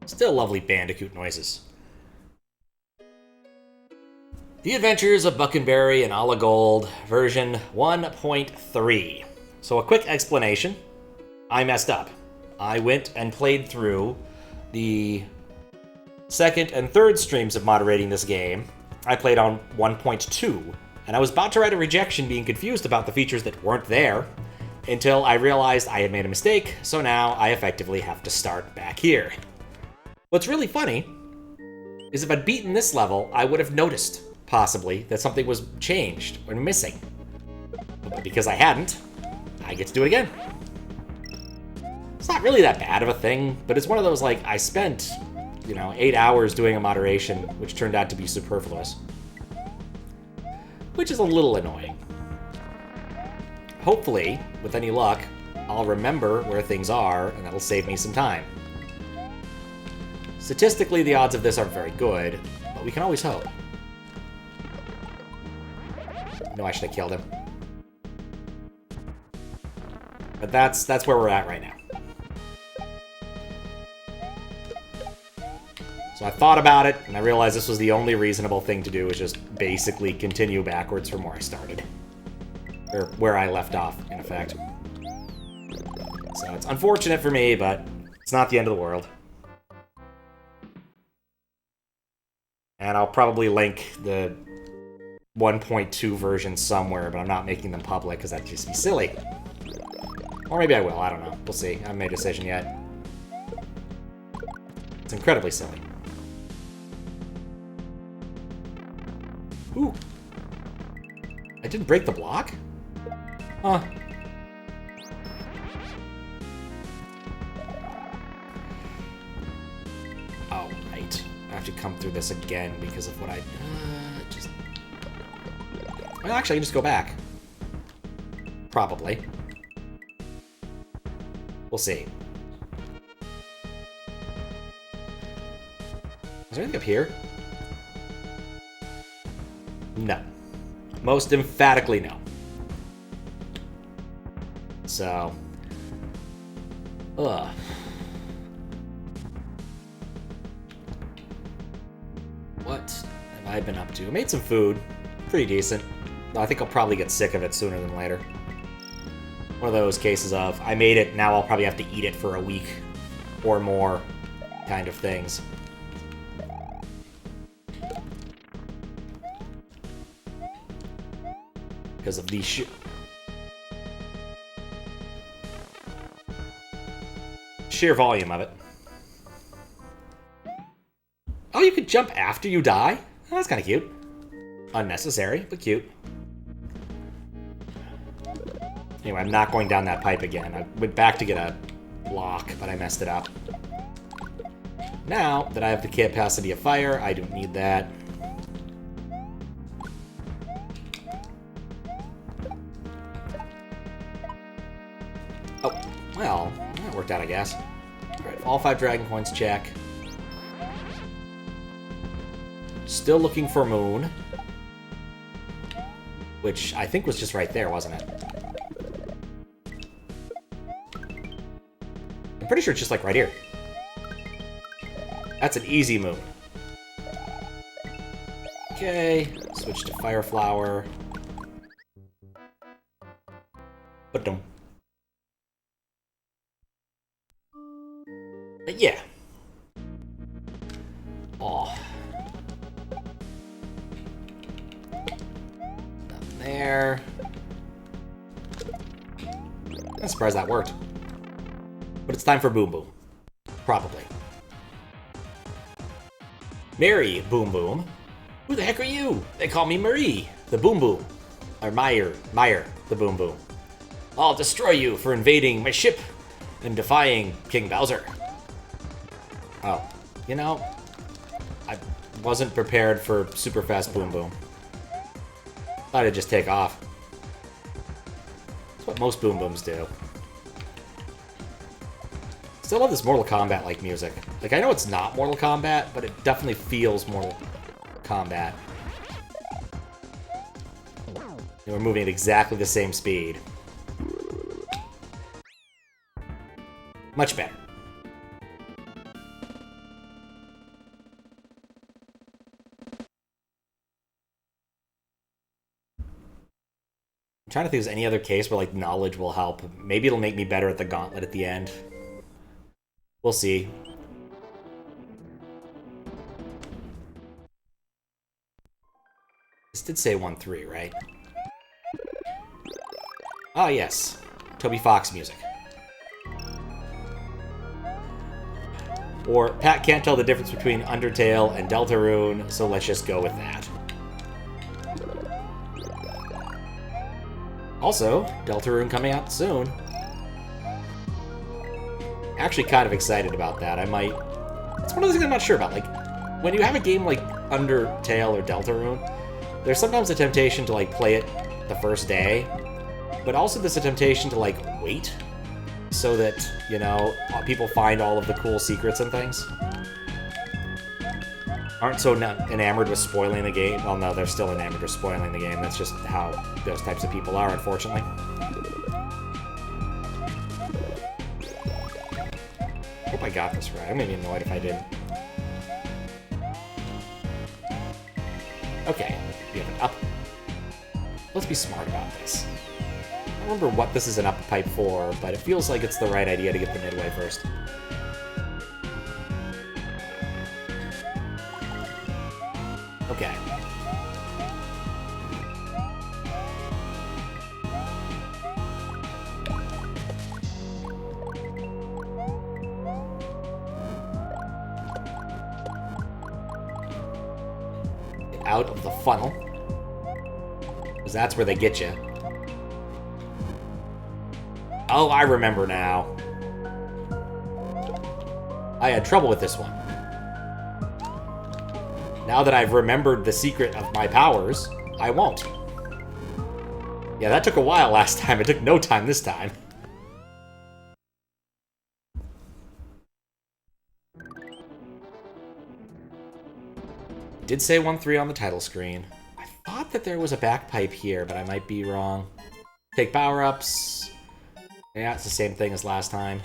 Still lovely bandicoot noises. The Adventures of Buckenberry and Ala Gold, version 1.3. So a quick explanation. I messed up. I went and played through the second and third streams of moderating this game. I played on 1.2, and I was about to write a rejection being confused about the features that weren't there, until I realized I had made a mistake, so now I effectively have to start back here. What's really funny is if I'd beaten this level, I would have noticed, possibly, that something was changed or missing. But because I hadn't, I get to do it again. It's not really that bad of a thing, but it's one of those, like, I spent, 8 hours doing a moderation, which turned out to be superfluous. Which is a little annoying. Hopefully, with any luck, I'll remember where things are, and that'll save me some time. Statistically, the odds of this aren't very good, but we can always hope. No, I should have killed him. But that's where we're at right now. So I thought about it, and I realized this was the only reasonable thing to do, is just basically continue backwards from where I started. Or where I left off, in effect. So it's unfortunate for me, but it's not the end of the world. And I'll probably link the 1.2 version somewhere, but I'm not making them public, because that'd just be silly. Or maybe I will, I don't know. We'll see. I haven't made a decision yet. It's incredibly silly. Ooh. I didn't break the block? Huh. Oh, right. I have to come through this again because of what I... Well, actually, I can just go back. Probably. We'll see. Is there anything up here? No. Most emphatically no. So... Ugh. What have I been up to? I made some food. Pretty decent. I think I'll probably get sick of it sooner than later. One of those cases of, I made it, now I'll probably have to eat it for a week or more kind of things. Because of the sheer volume of it. Oh, you could jump after you die? Oh, that's kind of cute. Unnecessary, but cute. Anyway, I'm not going down that pipe again. I went back to get a block, but I messed it up. Now that I have the capacity of fire, I don't need that. Oh, well, that worked out, I guess. Alright, all 5 dragon coins, check. Still looking for Moon. Which I think was just right there, wasn't it? I'm pretty sure it's just like right here. That's an easy Moon. Okay, switch to Fire Flower. Ba-dum. But yeah. Oh. Nothing there. I'm surprised that worked. But it's time for Boom Boom. Probably. Mary Boom Boom. Who the heck are you? They call me Marie, the Boom Boom. Or Meyer, the Boom Boom. I'll destroy you for invading my ship and defying King Bowser. Oh, you know, I wasn't prepared for super fast Boom Boom. Thought it'd just take off. That's what most Boom Booms do. Still love this Mortal Kombat-like music. Like, I know it's not Mortal Kombat, but it definitely feels Mortal Kombat. And we're moving at exactly the same speed. Much better. trying to think if there's any other case where, like, knowledge will help. Maybe it'll make me better at the gauntlet at the end. We'll see. This did say 1-3, right? Ah, yes. Toby Fox music. Or, Pat can't tell the difference between Undertale and Deltarune, so let's just go with that. Also, Deltarune coming out soon. Actually kind of excited about that. I might... It's one of those things I'm not sure about. Like, when you have a game like Undertale or Deltarune, there's sometimes a temptation to, like, play it the first day, but also there's a temptation to, like, wait so that, you know, people find all of the cool secrets and things. Aren't so enamored with spoiling the game. Well, no, they're still enamored with spoiling the game. That's just how those types of people are, unfortunately. Hope I got this right. I'm gonna be annoyed if I didn't. Okay, we have an up. Let's be smart about this. I don't remember what this is an up pipe for, but it feels like it's the right idea to get the midway first. Okay. Get out of the funnel. Because that's where they get you. Oh, I remember now. I had trouble with this one. Now that I've remembered the secret of my powers, I won't. Yeah, that took a while last time. It took no time this time. Did say 1-3 on the title screen. I thought that there was a backpipe here, but I might be wrong. Take power-ups. Yeah, it's the same thing as last time.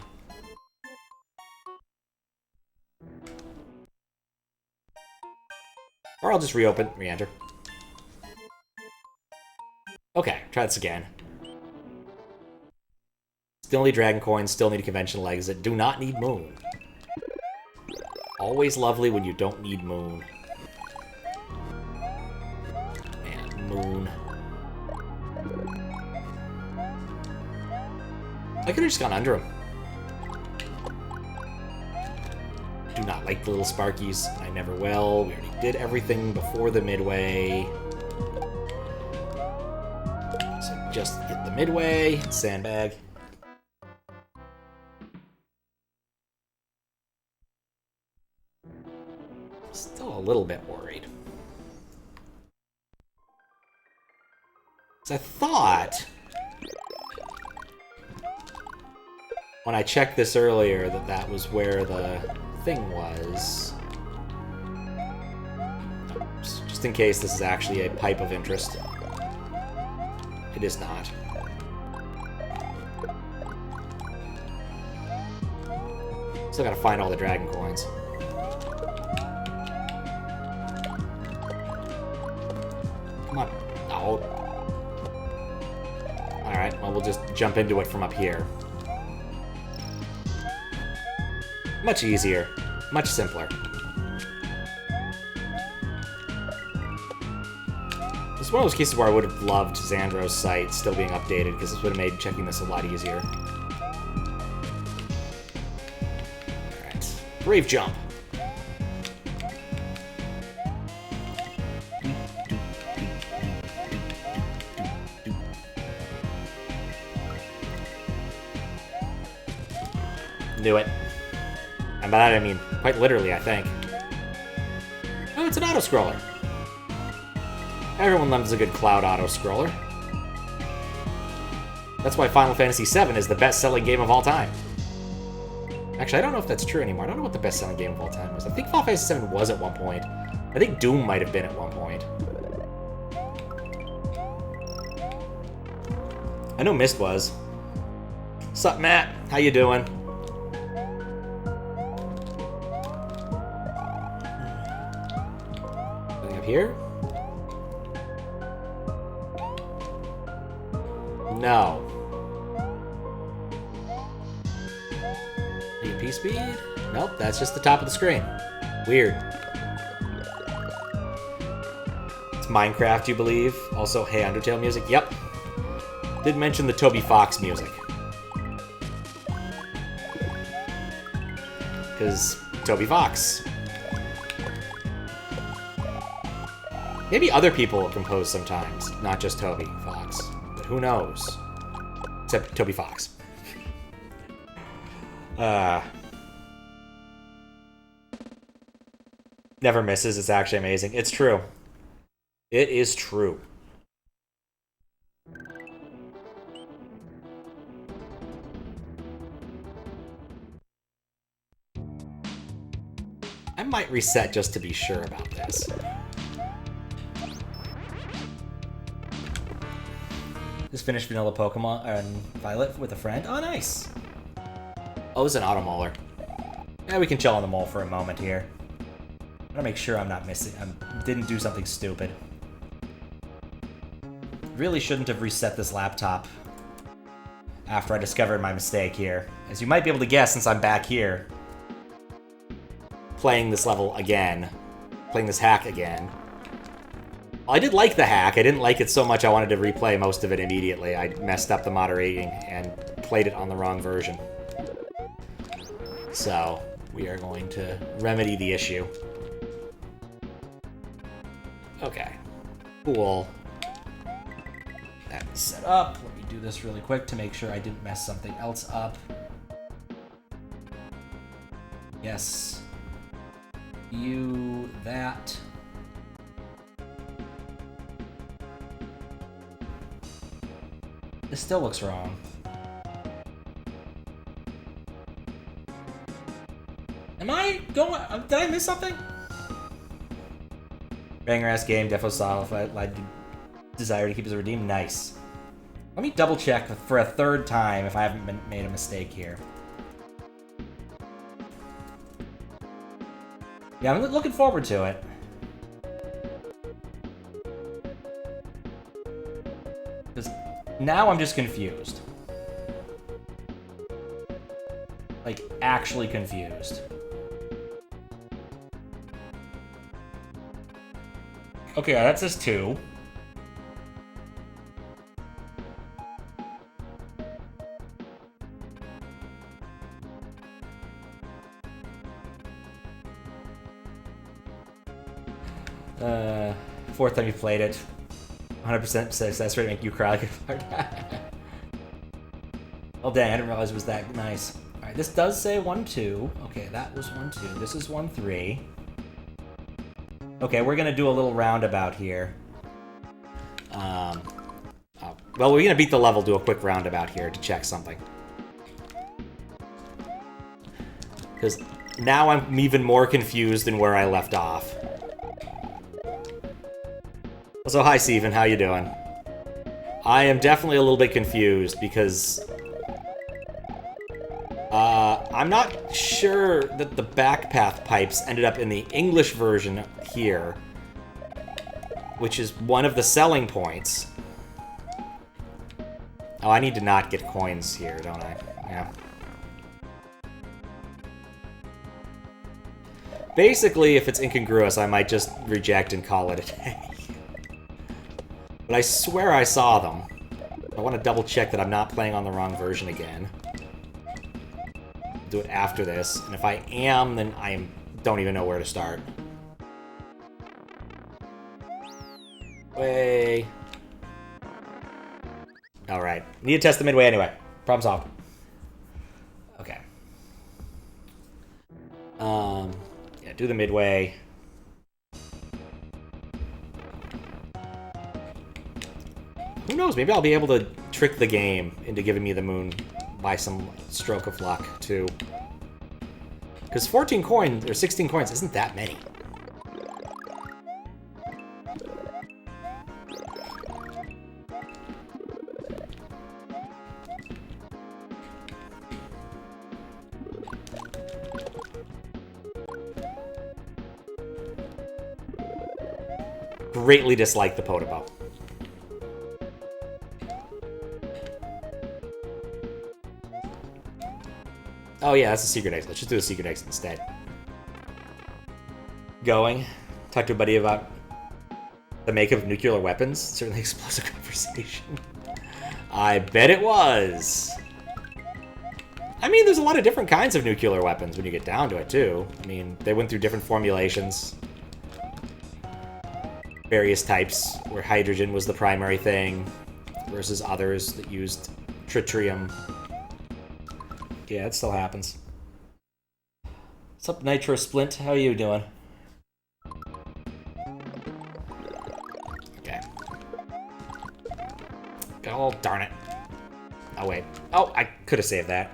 Or I'll just reopen, re-enter. Okay, try this again. Still need Dragon Coins, still need a conventional exit. Do not need Moon. Always lovely when you don't need Moon. Man, Moon. I could have just gone under him. Do not like the little Sparkies. I never will. We already did everything before the midway. So just hit the midway. Sandbag. Still a little bit worried. So I thought... when I checked this earlier, that was where the thing was. Oops. Just in case this is actually a pipe of interest. It is not. Still gotta find all the Dragon Coins. Come on. Oh. Alright, well, we'll just jump into it from up here. Much easier. Much simpler. This is one of those cases where I would have loved Xandro's site still being updated, because this would have made checking this a lot easier. Alright. Brave jump. Knew it. And by that I mean, quite literally, I think. Oh, it's an auto-scroller. Everyone loves a good cloud auto-scroller. That's why Final Fantasy VII is the best-selling game of all time. Actually, I don't know if that's true anymore. I don't know what the best-selling game of all time was. I think Final Fantasy VII was at one point. I think Doom might have been at one point. I know Myst was. Sup, Matt? How you doing? Here. no. AP speed? Nope, that's just the top of the screen. Weird. It's Minecraft, you believe? Also, hey, Undertale music? Yep. Did mention the Toby Fox music. Because Toby Fox. Maybe other people compose sometimes, not just Toby Fox. But who knows? Except Toby Fox. Never misses. It's actually amazing. It's true. It is true. I might reset just to be sure about this. Just finished vanilla Pokemon and Violet with a friend. Oh, nice. Oh, it's an auto molar. Yeah, we can chill on the mole for a moment here. I want to make sure I'm not missing. I didn't do something stupid. Really shouldn't have reset this laptop after I discovered my mistake here. As you might be able to guess, since I'm back here, playing this level again, playing this hack again. I did like the hack. I didn't like it so much I wanted to replay most of it immediately. I messed up the moderating and played it on the wrong version. So, we are going to remedy the issue. Okay. Cool. That's set up. Let me do this really quick to make sure I didn't mess something else up. Yes. You, that. This still looks wrong. Am I going... Did I miss something? Banger-ass game, defo solidified, desire to keep his redeemed. Nice. Let me double check for a third time if I haven't made a mistake here. Yeah, I'm looking forward to it. Because now I'm just confused. Like, actually confused. Okay, that says 2. Fourth time you played it. 100% success rate make you cry like a fart. Oh dang, I didn't realize it was that nice. Alright, this does say 1-2. Okay, that was 1-2. This is 1-3. Okay, we're gonna do a little roundabout here. Well, we're gonna beat the level, do a quick roundabout here to check something. Because now I'm even more confused than where I left off. So hi, Steven, how you doing? I am definitely a little bit confused because I'm not sure that the backpath pipes ended up in the English version here, which is one of the selling points. Oh, I need to not get coins here, don't I? Yeah. Basically, if it's incongruous, I might just reject and call it a day. But I swear I saw them. I want to double check that I'm not playing on the wrong version again. I'll do it after this, and if I am, then I don't even know where to start. Way. Alright. Need to test the midway anyway. Problem solved. Okay. Yeah, do the midway. Who knows, maybe I'll be able to trick the game into giving me the moon by some stroke of luck, too. Because 14 coins, or 16 coins, isn't that many. Greatly dislike the Podobo. Oh yeah, that's a secret exit. Let's just do a secret exit instead. Going. Talk to a buddy about the makeup of nuclear weapons. Certainly explosive conversation. I bet it was. I mean, there's a lot of different kinds of nuclear weapons when you get down to it, too. I mean, they went through different formulations. Various types, where hydrogen was the primary thing, versus others that used tritium. Yeah, it still happens. What's up, Nitro Splint? How are you doing? Okay. Oh, darn it. Oh, wait. Oh, I could have saved that.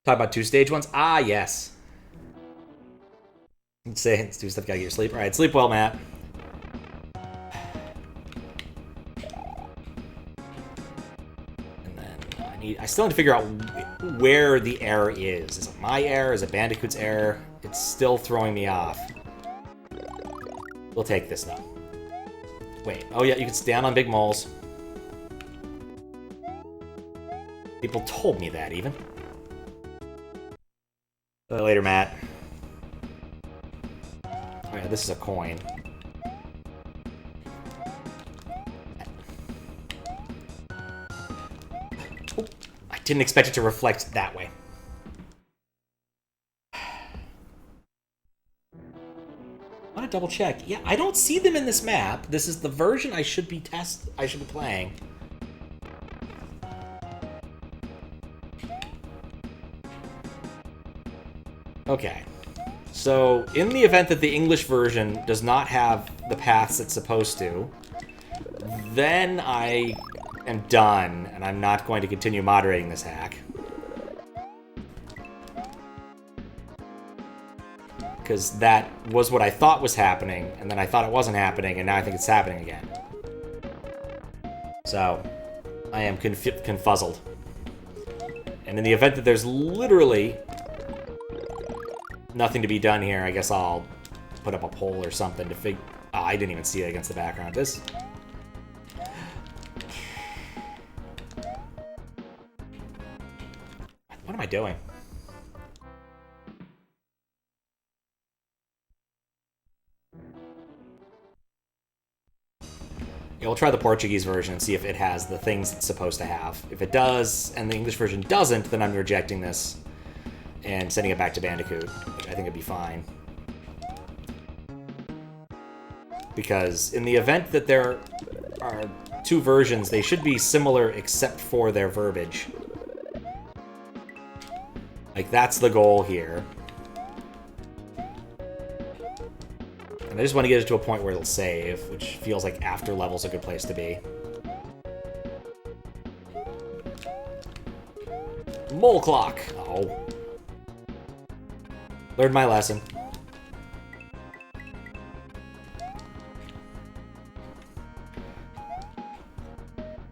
Talk about 2-stage ones? Ah, yes. Let's do stuff, gotta get your sleep. Alright, sleep well, Matt. And then I still need to figure out where the error is. Is it my error? Is it Bandicoot's error? It's still throwing me off. We'll take this, though. Wait. Oh, yeah, you can stand on big moles. People told me that, even. Later, Matt. Oh, yeah, this is a coin. Oh, I didn't expect it to reflect that way. I want to double check. Yeah, I don't see them in this map. This is the version I should be playing. Okay. So, in the event that the English version does not have the paths it's supposed to, then I am done, and I'm not going to continue moderating this hack. Because that was what I thought was happening, and then I thought it wasn't happening, and now I think it's happening again. So, I am confuzzled. And in the event that there's literally nothing to be done here, I guess I'll put up a poll or something to figure... Oh, I didn't even see it against the background. This... What am I doing? Yeah, we'll try the Portuguese version and see if it has the things it's supposed to have. If it does, and the English version doesn't, then I'm rejecting this and sending it back to Bandicoot, which I think would be fine. Because in the event that there are two versions, they should be similar except for their verbiage. Like, that's the goal here. And I just want to get it to a point where it'll save, which feels like after level's a good place to be. Mole clock! Oh. Learned my lesson.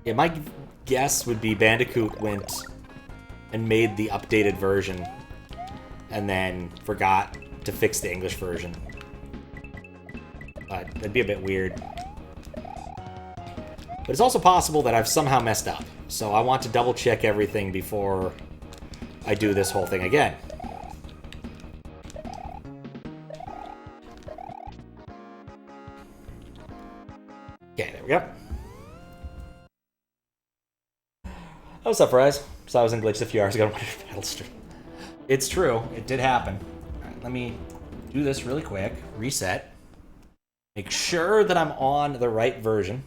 Yeah, my guess would be Bandicoot went and made the updated version and then forgot to fix the English version. But that'd be a bit weird. But it's also possible that I've somehow messed up. So I want to double check everything before I do this whole thing again. Okay, there we go. What's up, Fries? So I was in Glitch a few hours ago. It's true. It did happen. All right, let me do this really quick. Reset. Make sure that I'm on the right version.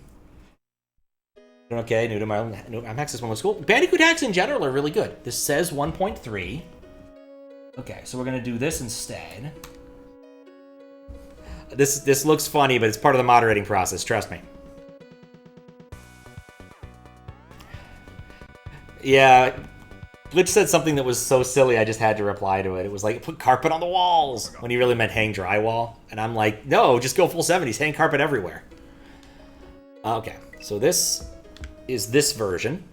Okay, new to my new Access 1 was cool. Bandicoot hacks in general are really good. This says 1.3. Okay, so we're gonna do this instead. This looks funny, but it's part of the moderating process. Trust me. Yeah, Glitch said something that was so silly I just had to reply to it. It was like, put carpet on the walls, when he really meant hang drywall. And I'm like, no, just go full 70s, hang carpet everywhere. Okay, so this is this version.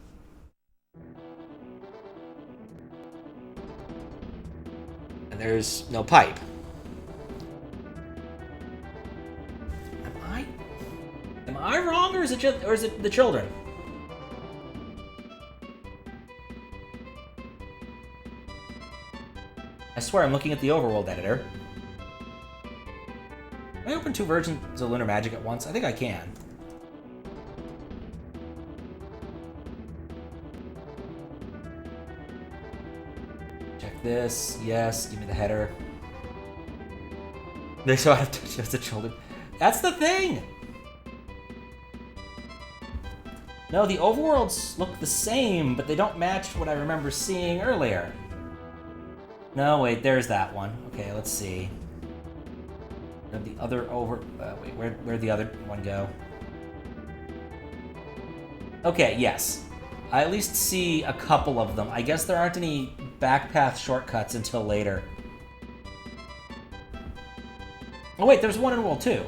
And there's no pipe. Am I wrong, or is it the children? I swear I'm looking at the overworld editor. Can I open 2 versions of Lunar Magic at once? I think I can. Check this. Yes, give me the header. They so have to just the children. That's the thing! No, the overworlds look the same, but they don't match what I remember seeing earlier. No, wait, there's that one. Okay, let's see. And the other wait, where'd the other one go? Okay, yes. I at least see a couple of them. I guess there aren't any backpath shortcuts until later. Oh wait, there's one in World 2.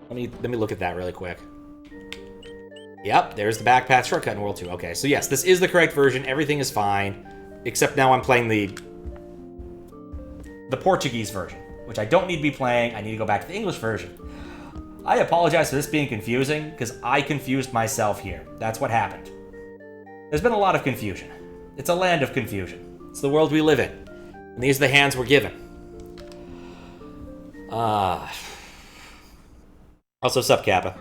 Let me look at that really quick. Yep, there's the backpath shortcut in World 2. Okay, so yes, this is the correct version. Everything is fine. Except now I'm playing the Portuguese version, which I don't need to be playing. I need to go back to the English version. I apologize for this being confusing, because I confused myself here. That's what happened. There's been a lot of confusion. It's a land of confusion. It's the world we live in. And these are the hands we're given. Also, sup, Kappa.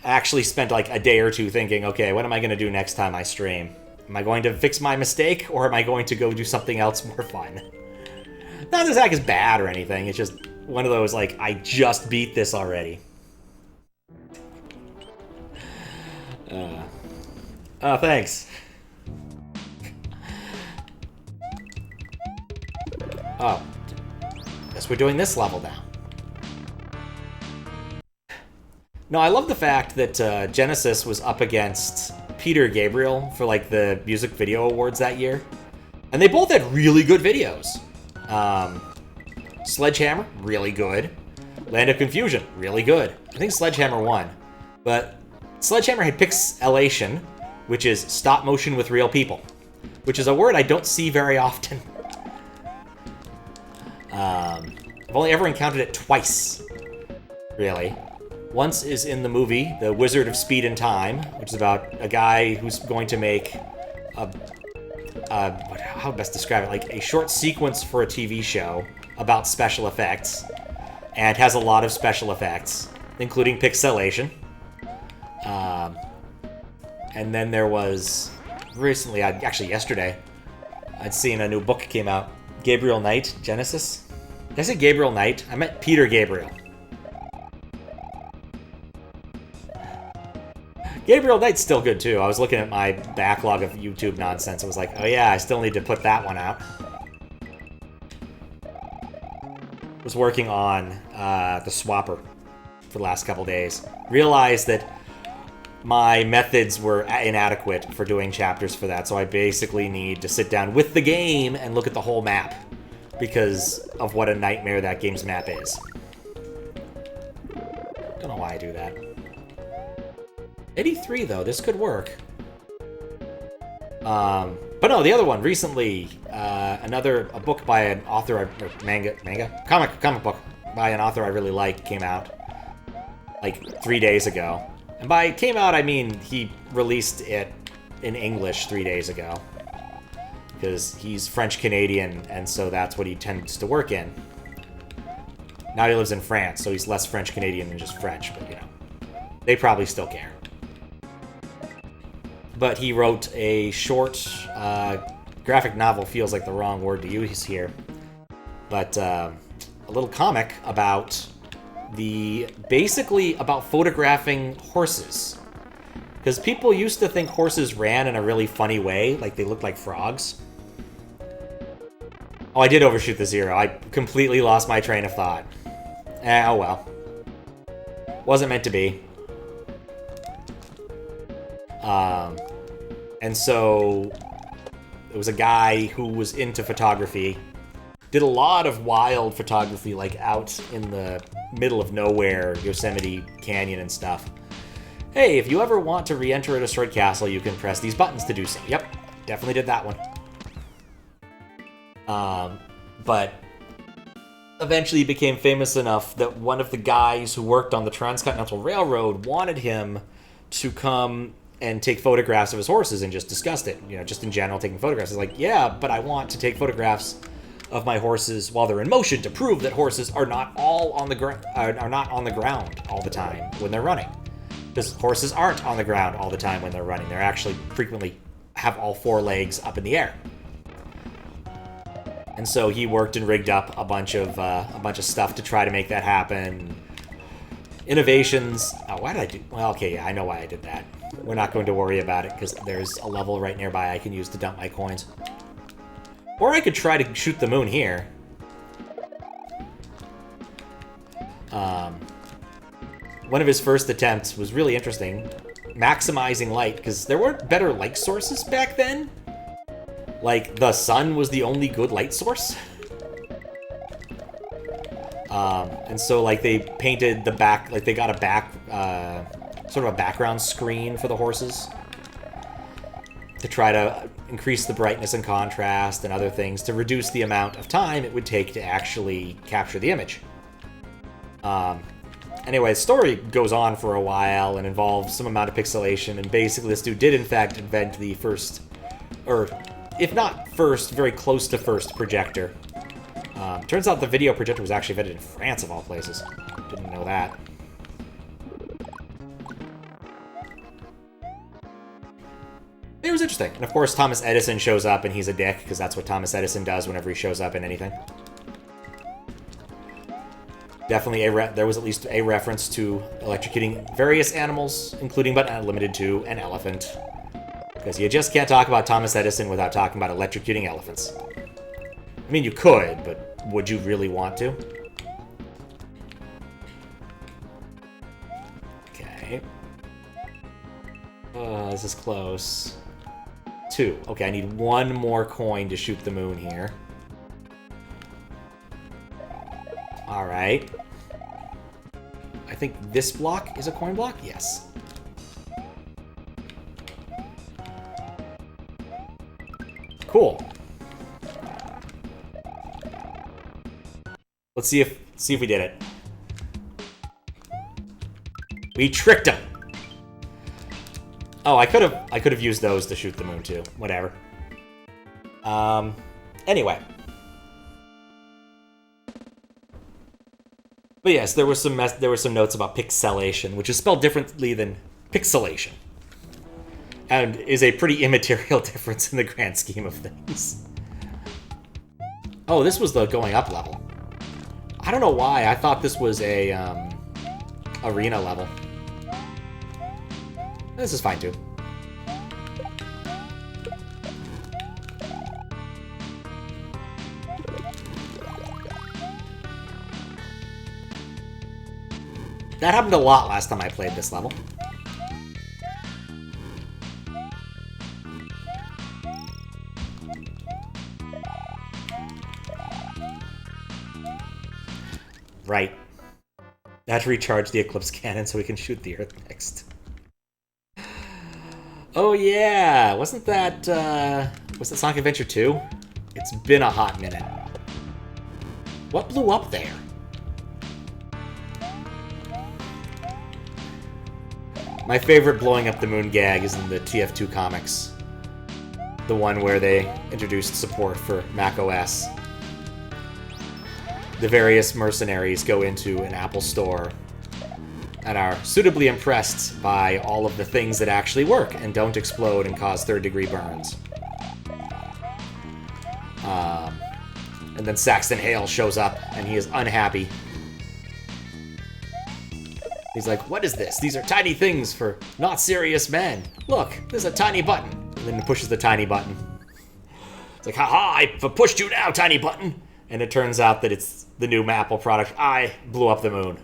I actually spent like a day or two thinking, okay, what am I going to do next time I stream? Am I going to fix my mistake, or am I going to go do something else more fun? Not that this hack is bad or anything, it's just one of those, like, I just beat this already. Oh, thanks. Oh. Guess we're doing this level now. No, I love the fact that Genesis was up against Peter Gabriel for, like, the Music Video Awards that year. And they both had really good videos. Sledgehammer, really good. Land of Confusion, really good. I think Sledgehammer won. But Sledgehammer had pixelation, which is stop motion with real people. Which is a word I don't see very often. I've only ever encountered it twice, really. Once is in the movie, The Wizard of Speed and Time, which is about a guy who's going to make how best describe it? Like a short sequence for a TV show about special effects, and has a lot of special effects, including pixelation. And then there was recently, actually yesterday, I'd seen a new book came out, Gabriel Knight, Genesis. Did I say Gabriel Knight? I meant Peter Gabriel. Gabriel Knight's still good, too. I was looking at my backlog of YouTube nonsense. I was like, oh yeah, I still need to put that one out. I was working on the swapper for the last couple days. Realized that my methods were inadequate for doing chapters for that, so I basically need to sit down with the game and look at the whole map because of what a nightmare that game's map is. Don't know why I do that. 83, though. This could work. But no, the other one, recently, a book by an author, comic book by an author I really like came out, like, 3 days ago. And by came out, I mean he released it in English 3 days ago. Because he's French-Canadian, and so that's what he tends to work in. Now he lives in France, so he's less French-Canadian than just French, but, you know, they probably still care. But he wrote a short, graphic novel feels like the wrong word to use here, but a little comic about basically about photographing horses. Because people used to think horses ran in a really funny way, like they looked like frogs. Oh, I did overshoot the 0. I completely lost my train of thought. Oh well. Wasn't meant to be. And so it was a guy who was into photography, did a lot of wild photography, like out in the middle of nowhere, Yosemite Canyon and stuff. Hey, if you ever want to re-enter a destroyed castle, you can press these buttons to do so. Yep, definitely did that one. But eventually he became famous enough that one of the guys who worked on the Transcontinental Railroad wanted him to come and take photographs of his horses and just discussed it. You know, just in general, taking photographs. It's like, yeah, but I want to take photographs of my horses while they're in motion to prove that horses are not all on the ground, are not on the ground all the time when they're running. Because horses aren't on the ground all the time when they're running. They're actually frequently have all four legs up in the air. And so he worked and rigged up a bunch of stuff to try to make that happen. Innovations. Oh, why did I do? Well, okay, yeah, I know why I did that. We're not going to worry about it because there's a level right nearby I can use to dump my coins. Or I could try to shoot the moon here. One of his first attempts was really interesting. Maximizing light, because there weren't better light sources back then. Like, the sun was the only good light source. And so, like, they painted the back, like, they got a back, sort of a background screen for the horses to try to increase the brightness and contrast and other things to reduce the amount of time it would take to actually capture the image. Anyway, the story goes on for a while and involves some amount of pixelation, and basically this dude did in fact invent the first, or if not first, very close to first projector. Turns out the video projector was actually invented in France, of all places. Didn't know that. It was interesting. And of course, Thomas Edison shows up, and he's a dick, because that's what Thomas Edison does whenever he shows up in anything. Definitely there was at least a reference to electrocuting various animals, including but not limited to an elephant. Because you just can't talk about Thomas Edison without talking about electrocuting elephants. I mean, you could, but would you really want to? Okay. This is close. 2. Okay, I need one more coin to shoot the moon here. Alright. I think this block is a coin block? Yes. Cool. Let's see if we did it. We tricked him. Oh, I could have used those to shoot the moon too. Whatever. Anyway. But yes, there were some notes about pixelation, which is spelled differently than pixelation, and is a pretty immaterial difference in the grand scheme of things. Oh, this was the going up level. I don't know why. I thought this was a arena level. This is fine too. That happened a lot last time I played this level. Right. I had to recharge the Eclipse cannon so we can shoot the Earth next. Oh yeah! Wasn't that, was that Sonic Adventure 2? It's been a hot minute. What blew up there? My favorite blowing up the moon gag is in the TF2 comics. The one where they introduced support for macOS. The various mercenaries go into an Apple store and are suitably impressed by all of the things that actually work and don't explode and cause third-degree burns. And then Saxton Hale shows up, and he is unhappy. He's like, what is this? These are tiny things for not serious men. Look, there's a tiny button. And then he pushes the tiny button. It's like, haha, I've pushed you now, tiny button. And it turns out that it's the new Apple product. I blew up the moon.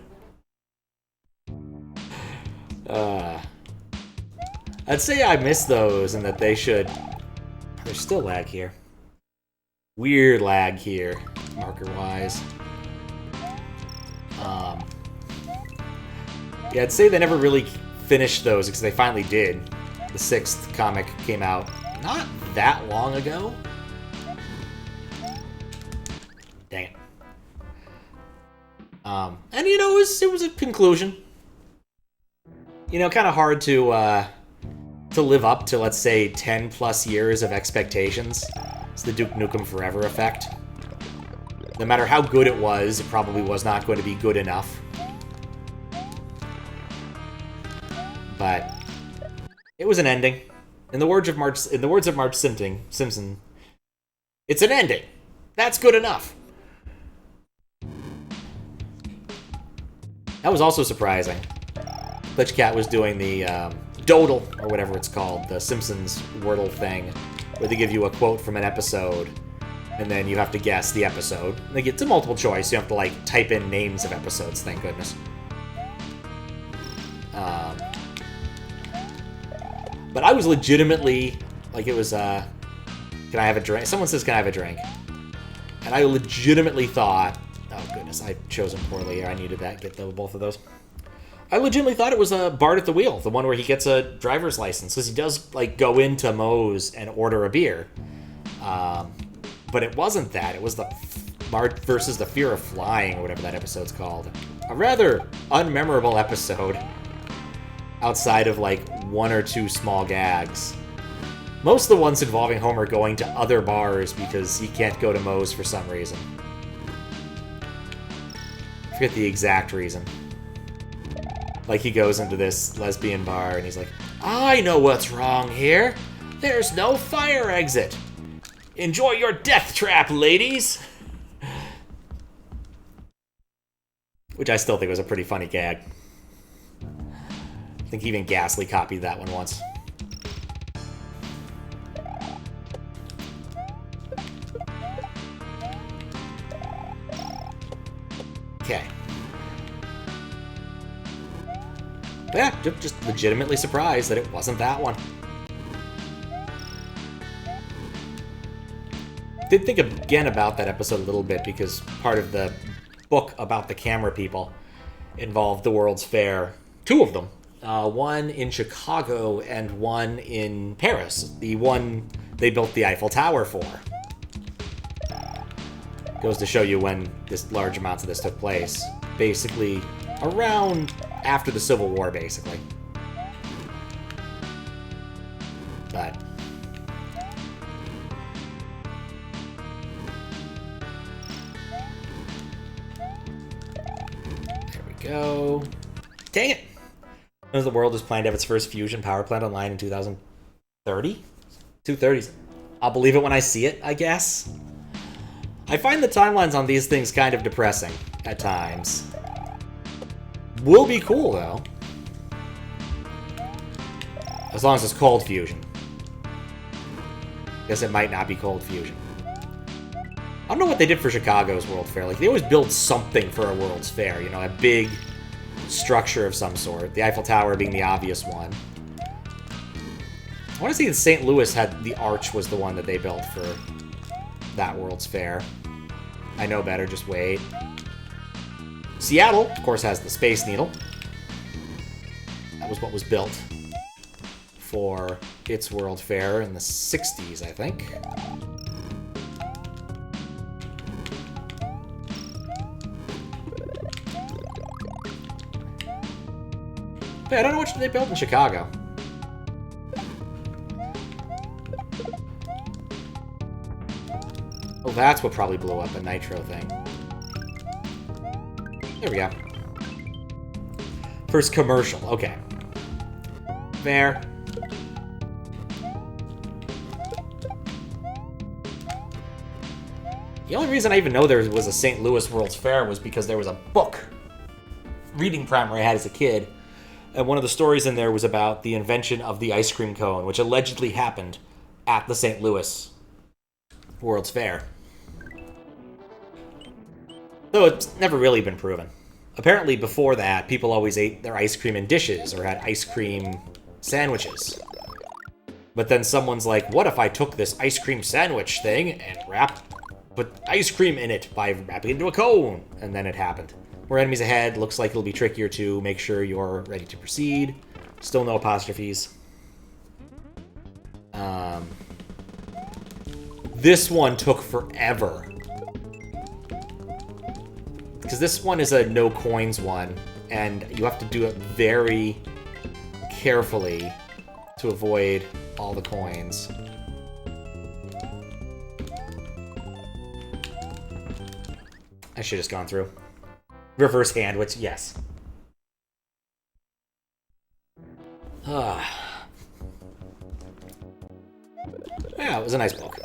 I'd say I miss those and that they should... There's still lag here. Weird lag here, marker-wise. Yeah, I'd say they never really finished those, because they finally did. The 6th comic came out not that long ago. Dang it. And, you know, it was a conclusion. You know, kind of hard to to live up to, let's say, 10 plus years of expectations. It's the Duke Nukem Forever effect. No matter how good it probably was not going to be good enough. But it was an ending. In the words of Marge Simpson, it's an ending. That's good enough. That was also surprising. FRYGUY'S was doing the Dodal, or whatever it's called, the Simpsons Wordle thing, where they give you a quote from an episode, and then you have to guess the episode. It's a multiple choice, you have to, like, type in names of episodes, thank goodness. But I was legitimately, like, it was, can I have a drink? Someone says, can I have a drink? And I legitimately thought, oh goodness, I've chosen poorly here, I needed that, get both of those. I legitimately thought it was a Bard at the Wheel, the one where he gets a driver's license, because he does, like, go into Moe's and order a beer. But it wasn't that, it was the Bard versus the Fear of Flying, or whatever that episode's called. A rather unmemorable episode, outside of, like, one or two small gags. Most of the ones involving Homer going to other bars because he can't go to Moe's for some reason. I forget the exact reason. Like, he goes into this lesbian bar and he's like, I know what's wrong here. There's no fire exit. Enjoy your death trap, ladies. Which I still think was a pretty funny gag. I think even Ghastly copied that one once. Okay. But yeah, just legitimately surprised that it wasn't that one. Did think again about that episode a little bit because part of the book about the camera people involved the World's Fair. Two of them. One in Chicago and one in Paris. The one they built the Eiffel Tower for. Goes to show you when this large amounts of this took place. Basically, around after the Civil War, basically. But there we go. Dang it! As the world is planned to have its first fusion power plant online in 2030? 230s. I'll believe it when I see it, I guess. I find the timelines on these things kind of depressing at times. Will be cool, though. As long as it's cold fusion. Guess it might not be cold fusion. I don't know what they did for Chicago's World Fair. Like, they always build something for a World's Fair, you know, a big structure of some sort. The Eiffel Tower being the obvious one. I want to say that St. Louis had the Arch was the one that they built for that World's Fair. I know better, just wait. Seattle, of course, has the Space Needle. That was what was built for its World Fair in the 60s, I think. But I don't know which they built in Chicago. Oh, that's what probably blew up the Nitro thing. There we go. First commercial, okay. Fair. The only reason I even know there was a St. Louis World's Fair was because there was a book reading primer I had as a kid, and one of the stories in there was about the invention of the ice cream cone, which allegedly happened at the St. Louis World's Fair. Though it's never really been proven. Apparently before that, people always ate their ice cream in dishes or had ice cream sandwiches. But then someone's like, what if I took this ice cream sandwich thing and put ice cream in it by wrapping it into a cone? And then it happened. More enemies ahead. Looks like it'll be trickier to make sure you're ready to proceed. Still no apostrophes. This one took forever. Because this one is a no coins one, and you have to do it very carefully to avoid all the coins. I should have just gone through. Reverse hand, which, yes. Yeah, it was a nice book.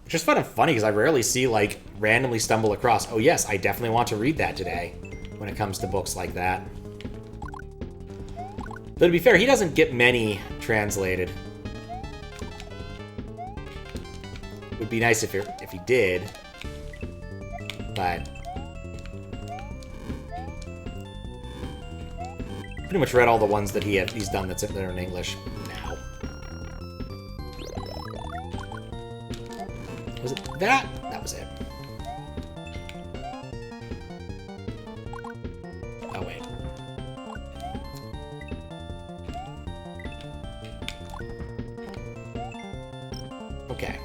It's just fun and funny because I rarely see, like, randomly stumble across, oh yes, I definitely want to read that today when it comes to books like that. Though to be fair, he doesn't get many translated. Would be nice if he did, but pretty much read all the ones that he's done that are in English now. Was it that? That was it. Oh wait. Okay.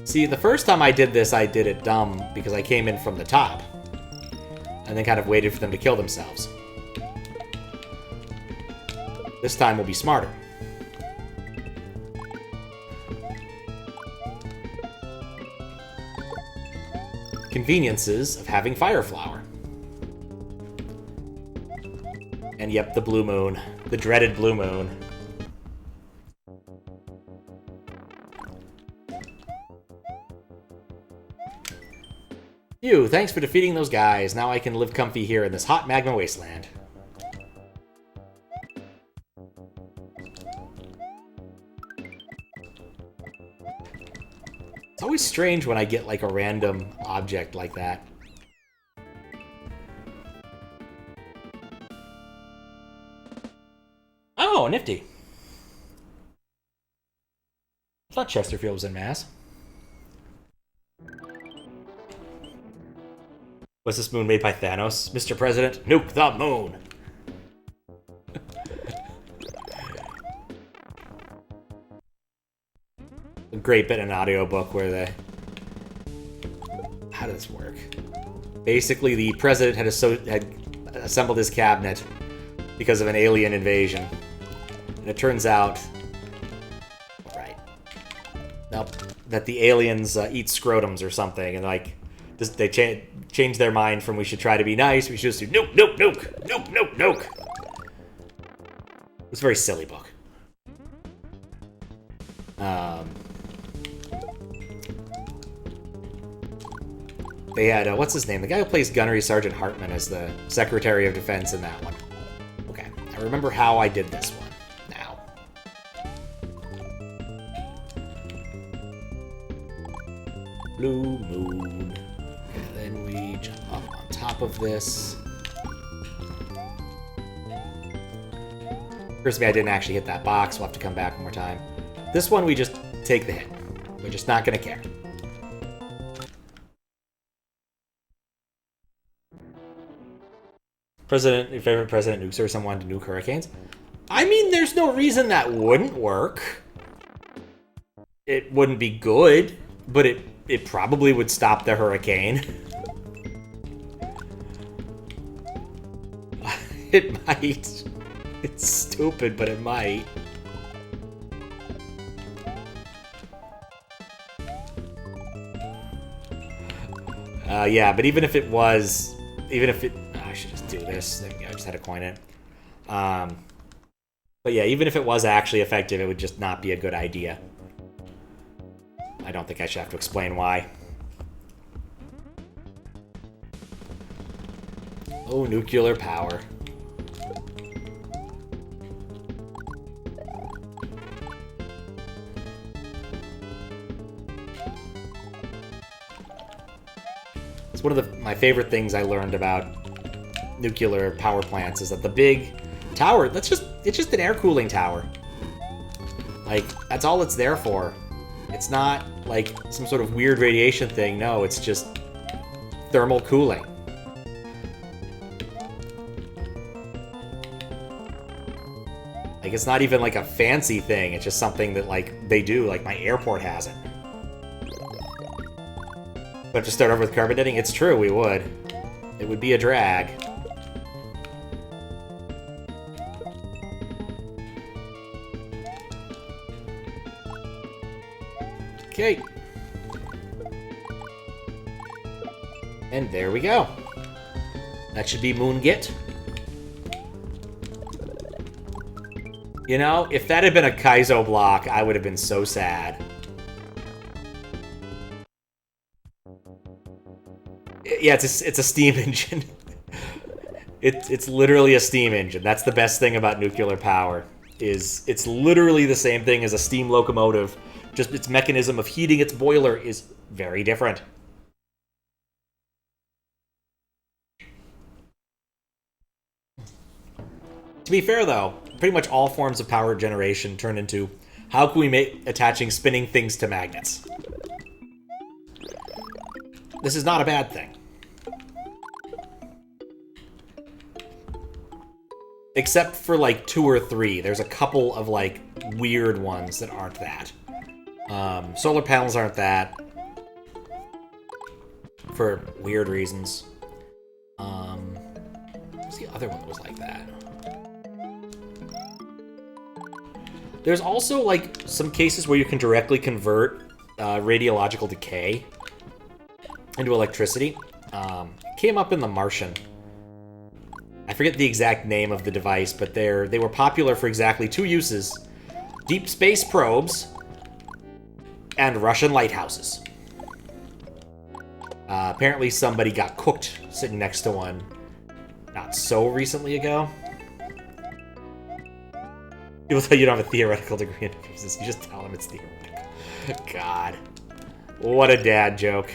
See, the first time I did this, I did it dumb because I came in from the top. And then kind of waited for them to kill themselves. This time we'll be smarter. Conveniences of having Fire Flower. And yep, the Blue Moon. The dreaded Blue Moon. Phew, thanks for defeating those guys. Now I can live comfy here in this hot magma wasteland. It's always strange when I get, like, a random object like that. Oh, nifty. I thought Chesterfield was in Mass. Was this moon made by Thanos? Mr. President, nuke the moon! A great bit in an audiobook where they... How did this work? Basically, the president had assembled his cabinet because of an alien invasion. And it turns out... Right. Nope. That the aliens eat scrotums or something, and, like, they change their mind from we should try to be nice, we should just do nuke, nuke, nuke, nuke, nuke, nuke. It's a very silly book. They had, what's his name? The guy who plays Gunnery Sergeant Hartman as the Secretary of Defense in that one. Okay, I remember how I did this one now. Blue Moon. And then we jump up on top of this. Occurs to me I didn't actually hit that box. We'll have to come back one more time. This one, we just take the hit. We're just not going to care. President, your favorite president nukes or someone to nuke hurricanes? I mean, there's no reason that wouldn't work. It wouldn't be good, but it probably would stop the hurricane. It might. It's stupid, but it might. Yeah, but even if it was... Even if it... I should just do this. I just had to coin it. But yeah, even if it was actually effective, it would just not be a good idea. I don't think I should have to explain why. Oh, nuclear power. It's one of my favorite things I learned about nuclear power plants is that the big tower, it's just an air cooling tower. Like, that's all it's there for. It's not like some sort of weird radiation thing. No, it's just thermal cooling. Like, it's not even like a fancy thing. It's just something that, like, they do. Like, my airport has it. But to start over with carbon dating, it's true, we would. It would be a drag. Okay. And there we go. That should be Moongit. You know, if that had been a Kaizo block, I would have been so sad. Yeah, it's a steam engine. It's literally a steam engine. That's the best thing about nuclear power. Is it's literally the same thing as a steam locomotive. Just its mechanism of heating its boiler is very different. To be fair, though, pretty much all forms of power generation turn into how can we make attaching spinning things to magnets. This is not a bad thing. Except for, like, 2 or 3. There's a couple of, like, weird ones that aren't that. Solar panels aren't that. For weird reasons. What's the other one that was like that? There's also, like, some cases where you can directly convert radiological decay into electricity. Came up in The Martian. I forget the exact name of the device, but they were popular for exactly 2 uses. Deep space probes and Russian lighthouses. Apparently somebody got cooked sitting next to one not so recently ago. People tell you don't have a theoretical degree in physics. You just tell them it's theoretical. God. What a dad joke.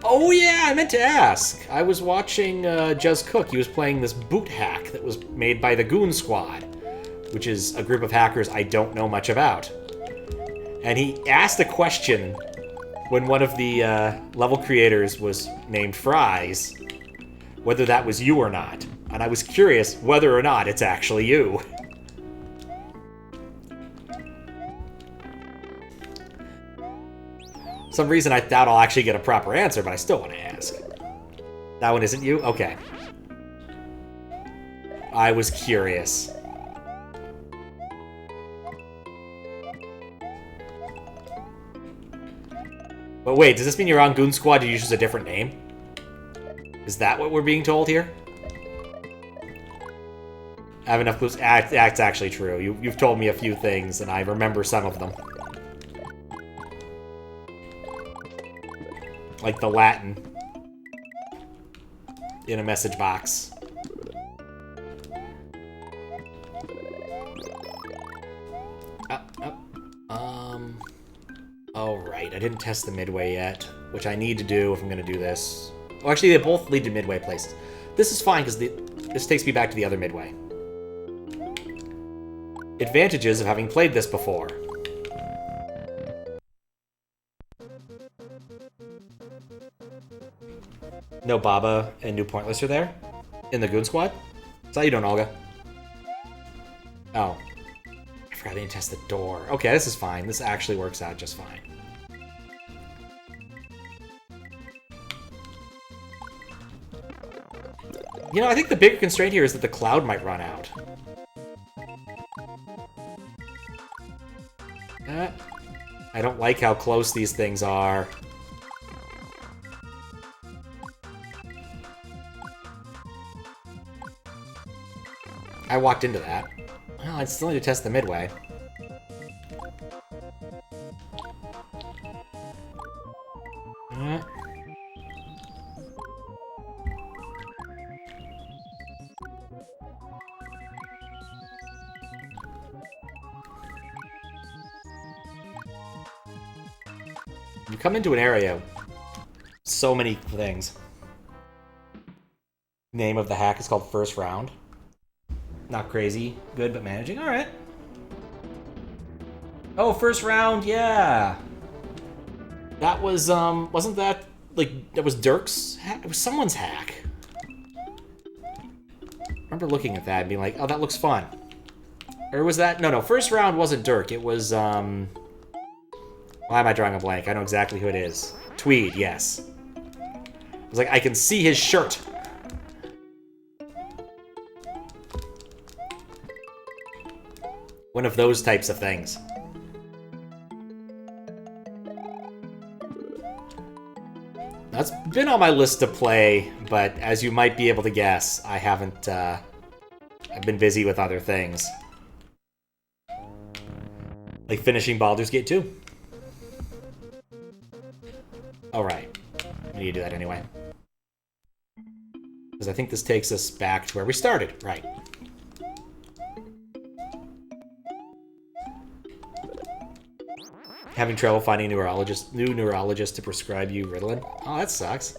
Oh yeah, I meant to ask. I was watching Juz Cook. He was playing this boot hack that was made by the Goon Squad, which is a group of hackers I don't know much about. And he asked a question when one of the level creators was named Fries, whether that was you or not. And I was curious whether or not it's actually you. Some reason I doubt I'll actually get a proper answer, but I still want to ask. That one isn't you? Okay. I was curious. But wait, does this mean you're on Goon Squad and you use a different name? Is that what we're being told here? I have enough clues. That's actually true. You've told me a few things, and I remember some of them. Like the Latin in a message box. Oh, right. I didn't test the midway yet, which I need to do if I'm going to do this. Oh, actually, they both lead to midway places. This is fine, because this takes me back to the other midway. Advantages of having played this before. No Baba and New Pointless are there? In the Goon Squad? Is that you doing, Olga? Oh. I forgot I didn't test the door. Okay, this is fine. This actually works out just fine. You know, I think the bigger constraint here is that the cloud might run out. I don't like how close these things are. I walked into that. Well, I still need to test the midway. You come into an area, so many things. Name of the hack is called First Round. Not crazy, good, but managing. All right. Oh, First Round, yeah. That was, wasn't that, like, that was Dirk's hack? It was someone's hack. I remember looking at that and being like, oh, that looks fun. Or was that, no, First Round wasn't Dirk. It was, why am I drawing a blank? I know exactly who it is. Tweed, yes. I was like, I can see his shirt. One of those types of things. That's been on my list to play, but as you might be able to guess, I haven't, I've been busy with other things. Like finishing Baldur's Gate 2. Alright. We need to do that anyway. Because I think this takes us back to where we started. Right. Having trouble finding new neurologist to prescribe you Ritalin? Oh, that sucks.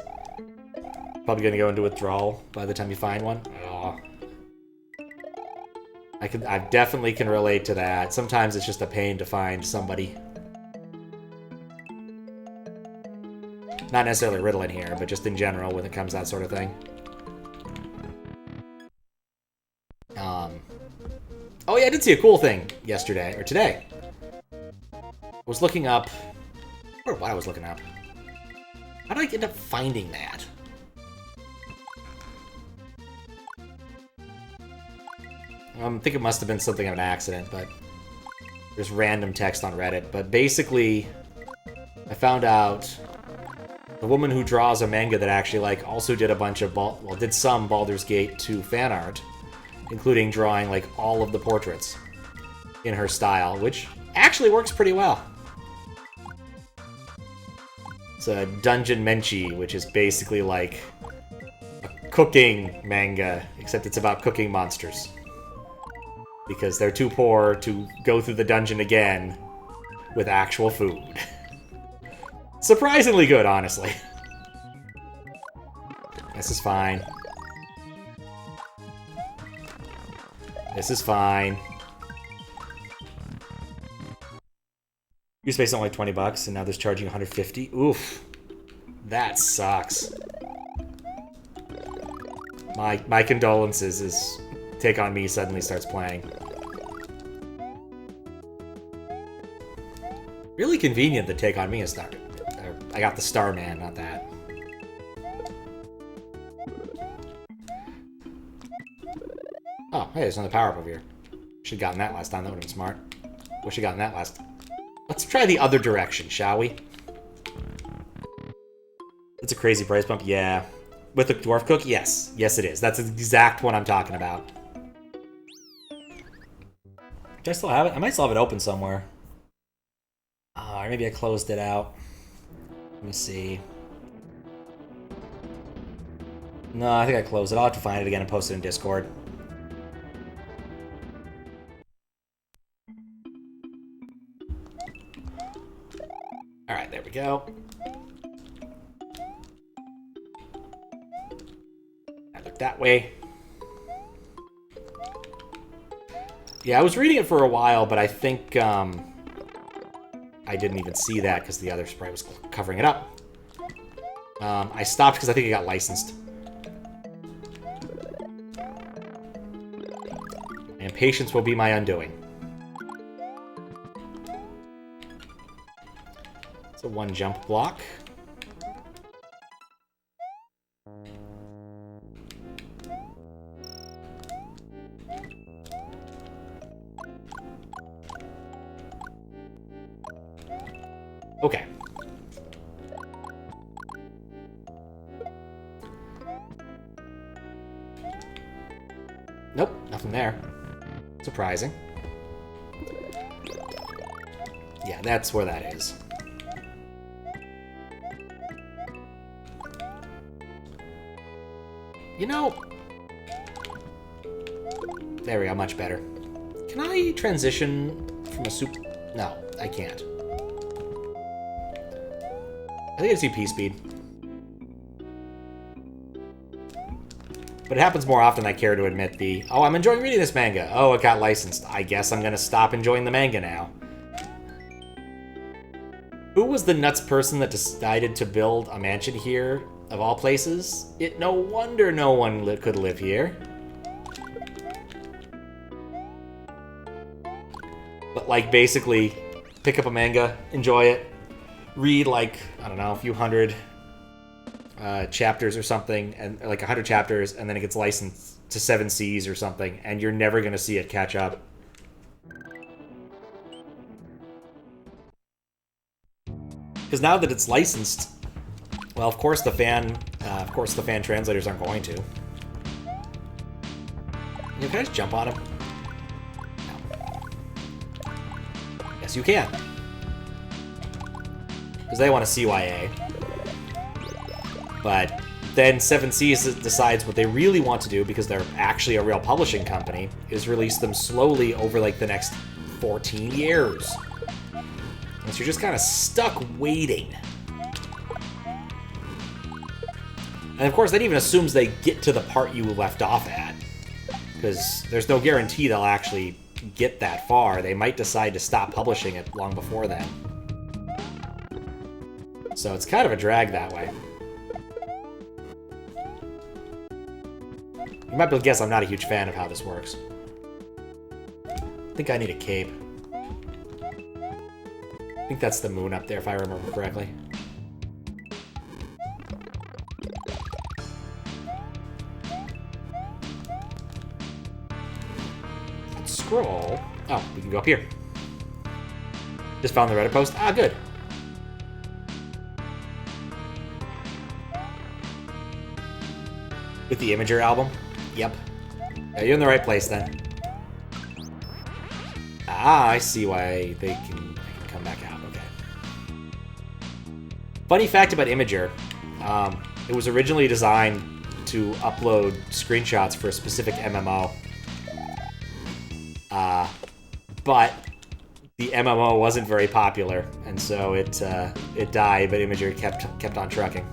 Probably gonna go into withdrawal by the time you find one. Oh. I definitely can relate to that. Sometimes it's just a pain to find somebody. Not necessarily Ritalin here, but just in general when it comes to that sort of thing. Oh yeah, I did see a cool thing yesterday, or today. I was looking up... Or what I was looking up. How did I end up finding that? I think it must have been something of an accident, but... There's random text on Reddit, but basically... I found out... The woman who draws a manga that actually, like, also did a bunch of... did some Baldur's Gate 2 fan art. Including drawing, like, all of the portraits in her style, which actually works pretty well. It's a Dungeon Menchi, which is basically like a cooking manga, except it's about cooking monsters. Because they're too poor to go through the dungeon again with actual food. Surprisingly good, honestly. This is fine. This is fine. You spent something like 20 bucks, and now there's charging 150. Oof. That sucks. My condolences as Take On Me suddenly starts playing. Really convenient that Take On Me is started. I got the Starman, not that. Oh, hey, there's another power-up over here. Should've gotten that last time, that would've been smart. Wish I'd gotten that last. Let's try the other direction, shall we? It's a crazy price bump, yeah. With the Dwarf Cook? Yes. Yes, it is. That's the exact one I'm talking about. Do I still have it? I might still have it open somewhere. Or maybe I closed it out. Let me see. No, I think I closed it. I'll have to find it again and post it in Discord. Alright, there we go. I look that way. Yeah, I was reading it for a while, but I think I didn't even see that because the other sprite was covering it up. I stopped because I think it got licensed. And patience will be my undoing. It's a one jump block. Okay. Nope, nothing there. Surprising. Yeah, that's where that is. You know... There we go, much better. Can I transition from a soup? No, I can't. I think I see P-Speed. But it happens more often than I care to admit the, oh, I'm enjoying reading this manga. Oh, it got licensed. I guess I'm gonna stop enjoying the manga now. Who was the nuts person that decided to build a mansion here, of all places? No wonder no one could live here. But, like, basically, pick up a manga, enjoy it, read, like, I don't know, a few hundred chapters or something, and like 100 chapters, and then it gets licensed to 7 Seas or something, and you're never going to see it catch up. Because now that it's licensed, Well, of course the fan translators aren't going to. Can I just jump on him? No. Yes, you can. Because they want a CYA. But then 7 Seas decides what they really want to do, because they're actually a real publishing company, is release them slowly over like the next 14 years. And so you're just kind of stuck waiting. And of course, that even assumes they get to the part you left off at. Because there's no guarantee they'll actually get that far. They might decide to stop publishing it long before then. So it's kind of a drag that way. You might be able to guess I'm not a huge fan of how this works. I think I need a cape. I think that's the moon up there, if I remember correctly. Let's scroll. Oh, we can go up here. Just found the Reddit post. Ah, good. With the Imager album? Yep. Yeah, you're in the right place then. Ah, I see why they can come back out. Okay. Funny fact about Imager. It was originally designed to upload screenshots for a specific MMO. But the MMO wasn't very popular, and so it died, but Imager kept on trucking.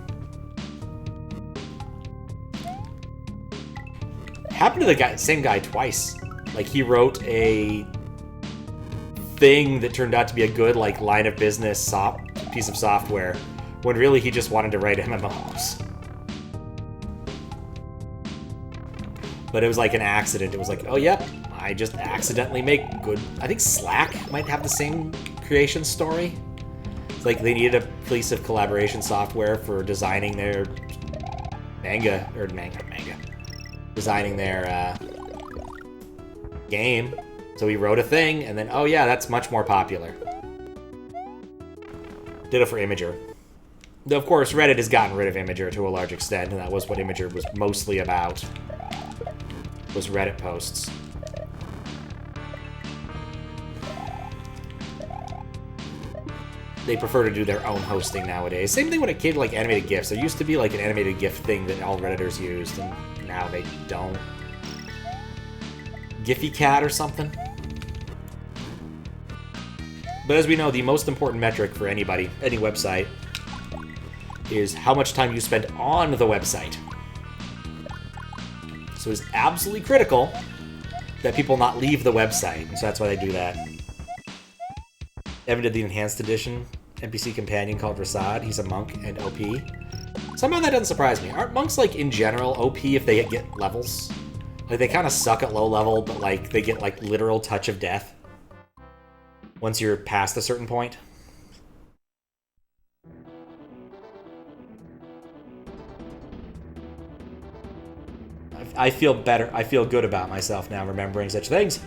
Happened to the same guy twice. Like, he wrote a thing that turned out to be a good, like, line of business piece of software, when really he just wanted to write MMOs. But it was like an accident. It was like, oh, yep, I just accidentally make good... I think Slack might have the same creation story. It's like they needed a piece of collaboration software for designing their manga. Designing their game. So he wrote a thing, and then, oh yeah, that's much more popular. Ditto for Imager. Though, of course, Reddit has gotten rid of Imager to a large extent, and that was what Imager was mostly about, was Reddit posts. They prefer to do their own hosting nowadays. Same thing when it came to, like, animated GIFs. There used to be, like, an animated GIF thing that all Redditors used, and now they don't. GiphyCat or something? But as we know, the most important metric for anybody, any website, is how much time you spend on the website. So it's absolutely critical that people not leave the website, and so that's why they do that. Evan did the Enhanced Edition NPC companion called Rasad. He's a monk and OP. Somehow that doesn't surprise me. Aren't monks, like, in general, OP if they get levels? Like, they kind of suck at low level, but, like, they get, like, literal touch of death once you're past a certain point. I feel better. I feel good about myself now remembering such things.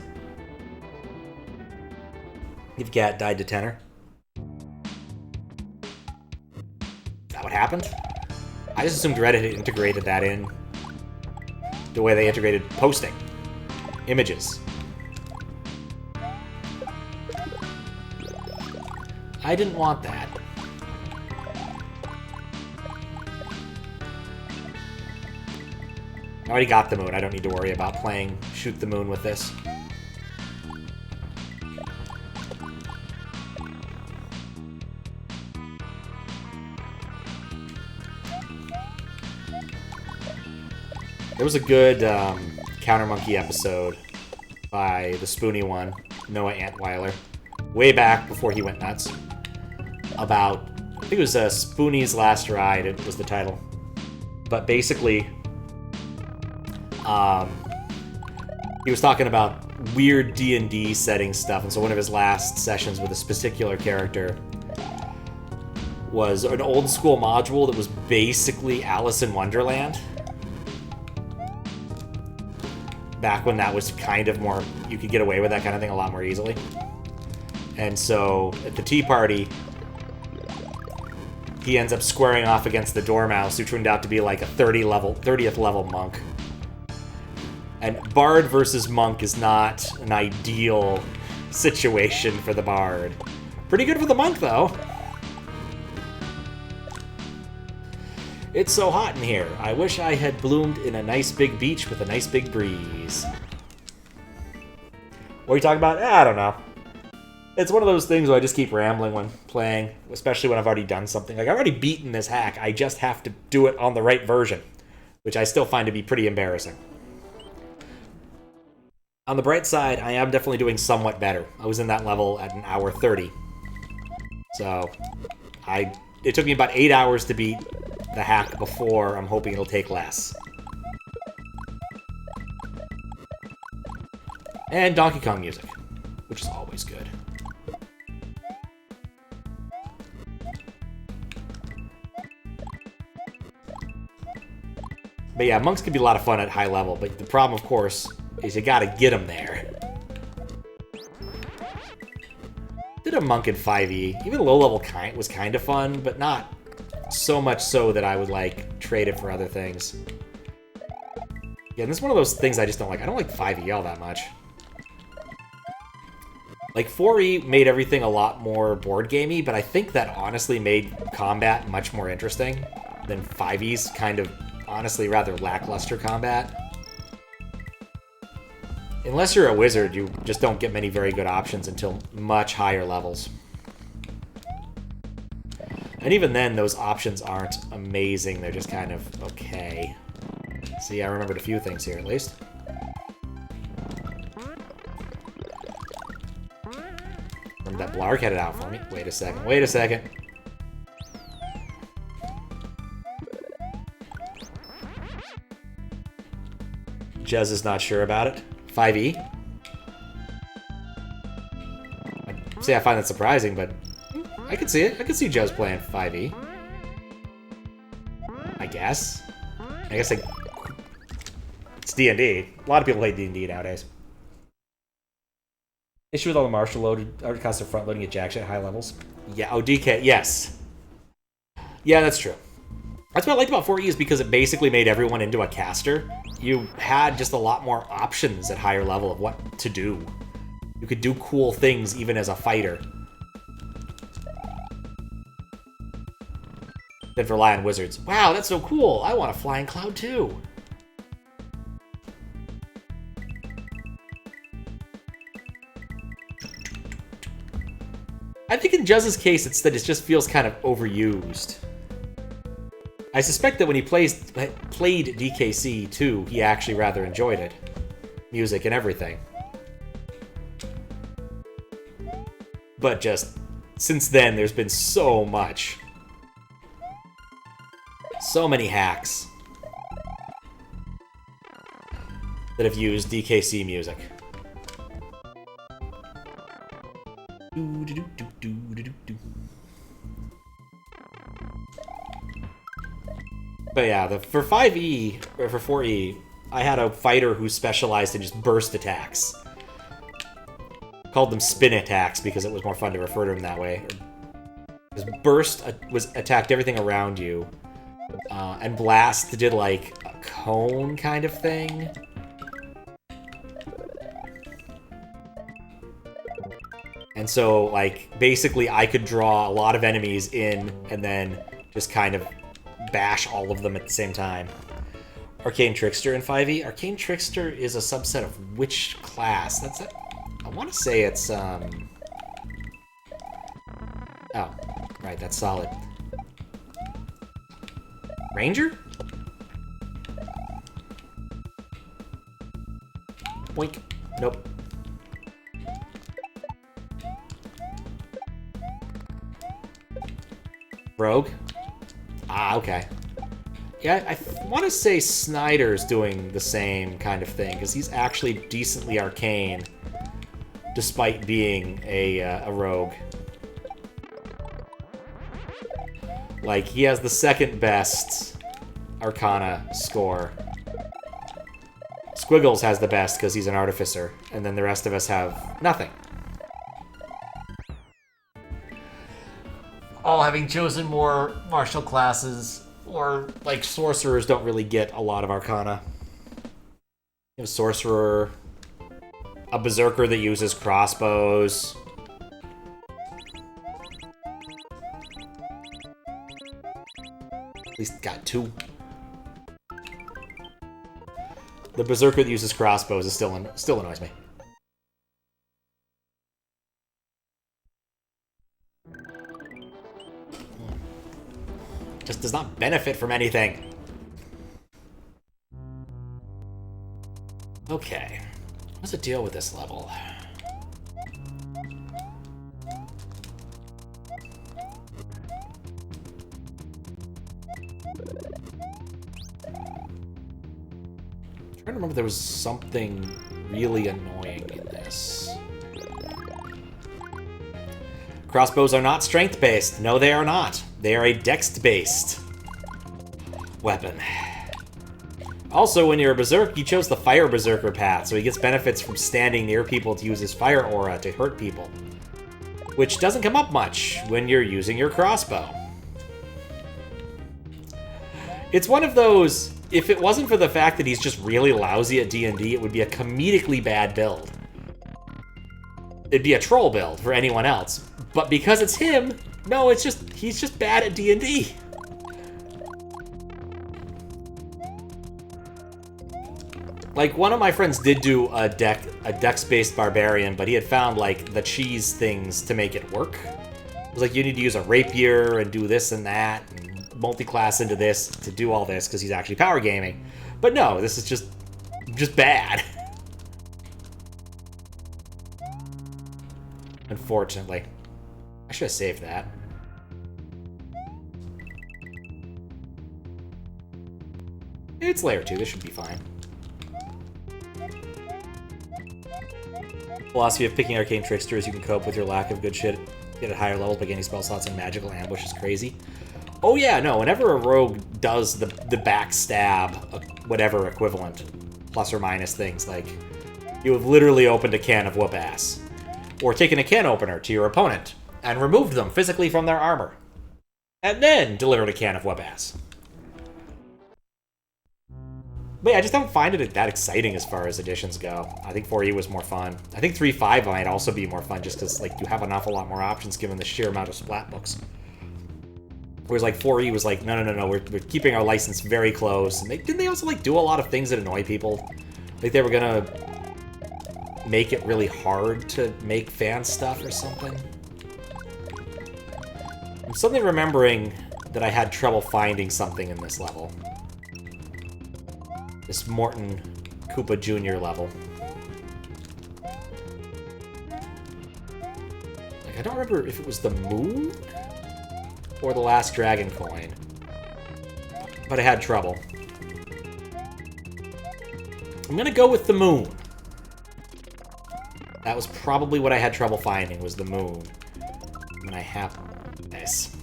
If Cat died to tenor. Is that what happened? I just assumed Reddit had integrated that in the way they integrated posting images. I didn't want that. I already got the moon. I don't need to worry about playing Shoot the Moon with this. There was a good Counter Monkey episode by the Spoony one, Noah Antweiler, way back before he went nuts, about, I think it was Spoonie's Last Ride, it was the title. But basically, he was talking about weird D&D setting stuff, and so one of his last sessions with this particular character was an old school module that was basically Alice in Wonderland. Back when that was kind of more, you could get away with that kind of thing a lot more easily. And so, at the tea party, he ends up squaring off against the Dormouse, who turned out to be like a 30th level monk. And Bard versus Monk is not an ideal situation for the Bard. Pretty good for the Monk, though. It's so hot in here. I wish I had bloomed in a nice big beach with a nice big breeze. What are you talking about? I don't know. It's one of those things where I just keep rambling when playing, especially when I've already done something. Like, I've already beaten this hack. I just have to do it on the right version, which I still find to be pretty embarrassing. On the bright side, I am definitely doing somewhat better. I was in that level at an hour 30. So, it took me about 8 hours to beat the hack before. I'm hoping it'll take less. And Donkey Kong music, which is always good. But yeah, monks can be a lot of fun at high level, but the problem, of course, is you gotta get them there. Did a monk in 5e. Even low level was kind of fun, but not so much so that I would, like, trade it for other things. Yeah, and this is one of those things I just don't like. I don't like 5e all that much. Like, 4e made everything a lot more board gamey, but I think that honestly made combat much more interesting than 5e's kind of, honestly, rather lackluster combat. Unless you're a wizard, you just don't get many very good options until much higher levels. And even then, those options aren't amazing. They're just kind of okay. See, I remembered a few things here, at least. Remember that Blarg had it out for me. Wait a second. Wait a second. Jez is not sure about it. 5e. See, I find that surprising, but I can see it. I can see Jez playing 5e. I guess. It's D&D. A lot of people play D&D nowadays. Issue with all the martial loaded costs of front loading at jack shit at high levels. Yeah, oh, DK, yes. Yeah, that's true. That's what I liked about 4E is because it basically made everyone into a caster. You had just a lot more options at higher level of what to do. You could do cool things even as a fighter. Than for rely on wizards. Wow, that's so cool! I want a flying cloud too! I think in Jez's case, it's that it just feels kind of overused. I suspect that when he played DKC too, he actually rather enjoyed it. Music and everything. But just, since then, there's been so much. So many hacks that have used DKC music. But yeah, for 5e, or for 4e, I had a fighter who specialized in just burst attacks. Called them spin attacks because it was more fun to refer to them that way. Because burst attacked everything around you. And blast did like a cone kind of thing. And so, like, basically I could draw a lot of enemies in and then just kind of bash all of them at the same time. Arcane Trickster in 5e. Arcane Trickster is a subset of which class? That's it. I want to say it's, Oh, right, that's solid. Ranger? Boink. Nope. Rogue? Ah, okay. Yeah, I want to say Snyder's doing the same kind of thing, because he's actually decently arcane, despite being a rogue. Like, he has the second best Arcana score. Squiggles has the best because he's an artificer, and then the rest of us have nothing. Oh, having chosen more martial classes, or like sorcerers don't really get a lot of arcana. You have a sorcerer, a berserker that uses crossbows. At least got 2. The berserker that uses crossbows is still annoys me. Just does not benefit from anything. Okay. What's the deal with this level? I'm trying to remember if there was something really annoying in this. Crossbows are not strength-based. No, they are not. They are a dex-based weapon. Also, when you're a berserk, he chose the fire berserker path, so he gets benefits from standing near people to use his fire aura to hurt people. Which doesn't come up much when you're using your crossbow. It's one of those, if it wasn't for the fact that he's just really lousy at D&D, it would be a comedically bad build. It'd be a troll build for anyone else. But because it's him, no, it's just, he's just bad at D&D. Like, one of my friends did do a dex-based barbarian, but he had found, like, the cheese things to make it work. It was like, you need to use a rapier and do this and that, and multi-class into this to do all this, because he's actually power gaming. But no, this is just bad. Unfortunately. I should have saved that. It's layer 2, this should be fine. Philosophy of picking arcane tricksters, you can cope with your lack of good shit. Get at higher levels by gaining spell slots and magical ambush is crazy. Oh yeah, no, whenever a rogue does the backstab, whatever equivalent, plus or minus things, like, you have literally opened a can of whoop-ass. Or taken a can opener to your opponent and removed them physically from their armor. And then delivered a can of whoop-ass. But yeah, I just don't find it that exciting as far as additions go. I think 4E was more fun. I think 3.5 might also be more fun just because, like, you have an awful lot more options given the sheer amount of splat books. Whereas, like, 4E was like, no, we're keeping our license very close. And didn't they also, like, do a lot of things that annoy people? Like, they were gonna make it really hard to make fan stuff or something? I'm suddenly remembering that I had trouble finding something in this level. This Morton Koopa Jr. level. Like, I don't remember if it was the moon or the last dragon coin, but I had trouble. I'm gonna go with the moon. That was probably what I had trouble finding, was the moon. When I have this.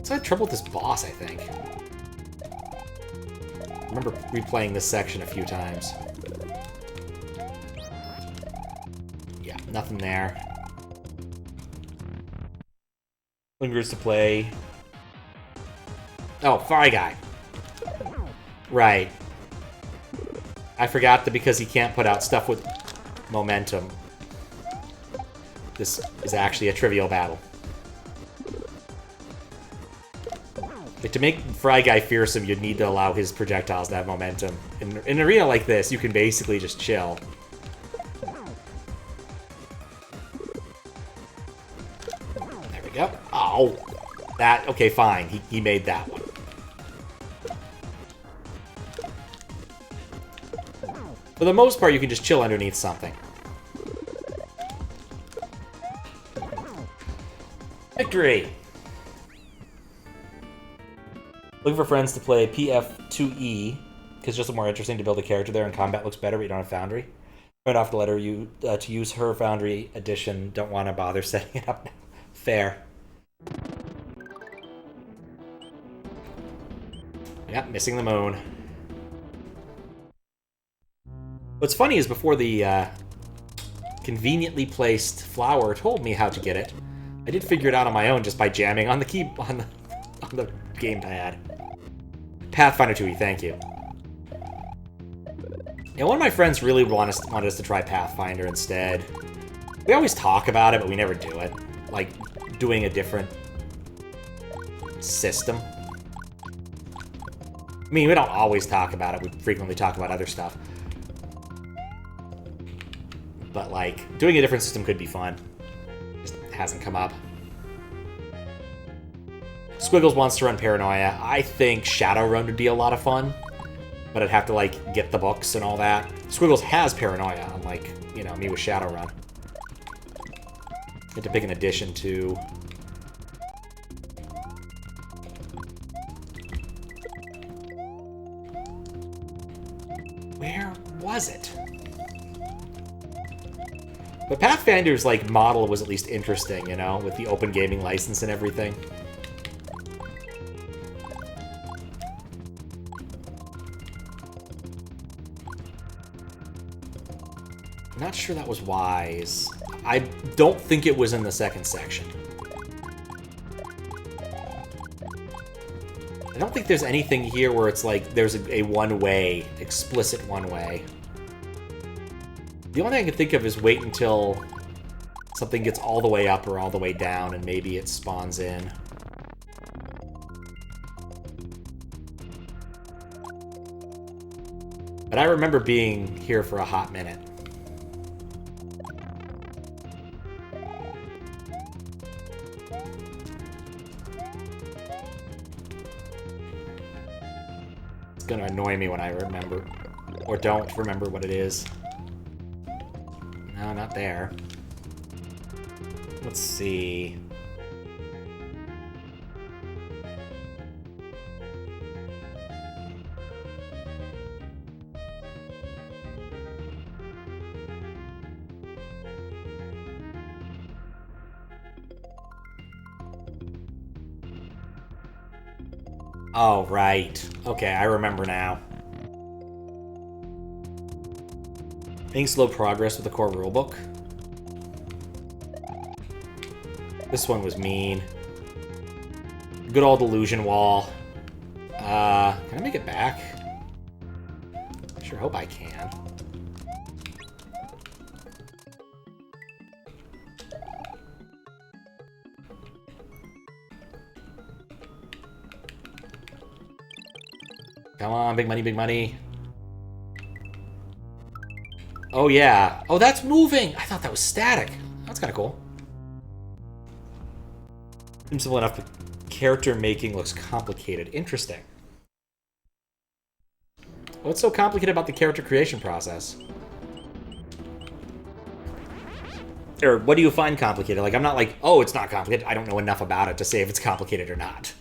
So I had trouble with this boss, I think. I remember replaying this section a few times. Yeah, nothing there. Lingers to play. Oh, Fry Guy. Right. I forgot that because he can't put out stuff with momentum, this is actually a trivial battle. Like, to make Fry Guy fearsome, you'd need to allow his projectiles to have momentum. In an arena like this, you can basically just chill. There we go. Oh! That, okay, fine. He made that one. For the most part, you can just chill underneath something. Victory! Looking for friends to play PF2E, because it's just more interesting to build a character there, and combat looks better, but you don't have Foundry. Friend offered to let her to use her Foundry edition. Don't want to bother setting it up now. Fair. Yep, missing the moon. What's funny is before the conveniently placed flower told me how to get it, I did figure it out on my own just by jamming on the key on the gamepad. Pathfinder 2E, thank you. Yeah, one of my friends really wanted us to try Pathfinder instead. We always talk about it, but we never do it. Like, doing a different system. I mean, we don't always talk about it. We frequently talk about other stuff. But, like, doing a different system could be fun. Just hasn't come up. Squiggles wants to run Paranoia. I think Shadowrun would be a lot of fun. But I'd have to, like, get the books and all that. Squiggles has Paranoia, unlike, you know, me with Shadowrun. Get to pick an addition to... Where was it? But Pathfinder's, like, model was at least interesting, you know, with the open gaming license and everything. I'm not sure that was wise. I don't think it was in the second section. I don't think there's anything here where it's like there's a one-way, explicit one-way. The only thing I can think of is wait until something gets all the way up or all the way down and maybe it spawns in. But I remember being here for a hot minute. It's gonna annoy me when I remember, or don't remember what it is. No, not there. Let's see. Oh, right. Okay, I remember now. Making slow progress with the core rulebook. This one was mean. Good old illusion wall. Can I make it back? I sure hope I can. Come on, big money, big money. Oh, yeah. Oh, that's moving! I thought that was static. That's kind of cool. Seems simple enough, but character making looks complicated. Interesting. What's so complicated about the character creation process? Or what do you find complicated? Like, I'm not like, oh, it's not complicated. I don't know enough about it to say if it's complicated or not.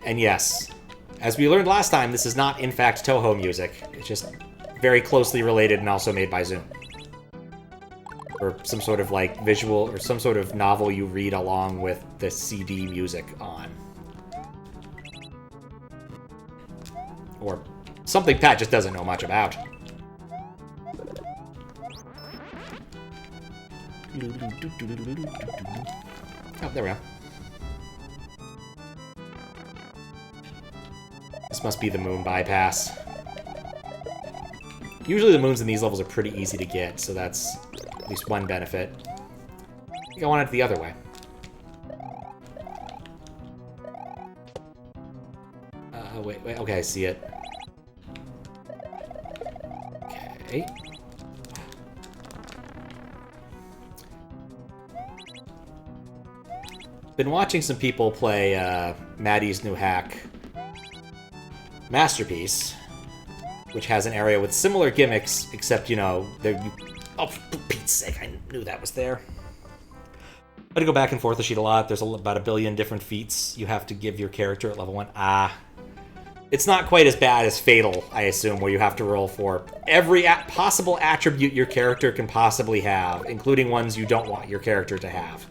And yes, as we learned last time, this is not, in fact, Toho music. It's just very closely related and also made by Zoom. Or some sort of, like, visual, or some sort of novel you read along with the CD music on. Or something Pat just doesn't know much about. Oh, there we go. This must be the moon bypass. Usually the moons in these levels are pretty easy to get, so that's at least one benefit. I think I want it the other way. Wait, okay, I see it. Okay. Been watching some people play Maddie's new hack, Masterpiece, which has an area with similar gimmicks, except, you know, oh, for Pete's sake, I knew that was there. I had to go back and forth the sheet a lot. There's about 1 billion different feats you have to give your character at level 1. It's not quite as bad as Fatal, I assume, where you have to roll for every possible attribute your character can possibly have, including ones you don't want your character to have.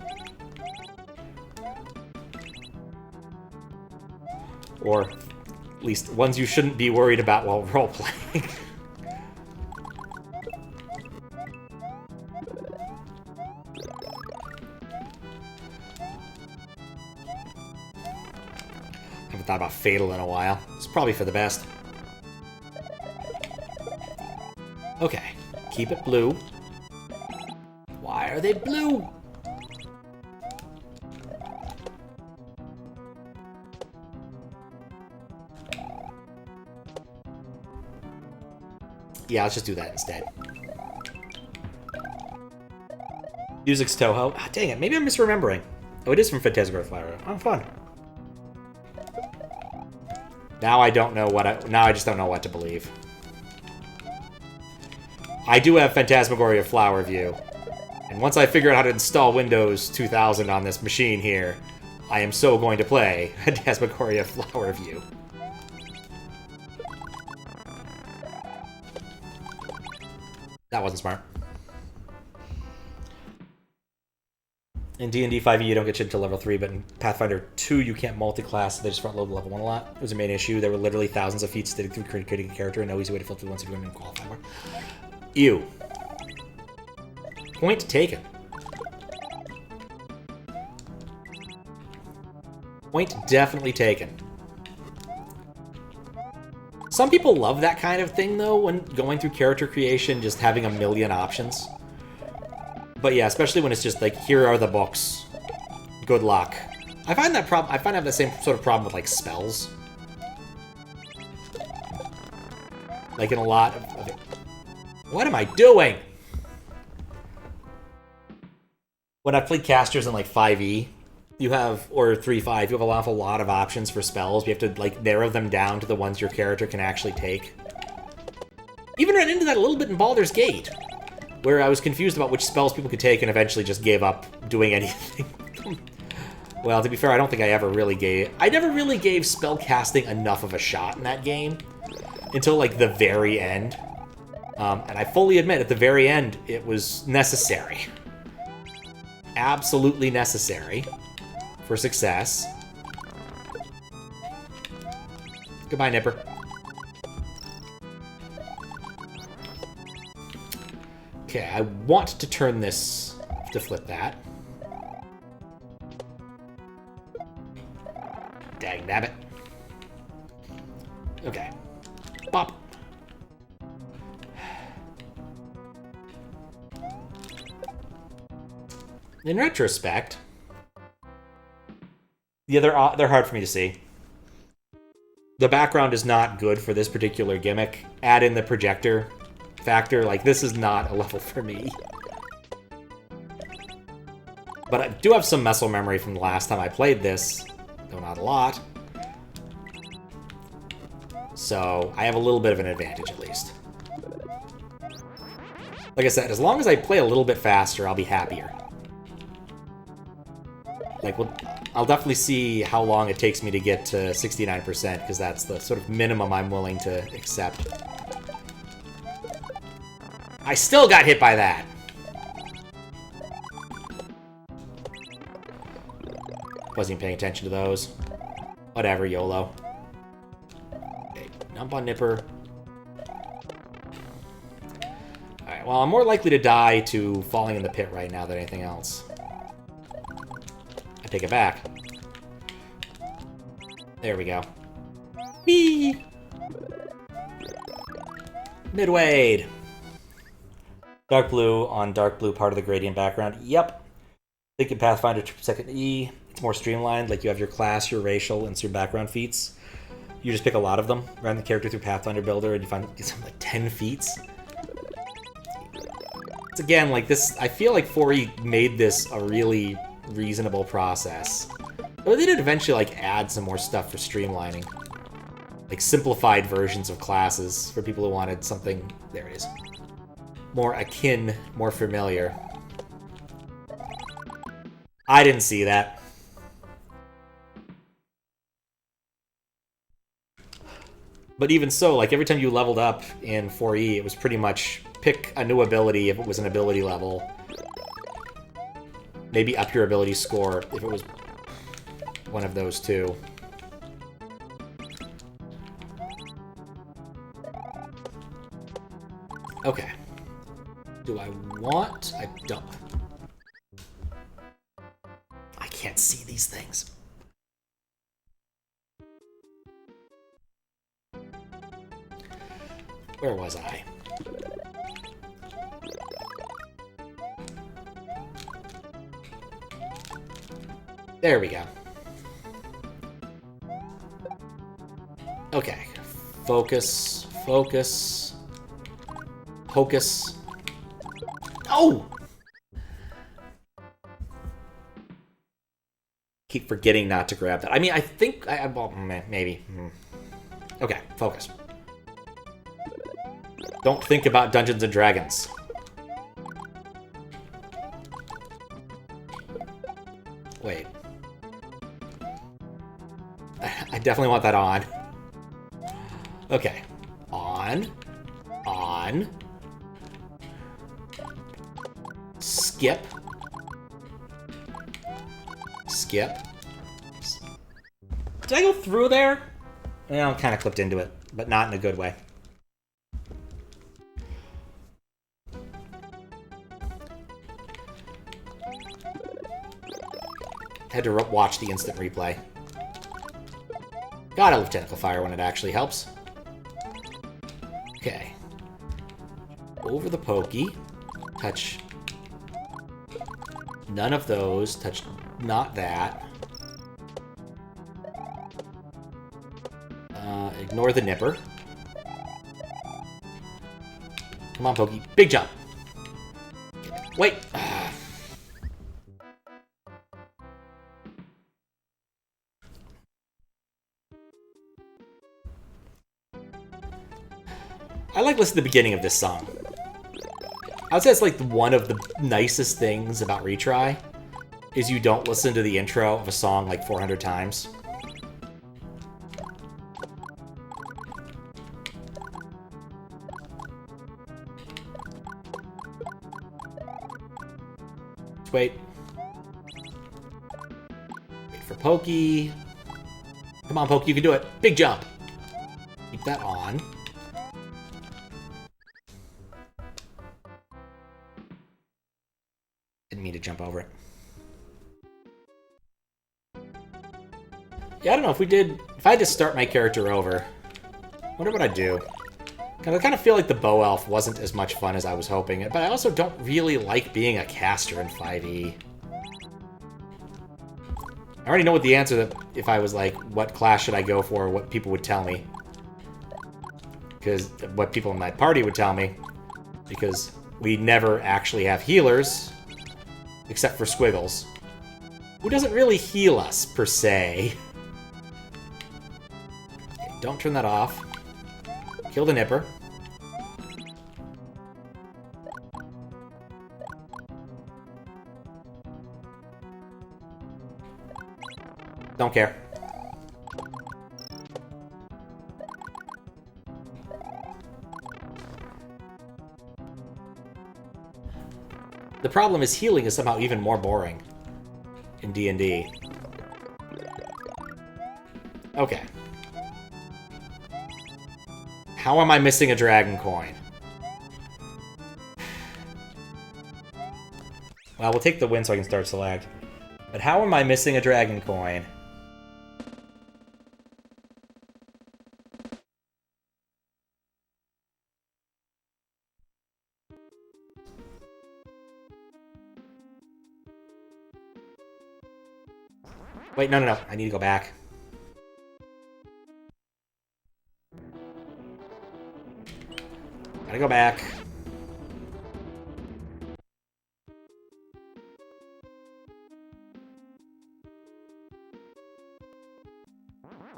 Or least ones you shouldn't be worried about while role-playing. Haven't thought about Fatal in a while. It's probably for the best. Okay, keep it blue. Why are they blue? Yeah, let's just do that instead. Music's Toho. Ah, dang it, maybe I'm misremembering. Oh, it is from Phantasmagoria Flower. Oh, fun. Now I don't know what now I just don't know what to believe. I do have Phantasmagoria Flower View. And once I figure out how to install Windows 2000 on this machine here, I am so going to play Phantasmagoria Flower View. That wasn't smart. In D&D 5e, you don't get shit until level 3, but in Pathfinder 2, you can't multi-class, so they just front-load level 1 a lot. It was a main issue. There were literally thousands of feats to creating a character, and no easy way to filter once you don't even qualify for. Ew. Point taken. Point definitely taken. Some people love that kind of thing, though, when going through character creation, just having a million options. But yeah, especially when it's just like, here are the books. Good luck. I find that I have the same sort of problem with, like, spells. Like, in a lot of it. What am I doing? When I've played casters in, like, 5e, you have, or 3.5, you have an awful lot of options for spells. You have to, like, narrow them down to the ones your character can actually take. Even ran into that a little bit in Baldur's Gate, where I was confused about which spells people could take and eventually just gave up doing anything. Well, to be fair, I don't think I never really gave spell casting enough of a shot in that game until, like, the very end. And I fully admit, at the very end, it was necessary. Absolutely necessary for success. Goodbye, Nipper. Okay, I want to turn this to flip that. Dang nabbit. Okay. Pop. In retrospect, yeah, they're hard for me to see. The background is not good for this particular gimmick. Add in the projector factor, like, this is not a level for me. But I do have some muscle memory from the last time I played this, though not a lot. So I have a little bit of an advantage, at least. Like I said, as long as I play a little bit faster, I'll be happier. Like, I'll definitely see how long it takes me to get to 69%, because that's the sort of minimum I'm willing to accept. I still got hit by that! Wasn't even paying attention to those. Whatever, YOLO. Okay, Nump on Nipper. Alright, well, I'm more likely to die to falling in the pit right now than anything else. I take it back. There we go. Whee! Midwade! Dark blue on dark blue, part of the gradient background. Yep. Think in Pathfinder 2nd E, it's more streamlined. Like, you have your class, your racial, and your background feats. You just pick a lot of them, run the character through Pathfinder Builder, and you find something like 10 feats. It's, again, like, this, I feel like 4E made this a really reasonable process. But they did eventually, like, add some more stuff for streamlining. Like, simplified versions of classes for people who wanted something, there it is, more akin, more familiar. I didn't see that. But even so, like, every time you leveled up in 4E, it was pretty much pick a new ability if it was an ability level. Maybe up your ability score if it was one of those two. Okay. Do I want... I don't... I can't see these things. Where was I? There we go. Okay. Focus. Focus. Hocus. Oh! Keep forgetting not to grab that. I mean, I think... well, maybe. Okay, focus. Don't think about Dungeons and Dragons. Wait. I definitely want that on. Okay. On. On. Skip. Skip. Did I go through there? Well, I kind of clipped into it, but not in a good way. Had to watch the instant replay. Gotta love Tentacle Fire when it actually helps. Okay. Over the pokey. Touch none of those. Touch not that. Ignore the nipper. Come on, pokey. Big jump. Wait. I like listening to the beginning of this song. I would say it's like one of the nicest things about Retry is you don't listen to the intro of a song like 400 times. Let's wait. Wait for Pokey. Come on, Pokey, you can do it. Big jump. Keep that on. Didn't mean to jump over it. Yeah, I don't know if I had to start my character over, I wonder what I'd do. Because I kind of feel like the Bow Elf wasn't as much fun as I was hoping it, but I also don't really like being a caster in 5e. I already know what the answer that if I was like, what class should I go for, what people would tell me. Because what people in my party would tell me. Because we never actually have healers. Except for Squiggles. Who doesn't really heal us, per se. Okay, don't turn that off. Kill the nipper. Don't care. The problem is healing is somehow even more boring in D&D. Okay. How am I missing a dragon coin? Well, we'll take the win so I can start select. But how am I missing a dragon coin? Wait, no. I need to go back. Gotta go back.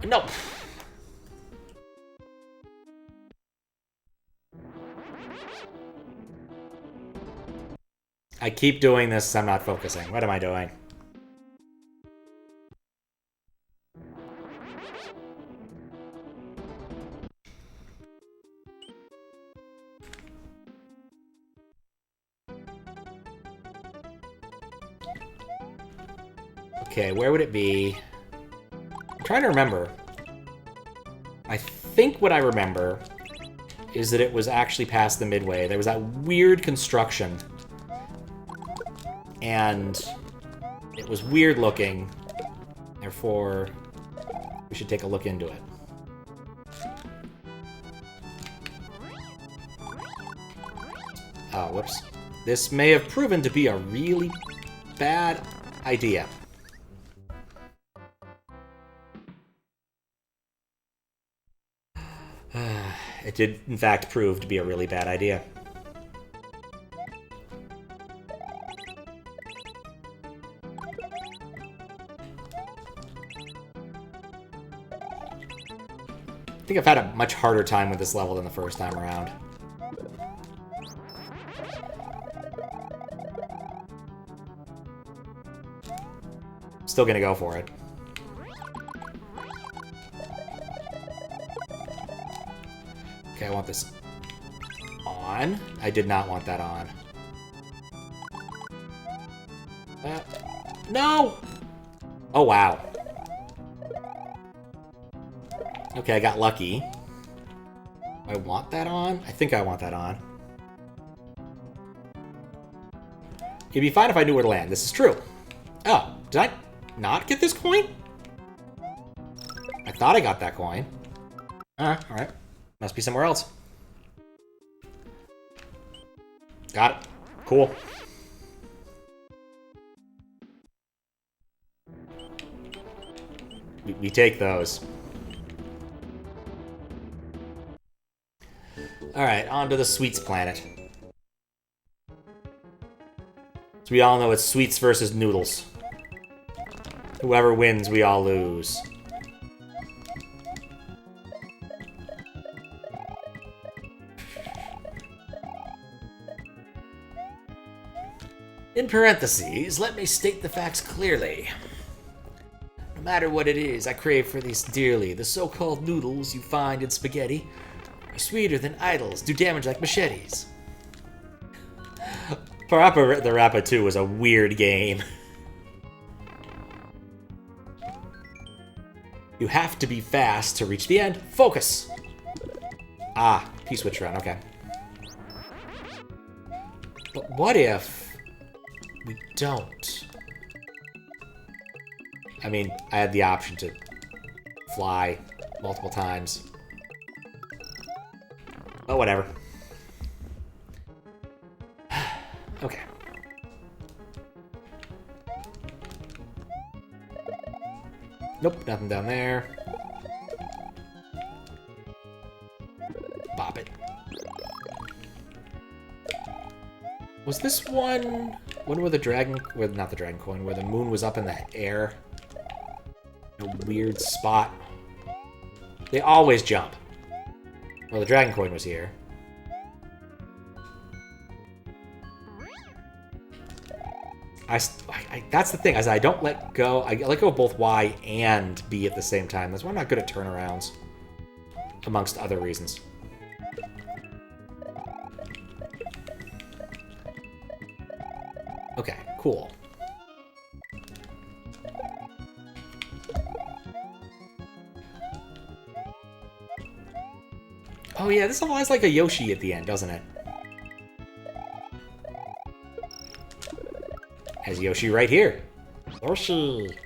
No! I keep doing this, I'm not focusing. What am I doing? Okay, where would it be? I'm trying to remember. I think what I remember is that it was actually past the midway. There was that weird construction. And it was weird looking. Therefore, we should take a look into it. Oh, whoops. This may have proven to be a really bad idea. It did, in fact, prove to be a really bad idea. I think I've had a much harder time with this level than the first time around. Still gonna go for it. Okay, I want this on. I did not want that on. No! Oh, wow. Okay, I got lucky. I want that on? I think I want that on. It'd be fine if I knew where to land. This is true. Oh, did I not get this coin? I thought I got that coin. Alright. Must be somewhere else. Got it. Cool. We take those. Alright, on to the Sweets planet. So we all know it's Sweets versus Noodles. Whoever wins, we all lose. In parentheses, let me state the facts clearly. No matter what it is, I crave for these dearly. The so-called noodles you find in spaghetti are sweeter than idols, do damage like machetes. Parappa the Rappa 2 was a weird game. You have to be fast to reach the end. Focus! Ah, P-switch run, okay. But what if we don't? I mean, I had the option to fly multiple times. But whatever. Okay. Nope, nothing down there. Bop it. Was this one where the dragon, well, not the dragon coin, where the moon was up in the air? A weird spot. They always jump. Well, the dragon coin was here. That's the thing, as I don't let go. I let go of both Y and B at the same time. That's why I'm not good at turnarounds, amongst other reasons. Okay, cool. Oh yeah, this applies like a Yoshi at the end, doesn't it? Has Yoshi right here. Yoshi.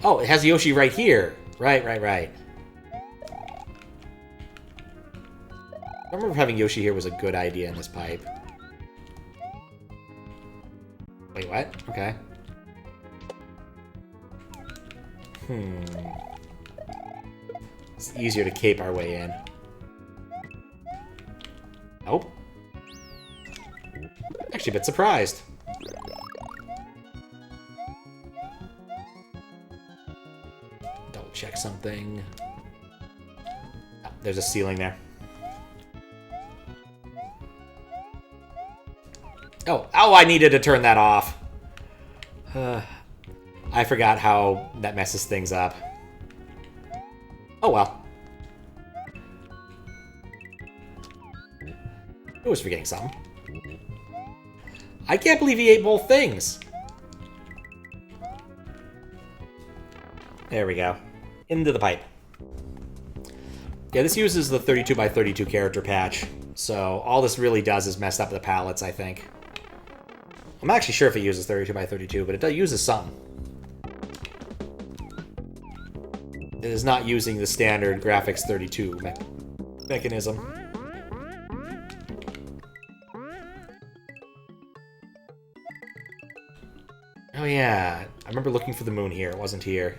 Oh, it has Yoshi right here. Right. I remember having Yoshi here was a good idea in this pipe. Wait, what? Okay. It's easier to cape our way in. Nope. Actually a bit surprised. Double check something. Oh, there's a ceiling there. Oh, I needed to turn that off. I forgot how that messes things up. Oh well. I was forgetting something. I can't believe he ate both things. There we go. Into the pipe. Yeah, this uses the 32 by 32 character patch. So all this really does is mess up the palettes, I think. I'm actually sure if it uses 32 by 32, but it does uses some. It is not using the standard graphics 32 mechanism. Oh yeah, I remember looking for the moon here. It wasn't here.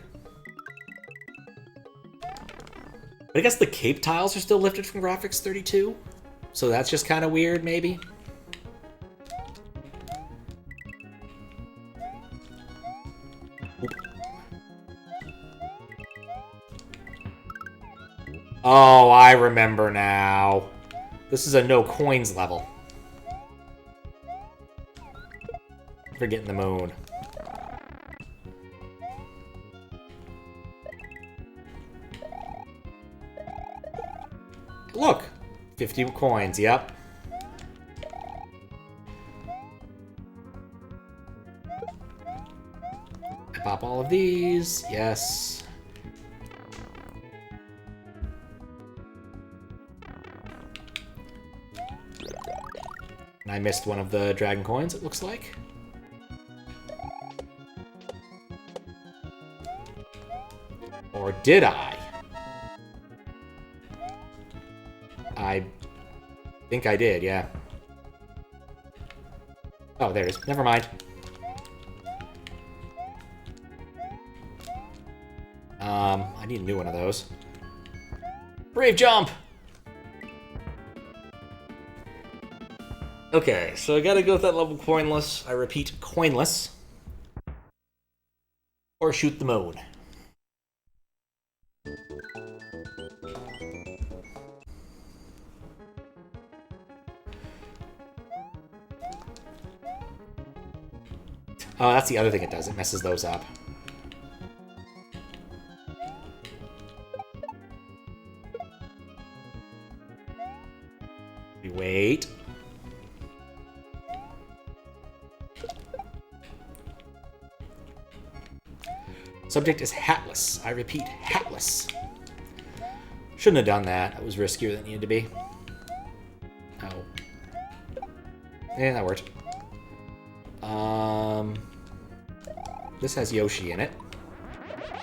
But I guess the cape tiles are still lifted from graphics 32, so that's just kind of weird, maybe. Oh, I remember now. This is a no coins level. For getting the moon. Look! 50 coins, yep. I pop all of these, yes. And I missed one of the dragon coins, it looks like. Or did I? I think I did, yeah. Oh, there it is. Never mind. I need a new one of those. Brave jump! Okay, so I gotta go with that level coinless. I repeat, coinless. Or shoot the moon. Oh, that's the other thing it does. It messes those up. We wait. Subject is hatless. I repeat, hatless. Shouldn't have done that. That was riskier than it needed to be. Oh. Yeah, that worked. This has Yoshi in it.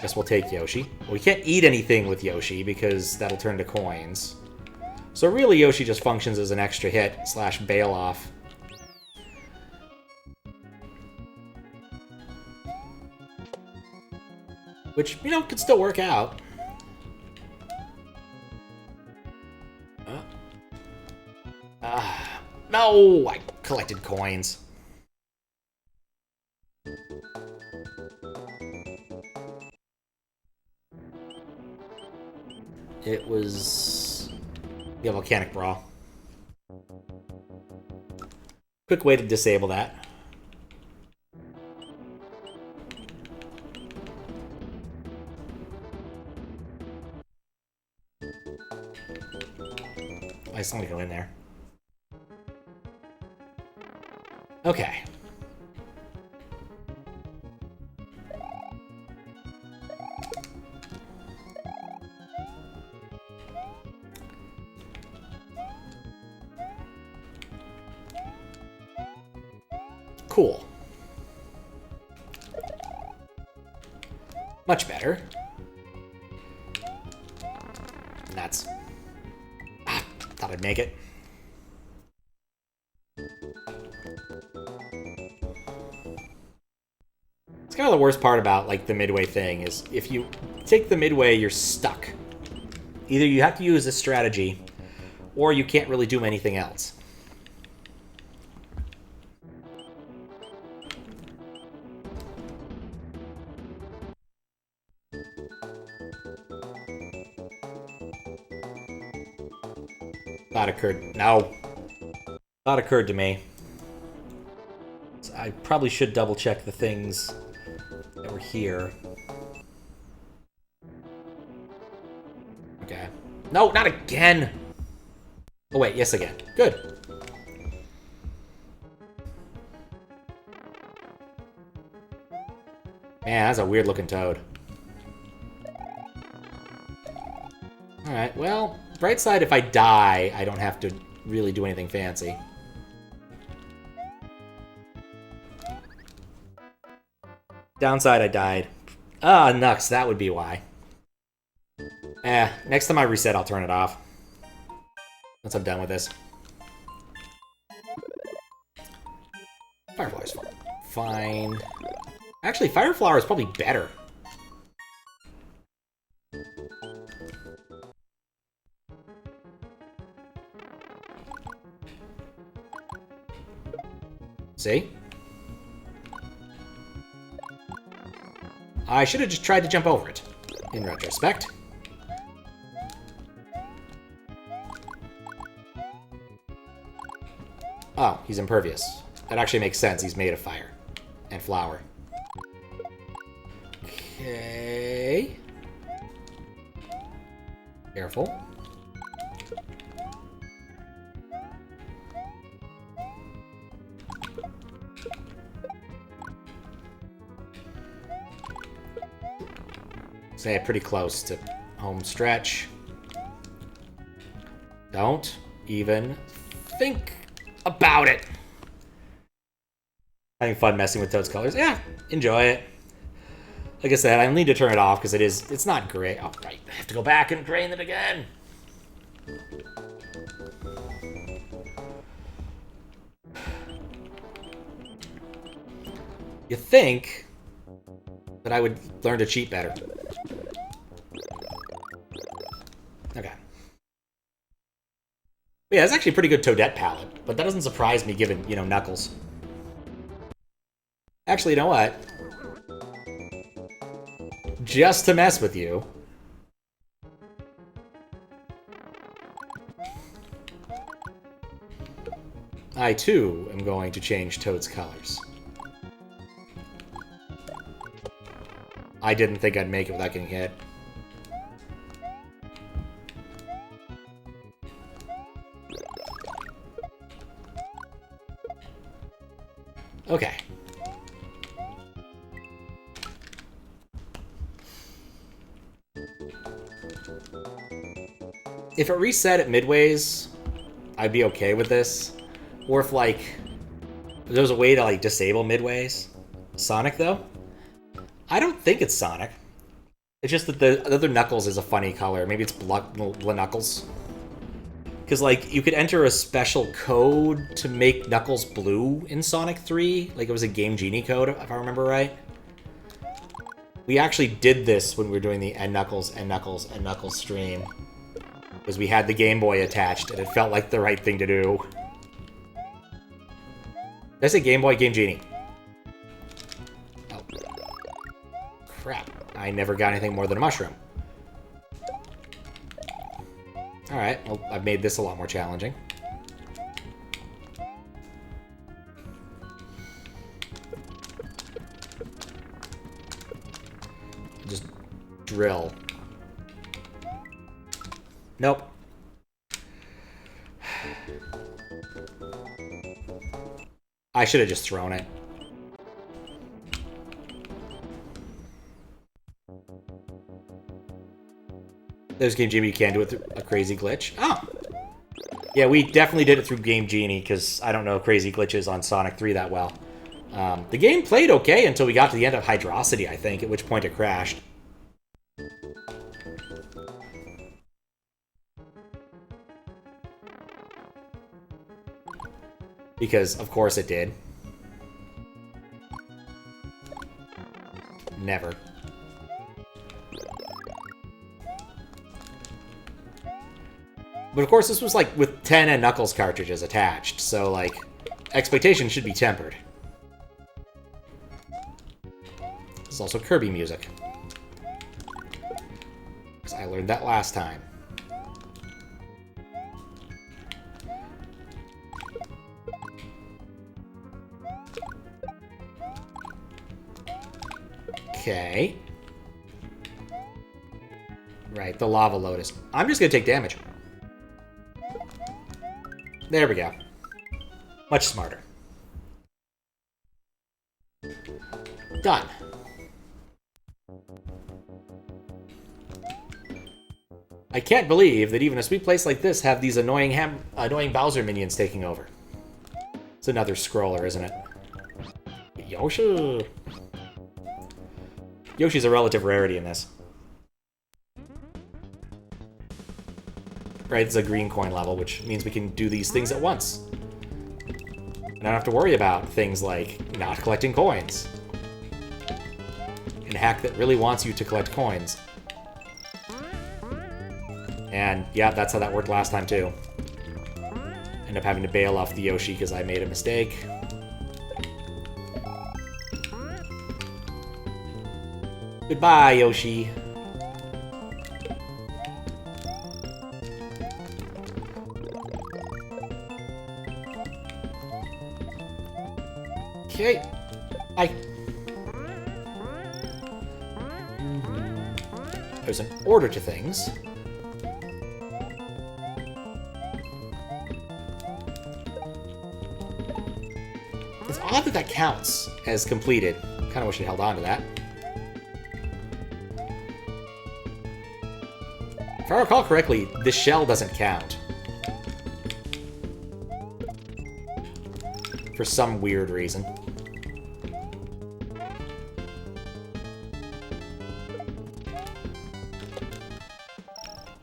Guess we'll take Yoshi. Well, we can't eat anything with Yoshi because that'll turn to coins. So really, Yoshi just functions as an extra hit / bail off. Which, you know, could still work out. No! I collected coins. It was... yeah, Volcanic Brawl. Quick way to disable that. I just want to go in there. Okay. Cool. Much better. And that's... ah, thought I'd make it. It's kind of the worst part about, like, the midway thing is if you take the midway, you're stuck. Either you have to use this strategy, or you can't really do anything else. Thought occurred. No. Thought occurred to me. So I probably should double check the things that were here. Okay. No, not again! Oh wait, yes again. Good. Man, that's a weird looking toad. Alright, well, bright side, if I die, I don't have to really do anything fancy. Downside, I died. Ah, Nux, that would be why. Next time I reset, I'll turn it off. Once I'm done with this. Fireflower's fine. Actually, Fireflower is probably better. See? I should have just tried to jump over it, in retrospect. Oh, he's impervious. That actually makes sense. He's made of fire and flour. Okay. Careful. Say pretty close to home stretch. Don't even think about it. Having fun messing with Toad's colors. Yeah, enjoy it. Like I said, I need to turn it off because it's not great. Oh, right. I have to go back and drain it again. You think that I would learn to cheat better. Okay. Yeah, it's actually a pretty good Toadette palette, but that doesn't surprise me given, you know, Knuckles. Actually, you know what? Just to mess with you. I, too, am going to change Toad's colors. I didn't think I'd make it without getting hit. Okay. If it reset at midways, I'd be okay with this. Or if, like, there was a way to, like, disable midways. Sonic, though? I don't think it's Sonic. It's just that the other Knuckles is a funny color. Maybe it's Blood Knuckles. Because, like, you could enter a special code to make Knuckles blue in Sonic 3. Like, it was a Game Genie code, if I remember right. We actually did this when we were doing the N Knuckles stream. Because we had the Game Boy attached, and it felt like the right thing to do. Did I say Game Boy? Game Genie. Oh. Crap. I never got anything more than a mushroom. Alright, well, I've made this a lot more challenging. Just drill. Nope. I should have just thrown it. There's Game Genie, you can do it through a crazy glitch. Oh! Yeah, we definitely did it through Game Genie, because I don't know crazy glitches on Sonic 3 that well. The game played okay until we got to the end of Hydrosity, I think, at which point it crashed. Because, of course, it did. Never. But, of course, this was, like, with 10 and Knuckles cartridges attached, so, like, expectations should be tempered. This is also Kirby music. Because I learned that last time. Okay. Right, the Lava Lotus. I'm just gonna take damage. There we go. Much smarter. Done. I can't believe that even a sweet place like this have these annoying Bowser minions taking over. It's another scroller, isn't it? Yoshi! Yoshi's a relative rarity in this. Right, it's a green coin level, which means we can do these things at once. I don't have to worry about things like not collecting coins. And a hack that really wants you to collect coins. And yeah, that's how that worked last time too. End up having to bail off the Yoshi because I made a mistake. Goodbye, Yoshi. Okay. Bye. There's an order to things. It's odd that that counts as completed. Kind of wish it held on to that. If I recall correctly, this shell doesn't count. For some weird reason.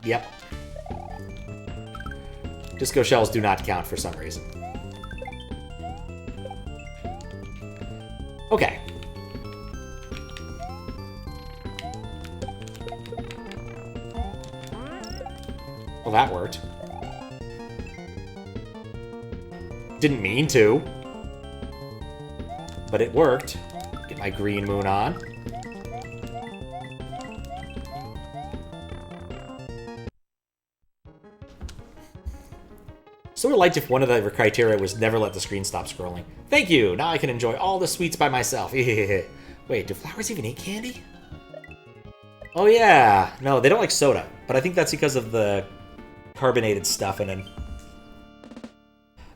Yep. Disco shells do not count for some reason. Okay. Well, that worked. Didn't mean to. But it worked. Get my green moon on. So would have liked if one of the criteria was never let the screen stop scrolling. Thank you! Now I can enjoy all the sweets by myself. Wait, do flowers even eat candy? Oh yeah! No, they don't like soda. But I think that's because of the carbonated stuff in it.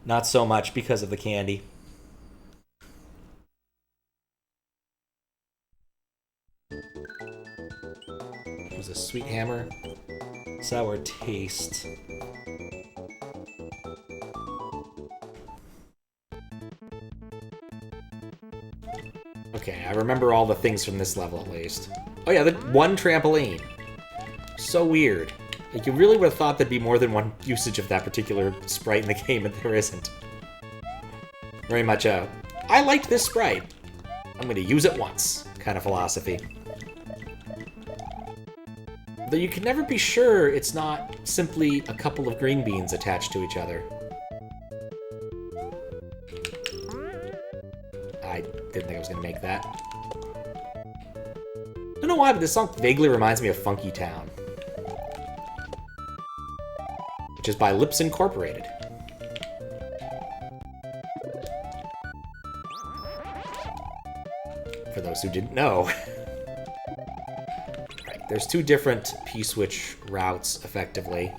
Not so much because of the candy. It was a sweet hammer. Sour taste. Okay, I remember all the things from this level at least. Oh yeah, the one trampoline. So weird. Like, you really would have thought there'd be more than one usage of that particular sprite in the game, and there isn't. Very much a, I liked this sprite, I'm gonna use it once kind of philosophy. Though you can never be sure it's not simply a couple of green beans attached to each other. I didn't think I was gonna make that. I don't know why, but this song vaguely reminds me of Funky Town. Which is by Lips Incorporated. For those who didn't know. Right, there's two different P-switch routes, effectively.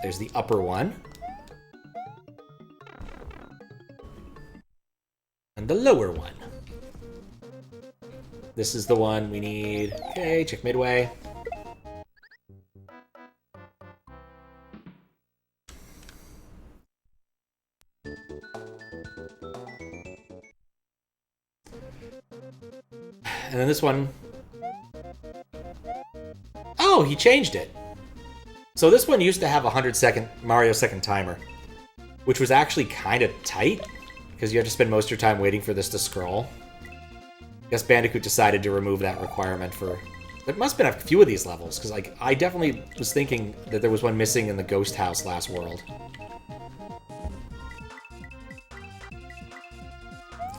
There's the upper one. And the lower one. This is the one we need. Okay, check midway. And then this one... Oh, he changed it! So this one used to have a 100-second Mario second timer, which was actually kind of tight, because you have to spend most of your time waiting for this to scroll. I guess Bandicoot decided to remove that requirement for... There must have been a few of these levels, because like I definitely was thinking that there was one missing in the Ghost House last world.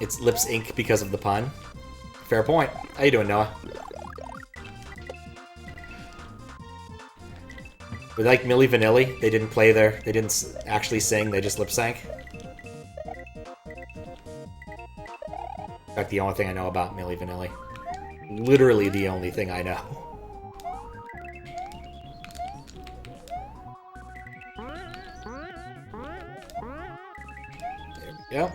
It's Lips Inc. because of the pun. Fair point. How you doing, Noah? We like Milli Vanilli. They didn't play there. They didn't actually sing. They just lip sync. In fact, the only thing I know about Milli Vanilli. Literally the only thing I know. There we go.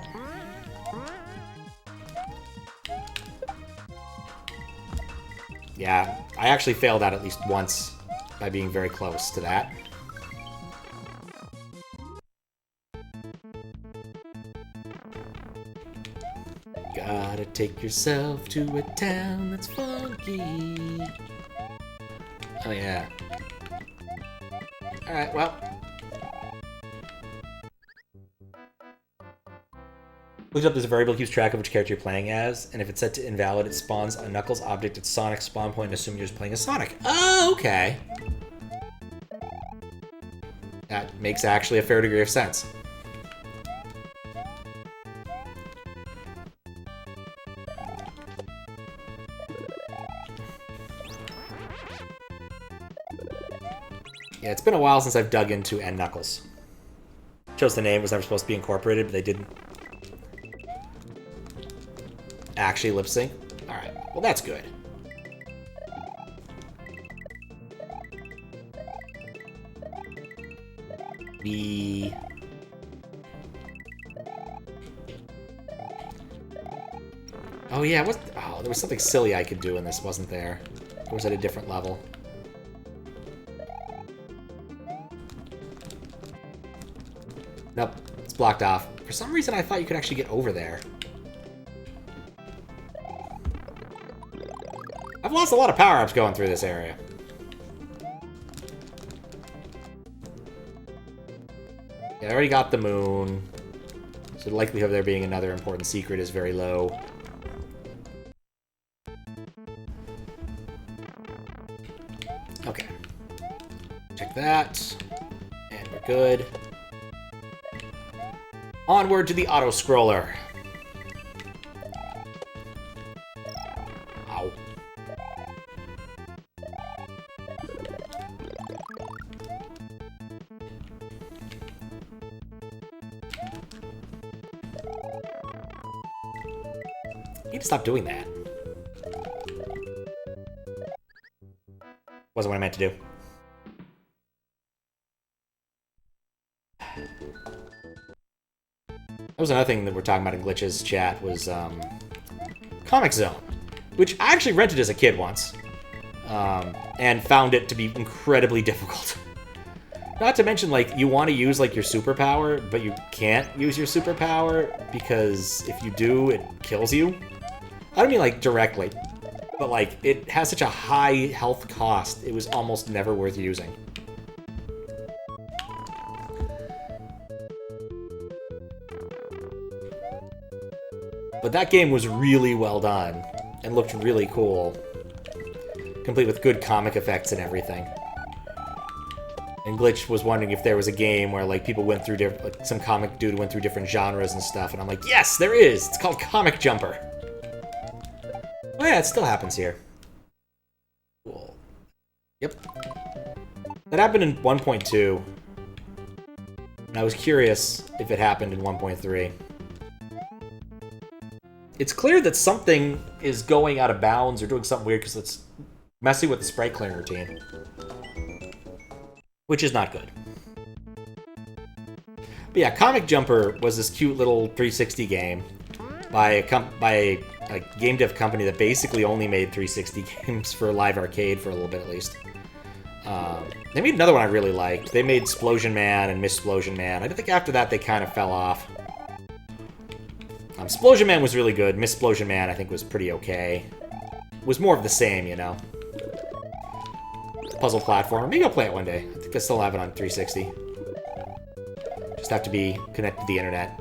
Yeah, I actually failed that at least once by being very close to that. Gotta take yourself to a town that's funky. Oh yeah. Alright, well. Looks up, there's a variable that keeps track of which character you're playing as, and if it's set to invalid, it spawns a Knuckles object at Sonic's spawn point, assuming you're just playing as Sonic. Oh, okay. That makes actually a fair degree of sense. Yeah, it's been a while since I've dug into N Knuckles. Chose the name, was never supposed to be incorporated, but they didn't actually lip sync. Alright, well that's good. B. Oh yeah, oh, there was something silly I could do in this, wasn't there? Or was it a different level? Nope, it's blocked off. For some reason, I thought you could actually get over there. I've lost a lot of power-ups going through this area. Yeah, I already got the moon. So the likelihood of there being another important secret is very low. Okay. Check that. And we're good. Onward to the auto-scroller. Ow. I need to stop doing that. Wasn't what I meant to do. That was another thing that we're talking about in Glitch's chat was Comic Zone, which I actually rented as a kid once, and found it to be incredibly difficult. Not to mention, like, you want to use, like, your superpower, but you can't use your superpower because if you do, it kills you. I don't mean, like, directly, but, like, it has such a high health cost, it was almost never worth using. But that game was really well done, and looked really cool. Complete with good comic effects and everything. And Glitch was wondering if there was a game where, like, people went through like, some comic dude went through different genres and stuff, and I'm like, yes, there is! It's called Comic Jumper! Oh yeah, it still happens here. Cool. Yep. That happened in 1.2. And I was curious if it happened in 1.3. It's clear that something is going out of bounds or doing something weird because it's messing with the sprite clearing routine. Which is not good. But yeah, Comic Jumper was this cute little 360 game by a game dev company that basically only made 360 games for Live Arcade for a little bit at least. They made another one I really liked. They made Splosion Man and Miss Splosion Man. I think after that they kind of fell off. Splosion Man was really good. Miss Splosion Man, I think, was pretty okay. Was more of the same, you know. Puzzle platformer. Maybe I'll play it one day. I think I still have it on 360. Just have to be connected to the internet.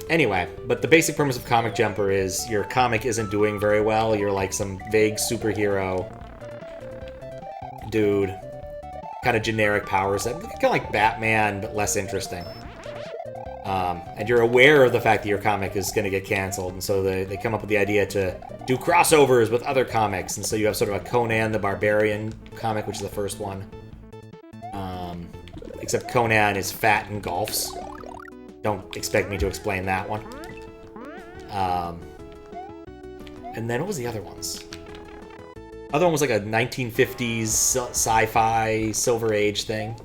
Anyway, but the basic premise of Comic Jumper is your comic isn't doing very well. You're like some vague superhero dude. Kind of generic powers. Kind of like Batman, but less interesting. And you're aware of the fact that your comic is going to get canceled, and so they come up with the idea to do crossovers with other comics, and so you have sort of a Conan the Barbarian comic, which is the first one. Except Conan is fat and golfs. Don't expect me to explain that one. And then what was the other ones? Other one was like a 1950s sci-fi Silver Age thing.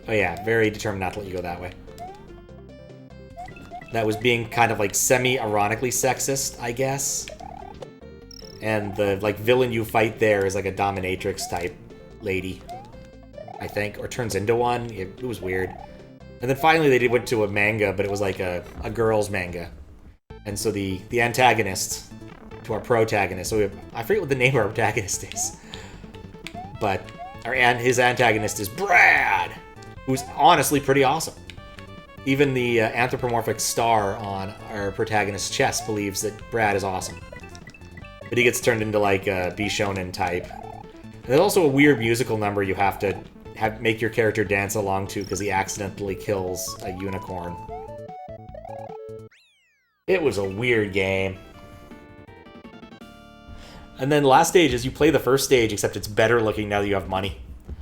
Oh yeah, very determined not to let you go that way. That was being kind of like semi-ironically sexist, I guess. And the, like, villain you fight there is, like, a dominatrix type lady, I think, or turns into one. It was weird. And then finally they went to a manga, but it was like a girl's manga. And so the antagonist to our protagonist, so I forget what the name of our protagonist is, but his antagonist is Brad, who's honestly pretty awesome. Even the anthropomorphic star on our protagonist's chest believes that Brad is awesome. But he gets turned into like a Bishonen type. And there's also a weird musical number you have to make your character dance along to because he accidentally kills a unicorn. It was a weird game. And then the last stage is you play the first stage, except it's better looking now that you have money. I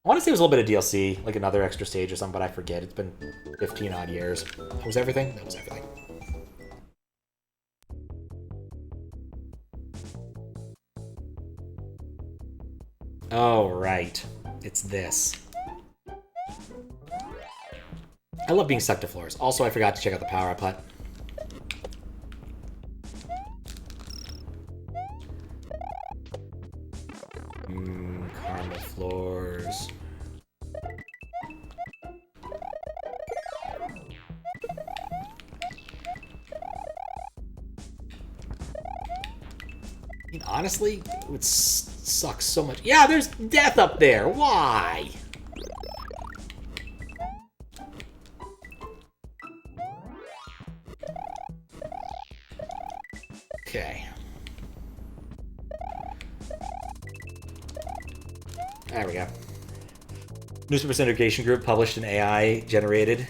want to say it was a little bit of DLC, like another extra stage or something, but I forget. It's been 15 odd years. That was everything? That was everything. Oh, right. It's this. I love being stuck to floors. Also, I forgot to check out the power-up hut. Caramel floors. I mean, honestly, it would suck so much. Yeah, there's death up there. Why? Okay. There we go. Newspaper syndication group published an AI generated.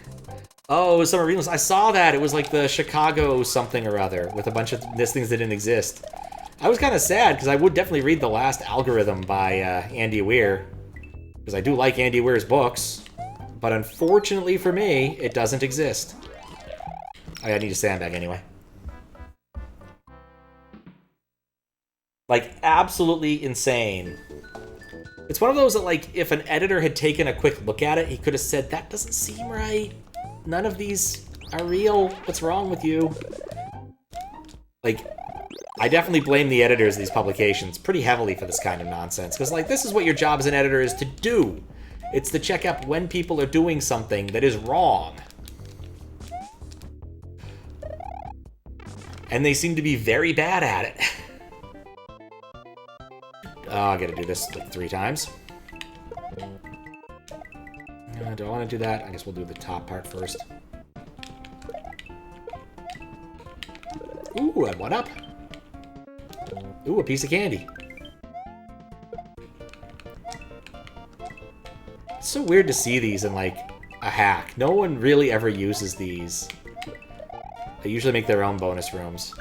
Oh, it was Summer Reels. I saw that. It was like the Chicago something or other with a bunch of things that didn't exist. I was kind of sad because I would definitely read The Last Algorithm by Andy Weir, because I do like Andy Weir's books, but unfortunately for me, it doesn't exist. Oh, yeah, I need a sandbag anyway. Like, absolutely insane. It's one of those that, like, if an editor had taken a quick look at it, he could have said, that doesn't seem right. None of these are real. What's wrong with you? Like, I definitely blame the editors of these publications pretty heavily for this kind of nonsense. Because, like, this is what your job as an editor is to do. It's to check up when people are doing something that is wrong. And they seem to be very bad at it. Oh, I gotta do this like 3 times. Do I want to do that? I guess we'll do the top part first. Ooh, and 1-up. Ooh, a piece of candy. It's so weird to see these in, like, a hack. No one really ever uses these. They usually make their own bonus rooms.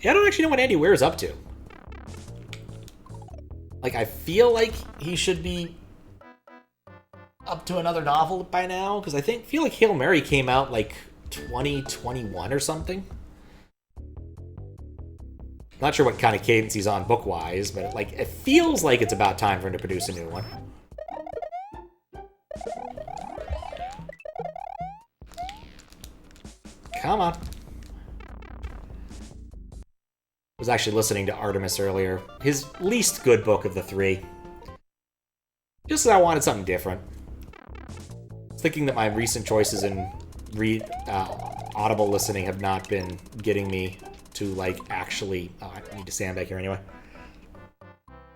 Yeah, I don't actually know what Andy Weir is up to. Like, I feel like he should be up to another novel by now, because I feel like Hail Mary came out, like, 2021 or something. Not sure what kind of cadence he's on book-wise, but, like, it feels like it's about time for him to produce a new one. Come on. Was actually listening to Artemis earlier. His least good book of the 3. Just that I wanted something different. I was thinking that my recent choices in audible listening have not been getting me to, like, actually... Oh, I need to sandbag here anyway.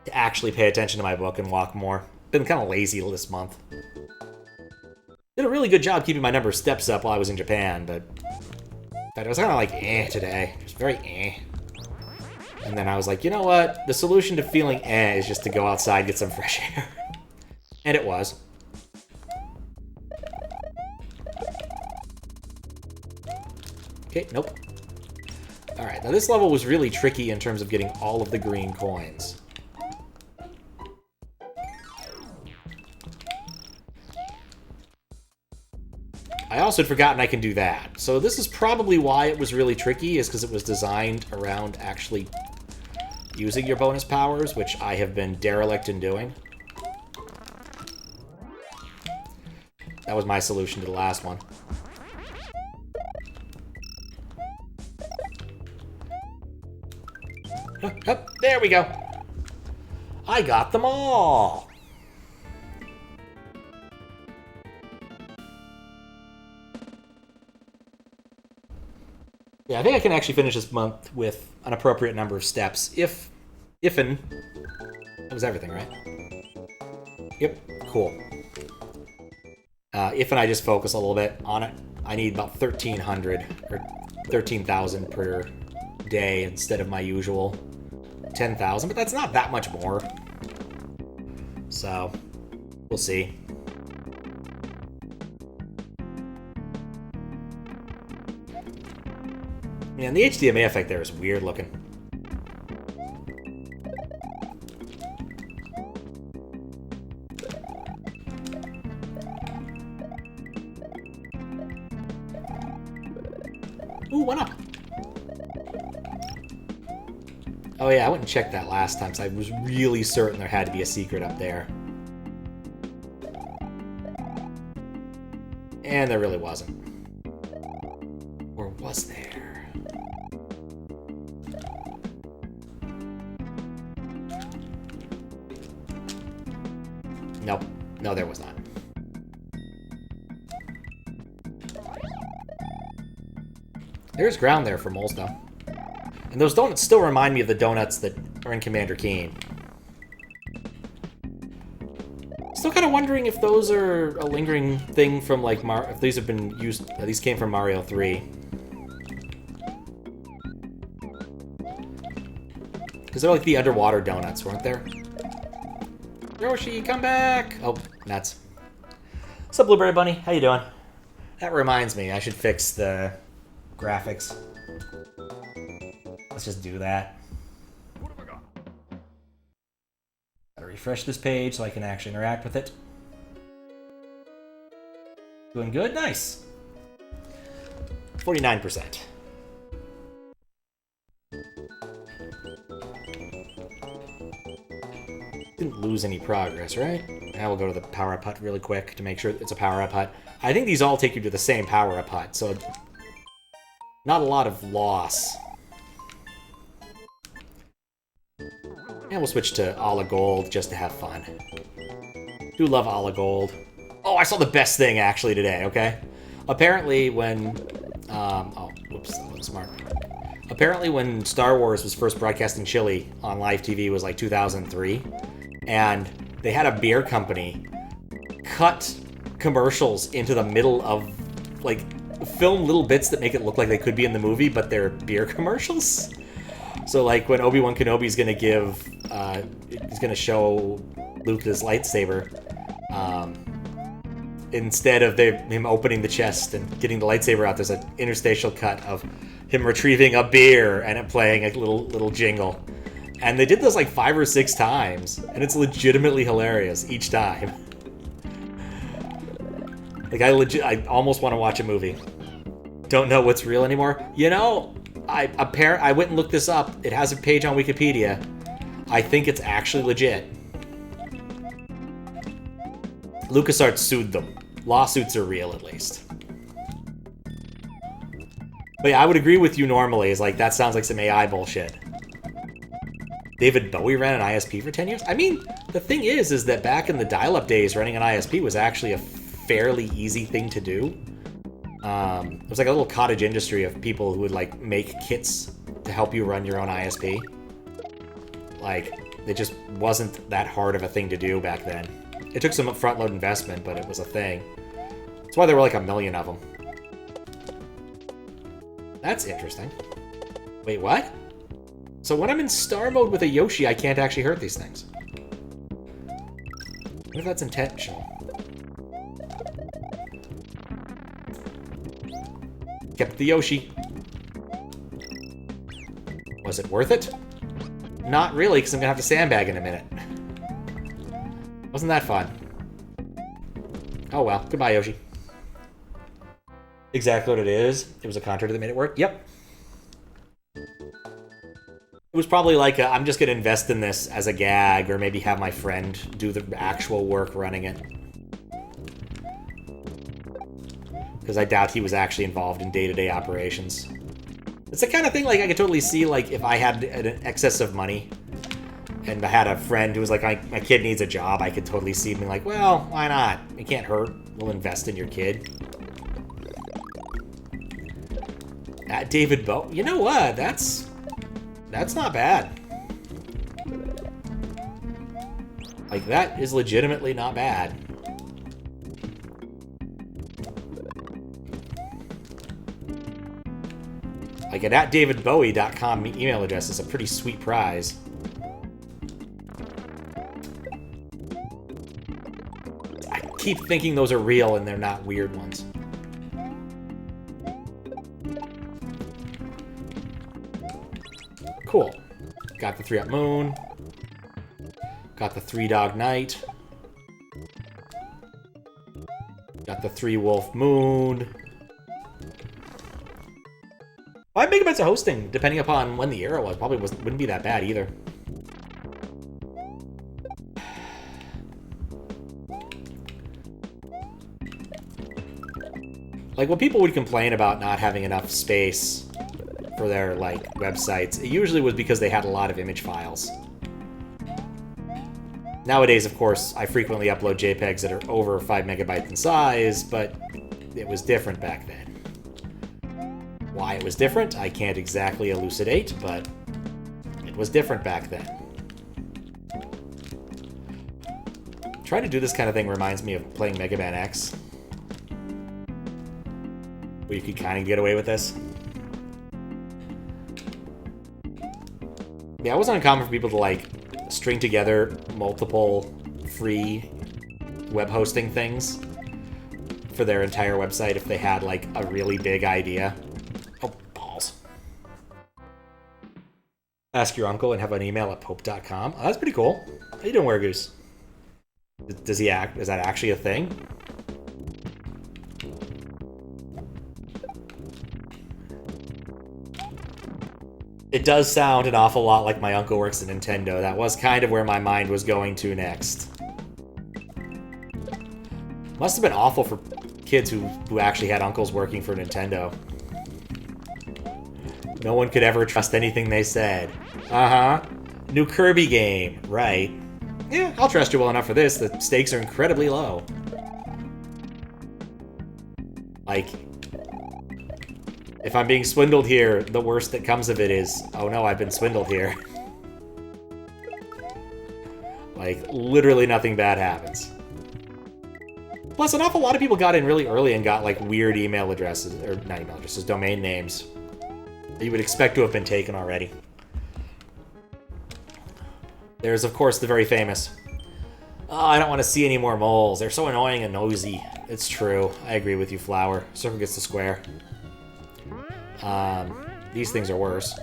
To actually pay attention to my book and walk more. Been kind of lazy this month. Did a really good job keeping my number of steps up while I was in Japan, but... I was kind of like, today. Just very And then I was like, you know what? The solution to feeling is just to go outside and get some fresh air. And it was. Okay, nope. Alright, now this level was really tricky in terms of getting all of the green coins. I also had forgotten I can do that. So this is probably why it was really tricky, is because it was designed around actually using your bonus powers, which I have been derelict in doing. That was my solution to the last one. There we go. I got them all. Yeah, I think I can actually finish this month with an appropriate number of steps. If and... That was everything, right? Yep, cool. If and I just focus a little bit on it, I need about 1,300 or 13,000 per day instead of my usual 10,000, but that's not that much more. So, we'll see. Man, the HDMA effect there is weird looking. Ooh, 1 up. Oh yeah, I went and checked that last time, so I was really certain there had to be a secret up there. And there really wasn't. Or was there? Nope. No, there was not. There's ground there for moles, though. And those donuts still remind me of the donuts that are in Commander Keen. Still kind of wondering if those are a lingering thing from, like, if these have been used... These came from Mario 3. Because they're like the underwater donuts, weren't there? Yoshi, come back! Oh, nuts. What's up, Blueberry Bunny? How you doing? That reminds me, I should fix the graphics. Let's just do that. What have I got? Gotta refresh this page so I can actually interact with it. Doing good? Nice. 49%. Didn't lose any progress, right? Now we'll go to the power-up hut really quick to make sure it's a power-up hut. I think these all take you to the same power-up hut, so not a lot of loss. And we'll switch to a la gold just to have fun. Do love a la gold. Oh, I saw the best thing actually today, okay? Apparently when... oh, whoops, that wasn't smart. Apparently when Star Wars was first broadcast in Chile on live TV was like 2003, and they had a beer company cut commercials into the middle of, like, film little bits that make it look like they could be in the movie, but they're beer commercials. So, like, when Obi-Wan Kenobi's gonna give, he's gonna show Luke his lightsaber, instead of him opening the chest and getting the lightsaber out, there's an interstitial cut of him retrieving a beer and it playing a little jingle. And they did this like 5 or 6 times, and it's legitimately hilarious each time. Like, I almost want to watch a movie. Don't know what's real anymore. You know, I went and looked this up. It has a page on Wikipedia. I think it's actually legit. LucasArts sued them. Lawsuits are real, at least. But yeah, I would agree with you normally. Is like, that sounds like some AI bullshit. David Bowie ran an ISP for 10 years? I mean, the thing is that back in the dial-up days, running an ISP was actually a fairly easy thing to do. It was like a little cottage industry of people who would, like, make kits to help you run your own ISP. Like, it just wasn't that hard of a thing to do back then. It took some front-load investment, but it was a thing. That's why there were like 1 million of them. That's interesting. Wait, what? So when I'm in star mode with a Yoshi, I can't actually hurt these things. What if that's intentional? Kept the Yoshi. Was it worth it? Not really, because I'm gonna have to sandbag in a minute. Wasn't that fun? Oh well, goodbye, Yoshi. Exactly what it is. It was a contractor that made it work. Yep. It was probably like I'm just going to invest in this as a gag, or maybe have my friend do the actual work running it. Because I doubt he was actually involved in day-to-day operations. It's the kind of thing, like, I could totally see, like, if I had an excess of money and I had a friend who was like, my kid needs a job, I could totally see me like, well, why not? It can't hurt. We'll invest in your kid. At David Bow. You know what? That's not bad. Like, that is legitimately not bad. Like, an @davidbowie.com email address is a pretty sweet prize. I keep thinking those are real and they're not weird ones. Cool. Got the 3-up moon. Got the 3-dog night. Got the 3-wolf moon. 5 megabytes of hosting, depending upon when the era was, probably wouldn't be that bad either. Like, when people would complain about not having enough space for their, like, websites, it usually was because they had a lot of image files. Nowadays, of course, I frequently upload JPEGs that are over 5 megabytes in size, but it was different back then. Why it was different, I can't exactly elucidate, but it was different back then. Trying to do this kind of thing reminds me of playing Mega Man X, where you could kind of get away with this. Yeah, it wasn't uncommon for people to, like, string together multiple free web hosting things for their entire website if they had, like, a really big idea. Oh, balls. Ask your uncle and have an email at pope.com. Oh, that's pretty cool. How you doing, Weregoose? Does he act? Is that actually a thing? It does sound an awful lot like my uncle works at Nintendo. That was kind of where my mind was going to next. Must have been awful for kids who actually had uncles working for Nintendo. No one could ever trust anything they said. Uh-huh. New Kirby game. Right. Yeah, I'll trust you well enough for this. The stakes are incredibly low. Like, if I'm being swindled here, the worst that comes of it is, oh no, I've been swindled here. Like, literally nothing bad happens. Plus, an awful lot of people got in really early and got, like, weird email addresses, or not email addresses, domain names that you would expect to have been taken already. There's, of course, the very famous, oh, I don't want to see any more moles. They're so annoying and nosy. It's true. I agree with you, Flower. Circle gets the square. These things are worse.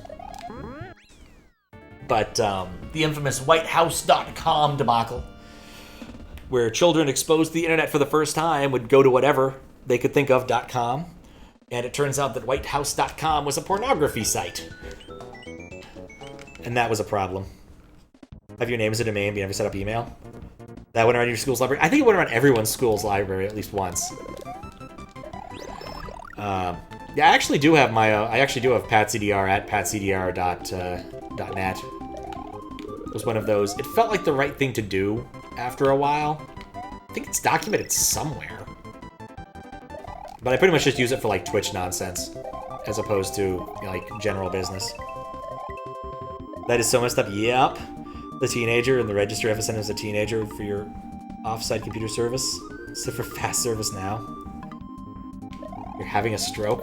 But, the infamous WhiteHouse.com debacle, where children exposed to the internet for the first time would go to whatever they could think of .com, and it turns out that WhiteHouse.com was a pornography site. And that was a problem. Have your name as a domain, but you never set up email? That went around your school's library? I think it went around everyone's school's library at least once. Yeah, I actually do have my, I actually do have patcdr at patcdr.net. It was one of those. It felt like the right thing to do after a while. I think it's documented somewhere. But I pretty much just use it for, like, Twitch nonsense, as opposed to, you know, like, general business. That is so messed up. Yep. The teenager in the register FSN as a teenager for your off-site computer service. Except for fast service now. You're having a stroke?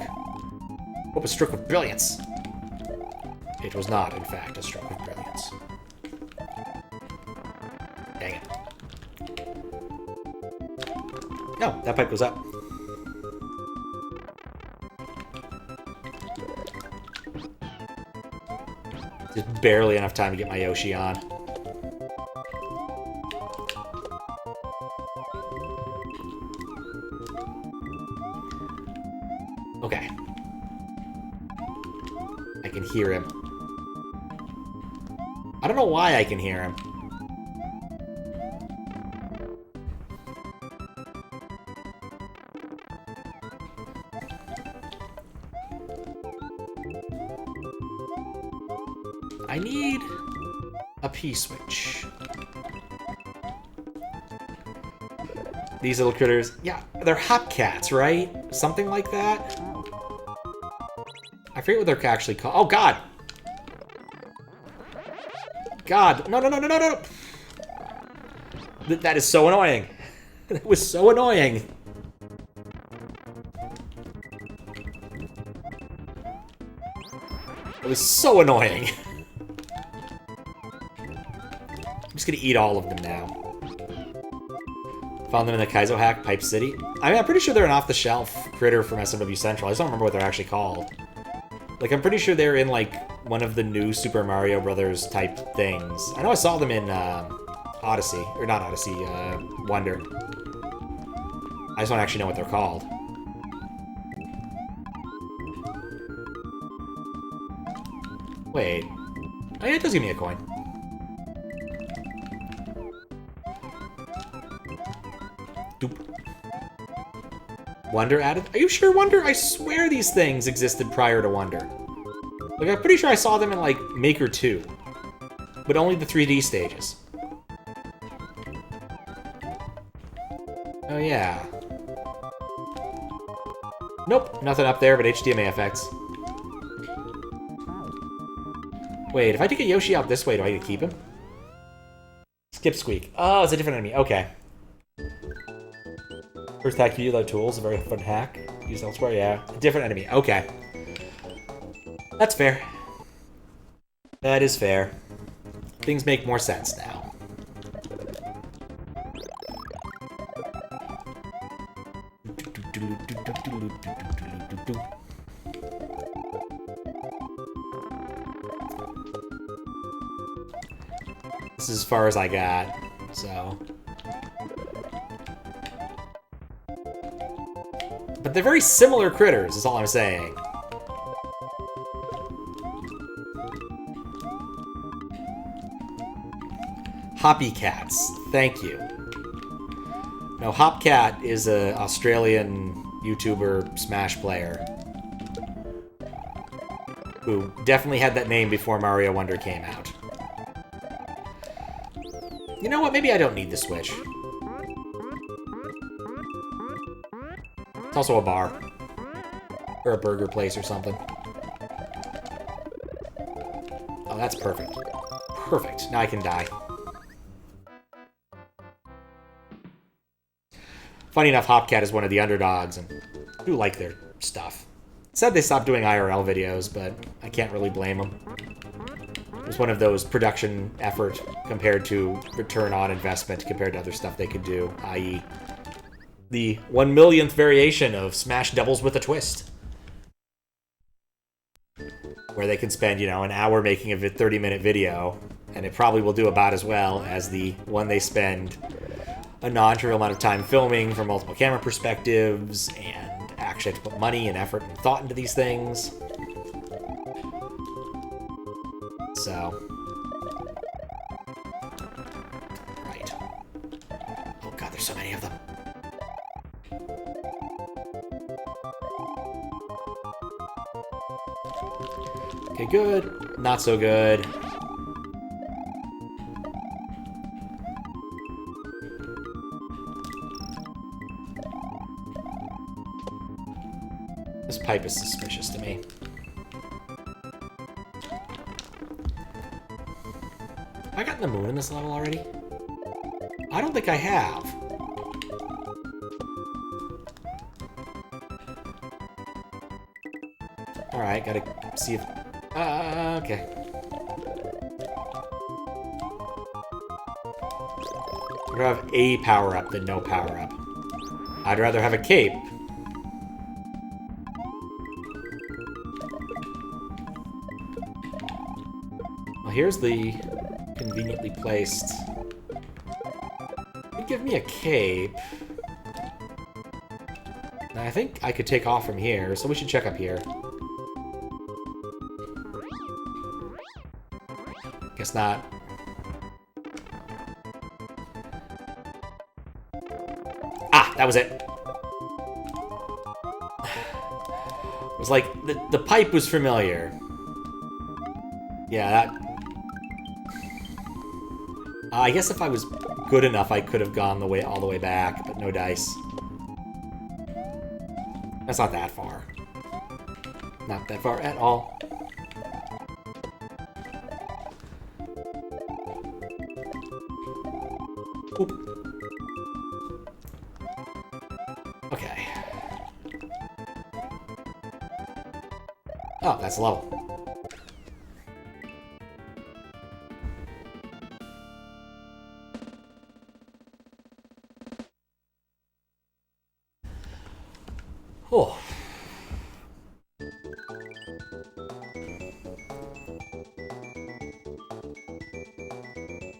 Hope a stroke of brilliance. It was not, in fact, a stroke of brilliance. Dang it. No, that pipe goes up. Just barely enough time to get my Yoshi on. Okay. I can hear him. I don't know why I can hear him. I need a P-switch. These little critters, yeah, they're HOPPYCATs, right? Something like that? I forget what they're actually called. Oh, God! God, no, no, no, no, no, no! That is so annoying. That was so annoying. It was so annoying. I'm just gonna eat all of them now. Found them in the Kaizo hack, Pipe City. I mean, I'm pretty sure they're an off-the-shelf critter from SMW Central. I just don't remember what they're actually called. Like, I'm pretty sure they're in, like, one of the new Super Mario Brothers type things. I know I saw them in, Odyssey. Or not Odyssey, Wonder. I just don't actually know what they're called. Wait. Oh, yeah, it does give me a coin. Doop. Wonder added? Are you sure Wonder? I swear these things existed prior to Wonder. Like, I'm pretty sure I saw them in, like, Maker 2. But only the 3D stages. Oh, yeah. Nope, nothing up there but HDMA effects. Wait, if I take a Yoshi out this way, do I get to keep him? Skip Squeak. Oh, it's a different enemy. Okay. First hack you like tools, a very fun hack. Used elsewhere, yeah. A different enemy. Okay. That's fair. That is fair. Things make more sense now. This is as far as I got, so... But they're very similar critters, is all I'm saying. HOPPYCATs, thank you. Now, HOPPYCAT is an Australian YouTuber Smash player who definitely had that name before Mario Wonder came out. You know what? Maybe I don't need the Switch. It's also a bar. Or a burger place or something. Oh, that's perfect. Perfect. Now I can die. Funny enough, HOPPYCAT is one of the underdogs, and I do like their stuff. Said they stopped doing IRL videos, but I can't really blame them. It was one of those production effort compared to return on investment compared to other stuff they could do, i.e. the 1,000,000th variation of Smash Doubles with a Twist. Where they can spend, you know, an hour making a 30-minute video, and it probably will do about as well as the one they spend a non-trivial amount of time filming from multiple camera perspectives, and actually have to put money and effort and thought into these things. So... Right. Oh god, there's so many of them. Okay, good. Not so good. This pipe is suspicious to me. Have I gotten the moon in this level already? I don't think I have. Alright, gotta see if... okay. I'd rather have a power-up than no power-up. I'd rather have a cape. Well, here's the conveniently placed... It'd give me a cape. Now, I think I could take off from here, so we should check up here. Guess not. Ah, that was it. It was like, the pipe was familiar. Yeah, I guess if I was good enough, I could have gone all the way back, but no dice. That's not that far. Not that far at all. Oop. Okay. Oh, that's the level. Oh.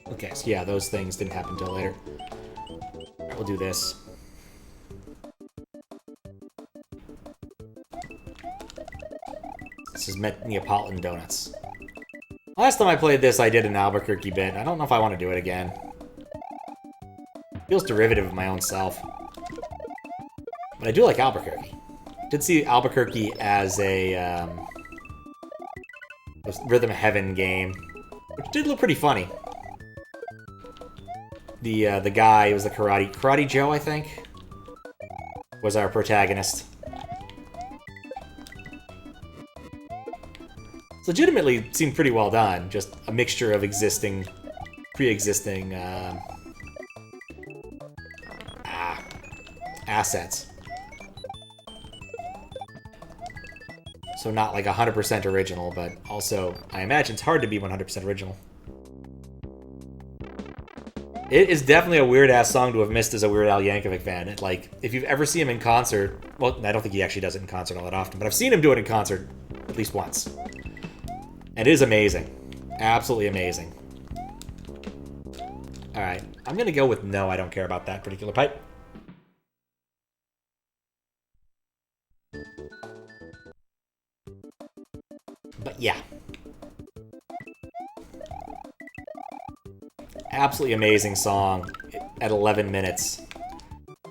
Okay, so yeah, those things didn't happen until later. Alright, we'll do this. This is Neapolitan donuts. Last time I played this, I did an Albuquerque bit. I don't know if I want to do it again. Feels derivative of my own self. But I do like Albuquerque. Did see Albuquerque as a Rhythm Heaven game, which did look pretty funny. The guy, it was the Karate Joe, I think, was our protagonist. Legitimately seemed pretty well done. Just a mixture of pre-existing assets. So not like 100% original, but also, I imagine it's hard to be 100% original. It is definitely a weird-ass song to have missed as a Weird Al Yankovic fan. Like, if you've ever seen him in concert... Well, I don't think he actually does it in concert all that often, but I've seen him do it in concert at least once. And it is amazing. Absolutely amazing. Alright, I'm gonna go with no, I don't care about that particular pipe. But yeah. Absolutely amazing song at 11 minutes. I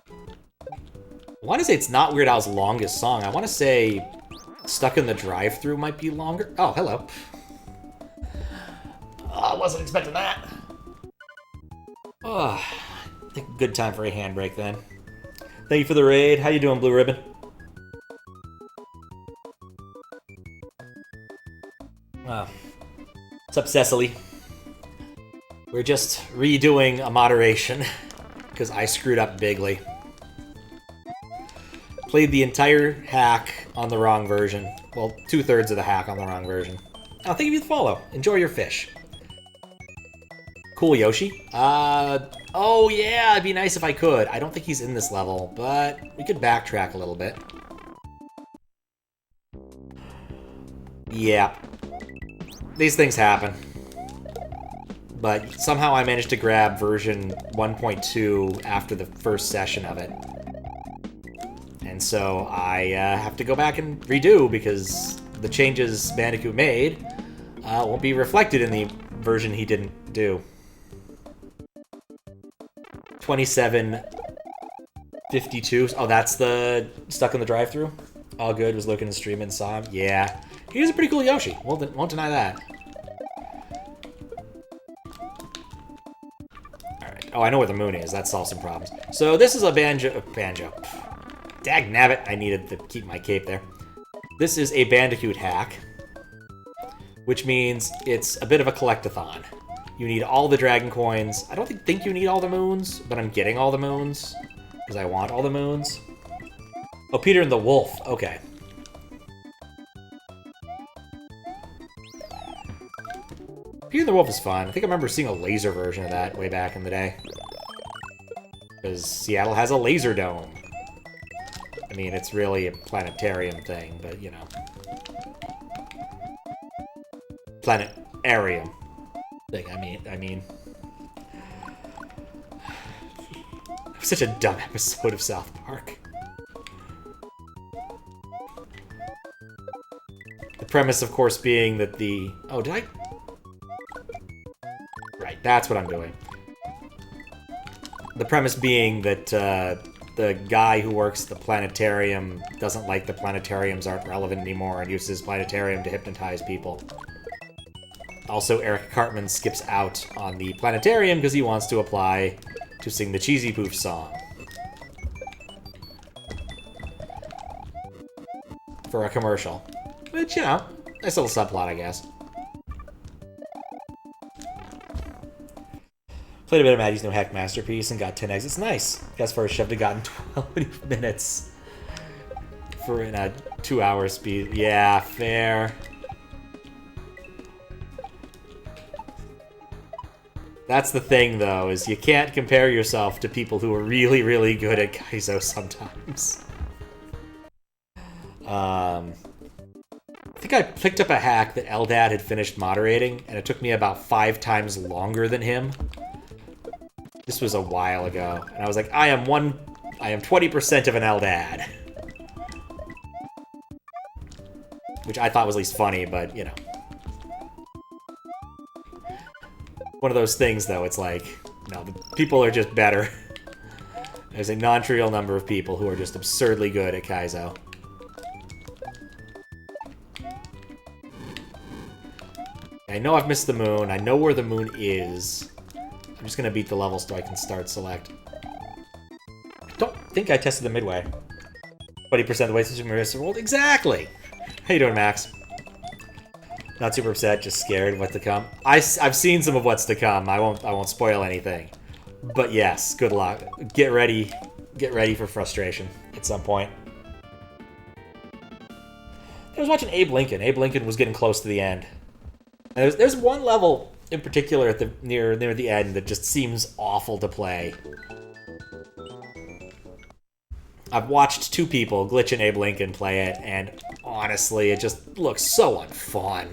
want to say it's not Weird Al's longest song. I want to say Stuck in the Drive-Thru might be longer. Oh, hello. I wasn't expecting that. Oh, I think good time for a handbrake then. Thank you for the raid. How you doing, Blue Ribbon? What's up, Cecily? We're just redoing a moderation, because I screwed up bigly. Played the entire hack on the wrong version. Well, 2/3 of the hack on the wrong version. Oh, thank you for the follow. Enjoy your fish. Cool, Yoshi. Oh yeah, it'd be nice if I could. I don't think he's in this level, but we could backtrack a little bit. Yeah. These things happen. But somehow I managed to grab version 1.2 after the first session of it. And so I have to go back and redo because the changes Bandicoot made won't be reflected in the version he didn't do. 2752. Oh, that's the Stuck in the Drive-Thru? All good, was looking to stream and saw him. Yeah. He's a pretty cool Yoshi. Won't deny that. Alright. Oh, I know where the moon is. That solves some problems. So this is a banjo. Dag nabbit. I needed to keep my cape there. This is a Bandicoot hack, which means it's a bit of a collectathon. You need all the dragon coins. I don't think you need all the moons, but I'm getting all the moons because I want all the moons. Oh, Peter and the Wolf. Okay. Peter and the Wolf is fun. I think I remember seeing a laser version of that way back in the day. Because Seattle has a laser dome. I mean, it's really a planetarium thing, but, you know. Planetarium thing, I mean. It was such a dumb episode of South Park. The premise, of course, being that the... Oh, did I... Right, that's what I'm doing. The premise being that the guy who works at the planetarium doesn't like the planetariums aren't relevant anymore and uses planetarium to hypnotize people. Also, Eric Cartman skips out on the planetarium because he wants to apply to sing the Cheesy Poof song. For a commercial. Which, you know, nice little subplot, I guess. Played a bit of Maddie's No Hack Masterpiece and got 10 exits. Nice. Guess first shoved have gotten 12 minutes for in a 2-hour speed. Yeah, fair. That's the thing, though, is you can't compare yourself to people who are really, really good at Kaizo sometimes. I think I picked up a hack that Eldad had finished moderating, and it took me about 5 times longer than him. This was a while ago, and I was like, I am 20% of an Eldad. Which I thought was at least funny, but, you know. One of those things, though, it's like, no, the people are just better. There's a non-trivial number of people who are just absurdly good at Kaizo. I know I've missed the moon. I know where the moon is. I'm just gonna beat the level so I can start select. I don't think I tested the midway. 20% of the way through Super Mario World. Exactly! How you doing, Max? Not super upset, just scared of what to come. I've seen some of what's to come. I won't spoil anything. But yes, good luck. Get ready for frustration at some point. I was watching Abe Lincoln. Abe Lincoln was getting close to the end. And there's one level in particular at the near the end that just seems awful to play. I've watched 2 people, Glitch and Abe Lincoln, play it, and honestly, it just looks so unfun.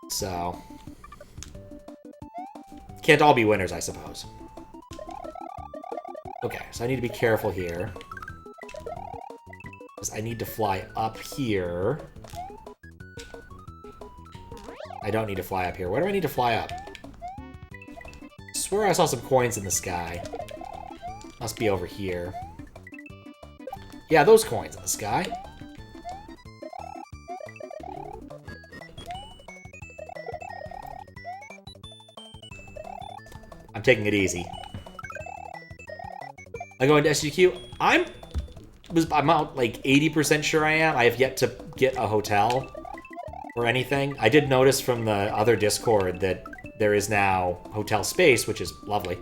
So, can't all be winners, I suppose. Okay, so I need to be careful here. Because I need to fly up here. I don't need to fly up here. Where do I need to fly up? I swear I saw some coins in the sky. Must be over here. Yeah, those coins in the sky. I'm taking it easy. I go into SGQ. I'm out like 80% sure I am. I have yet to get a hotel or anything. I did notice from the other Discord that there is now hotel space, which is lovely.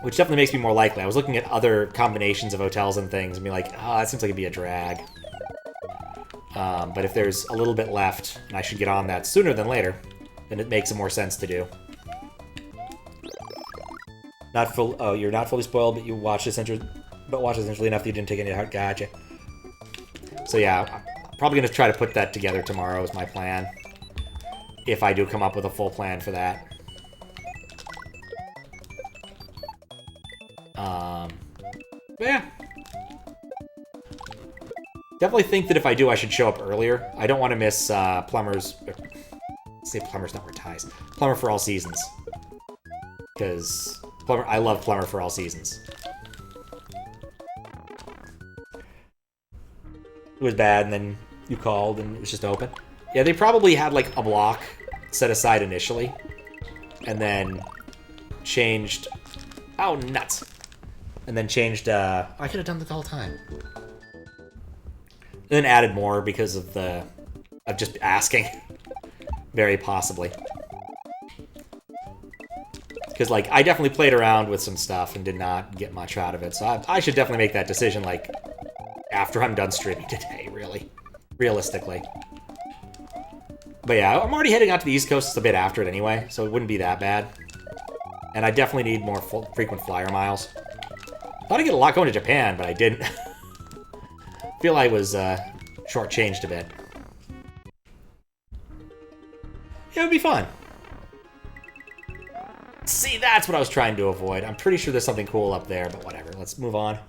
Which definitely makes me more likely. I was looking at other combinations of hotels and things and be like, oh, that seems like it'd be a drag. But if there's a little bit left, and I should get on that sooner than later, then it makes more sense to do. Not full. Oh, you're not fully spoiled, but you watched essentially enough that you didn't take any heart. Gotcha. So yeah, I'm probably gonna try to put that together tomorrow is my plan. If I do come up with a full plan for that. But yeah. Definitely think that if I do, I should show up earlier. I don't want to miss Plumber's... say Plumber's Network Ties. Plumber for All Seasons. Because I love Plumber for All Seasons. It was bad, and then you called, and it was just open. Yeah, they probably had, like, a block set aside initially. And then changed... Oh, nuts! And then changed, I could have done that the whole time. And then added more because of just asking. Very possibly. Because, like, I definitely played around with some stuff and did not get much out of it. So I should definitely make that decision, like, after I'm done streaming today, really. Realistically. But yeah, I'm already heading out to the East Coast a bit after it anyway, so it wouldn't be that bad. And I definitely need more frequent flyer miles. Thought I'd get a lot going to Japan, but I didn't. Feel I was shortchanged a bit. Yeah, it would be fun. See, that's what I was trying to avoid. I'm pretty sure there's something cool up there, but whatever. Let's move on.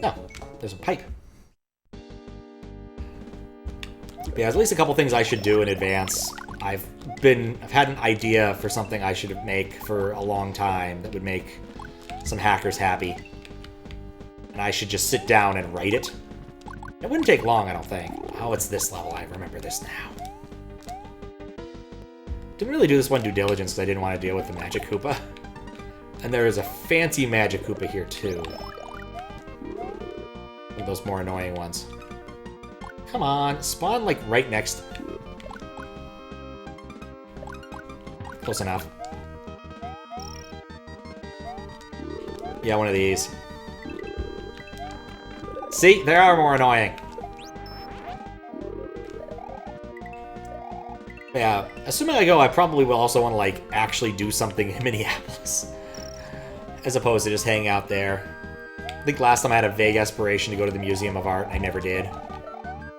No, there's a pipe. But yeah, there's at least a couple things I should do in advance. I've had an idea for something I should make for a long time that would make some hackers happy. And I should just sit down and write it. It wouldn't take long, I don't think. Oh, it's this level. I remember this now. Didn't really do this one due diligence because I didn't want to deal with the Magic Koopa. And there is a fancy Magic Koopa here, too. One of those more annoying ones. Come on, spawn, like, right next. Close enough. Yeah, one of these. See? They are more annoying. Yeah, assuming I go, I probably will also want to, like, actually do something in Minneapolis. As opposed to just hanging out there. I think last time I had a vague aspiration to go to the Museum of Art, and I never did.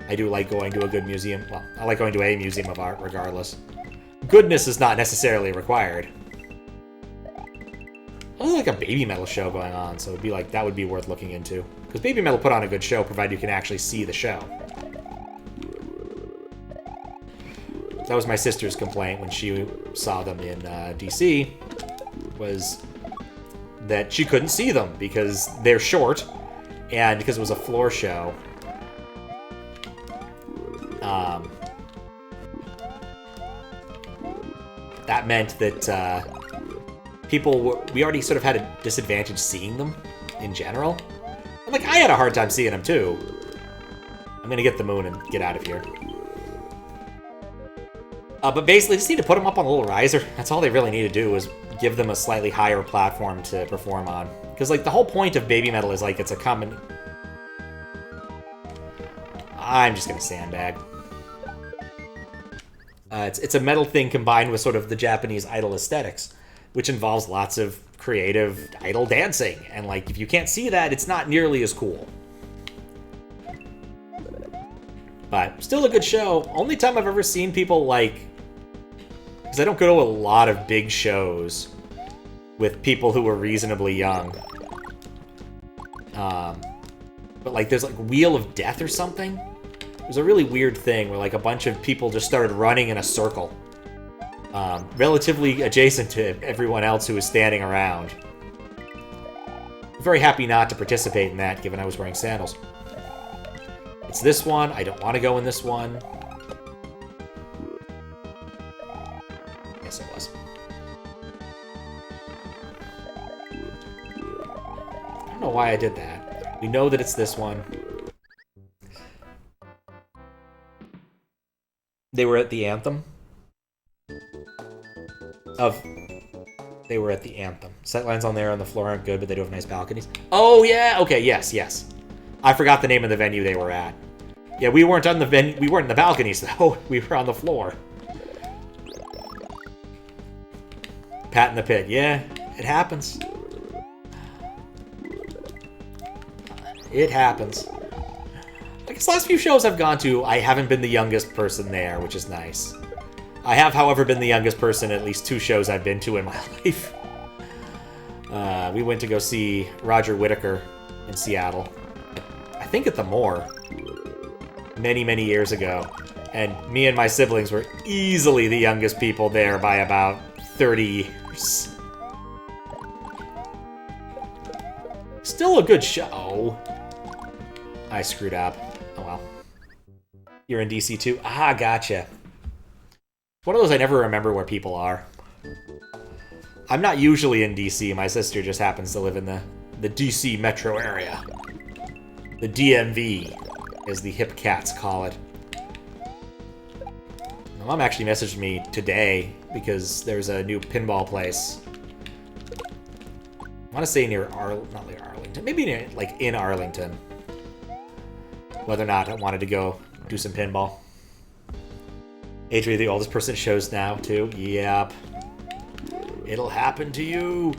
I do like going to a good museum. Well, I like going to a museum of art, regardless. Goodness is not necessarily required. There's like a Baby Metal show going on, so it'd be like, that would be worth looking into. Because Baby Metal put on a good show, provided you can actually see the show. That was my sister's complaint when she saw them in DC, was that she couldn't see them because they're short, and because it was a floor show. That meant that we already sort of had a disadvantage seeing them in general. And, like, I had a hard time seeing them too. I'm gonna get the moon and get out of here. But basically, just need to put them up on a little riser. That's all they really need to do, is give them a slightly higher platform to perform on. Because, like, the whole point of Baby Metal is, like, it's a common... I'm just gonna sandbag. It's a metal thing combined with sort of the Japanese idol aesthetics, which involves lots of creative idol dancing. And, like, if you can't see that, it's not nearly as cool. But still a good show. Only time I've ever seen people, like... Because I don't go to a lot of big shows with people who are reasonably young. But, like, there's, like, Wheel of Death or something? It was a really weird thing where, like, a bunch of people just started running in a circle. Relatively adjacent to everyone else who was standing around. I'm very happy not to participate in that, given I was wearing sandals. It's this one. I don't want to go in this one. Yes, it was. I don't know why I did that. We know that it's this one. They were at the Anthem. They were at the Anthem. Sightlines on there on the floor aren't good, but they do have nice balconies. Oh, yeah! Okay, yes, yes. I forgot the name of the venue they were at. Yeah, we weren't on the we weren't in the balconies, though. We were on the floor. Pat in the pit. Yeah, it happens. It happens. I guess the last few shows I've gone to, I haven't been the youngest person there, which is nice. I have, however, been the youngest person at least 2 shows I've been to in my life. We went to go see Roger Whittaker in Seattle. I think at the Moore. Many, many years ago. And me and my siblings were easily the youngest people there by about 30 years. Still a good show. I screwed up. Oh well. You're in DC too? Ah, gotcha. One of those I never remember where people are. I'm not usually in DC. My sister just happens to live in the DC metro area. The DMV, as the hip cats call it. My mom actually messaged me today because there's a new pinball place. I want to say near not near Arlington. Maybe near, like, in Arlington. Whether or not I wanted to go do some pinball. Adria, the oldest person shows now, too. Yep. It'll happen to you.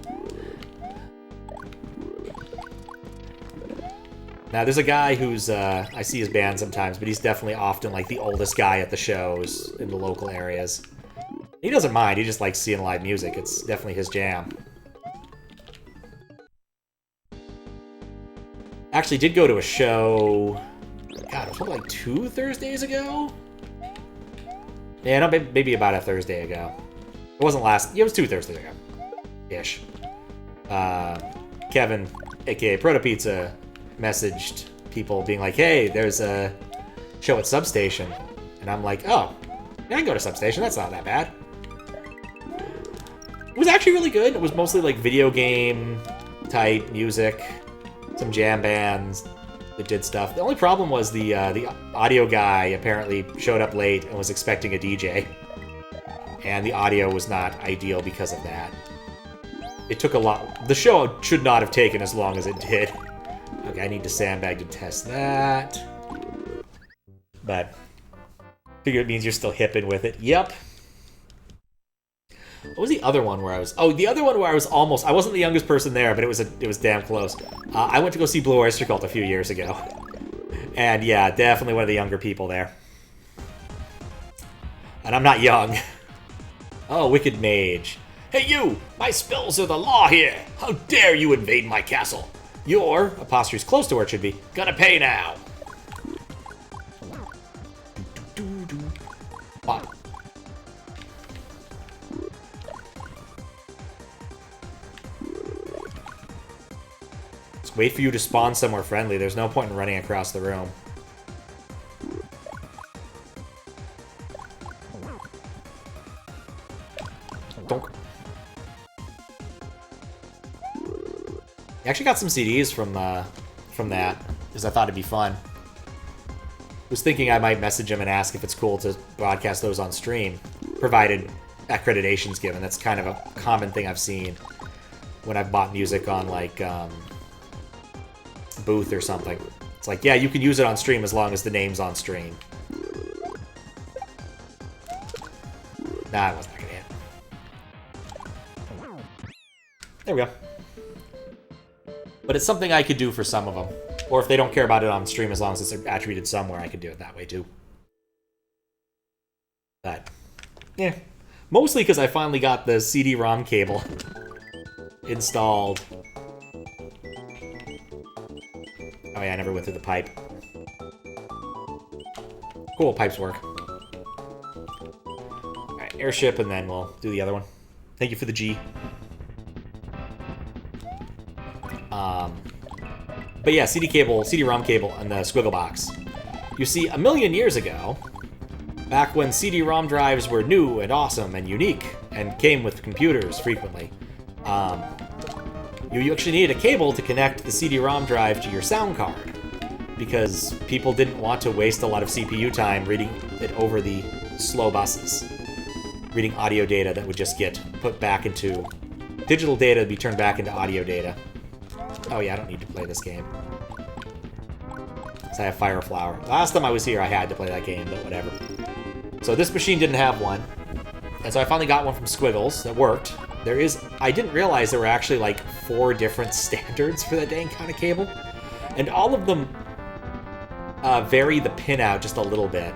Now, there's a guy who's, I see his band sometimes, but he's definitely often, like, the oldest guy at the shows in the local areas. He doesn't mind, he just likes seeing live music. It's definitely his jam. Actually did go to a show... God, it was probably like 2 Thursdays ago? Yeah, no, maybe about a Thursday ago. It wasn't last... It was 2 Thursdays ago. Ish. Kevin, aka Proto Pizza, messaged people being like, hey, there's a show at Substation. And I'm like, oh, yeah, I can go to Substation. That's not that bad. It was actually really good. It was mostly like video game type music, some jam bands that did stuff. The only problem was the audio guy apparently showed up late and was expecting a DJ. And the audio was not ideal because of that. It took a lot. The show should not have taken as long as it did. Okay, I need to sandbag to test that. But figure it means you're still hipping with it. Yep. What was the other one where I was... Oh, the other one where I was almost... I wasn't the youngest person there, but it was damn close. I went to go see Blue Oyster Cult a few years ago. And yeah, definitely one of the younger people there. And I'm not young. Oh, Wicked Mage. Hey you! My spells are the law here! How dare you invade my castle! You're, apostrophe's close to where it should be, gonna pay now! Pop. Let's wait for you to spawn somewhere friendly. There's no point in running across the room. Donk. I actually got some CDs from that, because I thought it'd be fun. Was thinking I might message him and ask if it's cool to broadcast those on stream, provided accreditation's given. That's kind of a common thing I've seen when I've bought music on, like, Booth or something. It's like, yeah, you can use it on stream as long as the name's on stream. Nah, it wasn't gonna hit. There we go. But it's something I could do for some of them. Or if they don't care about it on stream, as long as it's attributed somewhere, I could do it that way too. But, yeah. Mostly because I finally got the CD-ROM cable installed. Oh yeah, I never went through the pipe. Cool, pipes work. Alright, airship, and then we'll do the other one. Thank you for the G. But yeah, CD-ROM cable, and the squiggle box. You see, a million years ago, back when CD-ROM drives were new and awesome and unique, and came with computers frequently, you actually needed a cable to connect the CD-ROM drive to your sound card, because people didn't want to waste a lot of CPU time reading it over the slow buses. Reading audio data that would just get put back into... Digital data would be turned back into audio data. Oh yeah, I don't need to play this game. So I have Fire Flower. Last time I was here, I had to play that game, but whatever. So this machine didn't have one. And so I finally got one from Squiggles that worked. There is... I didn't realize there were actually like 4 different standards for that dang kind of cable. And all of them vary the pinout just a little bit.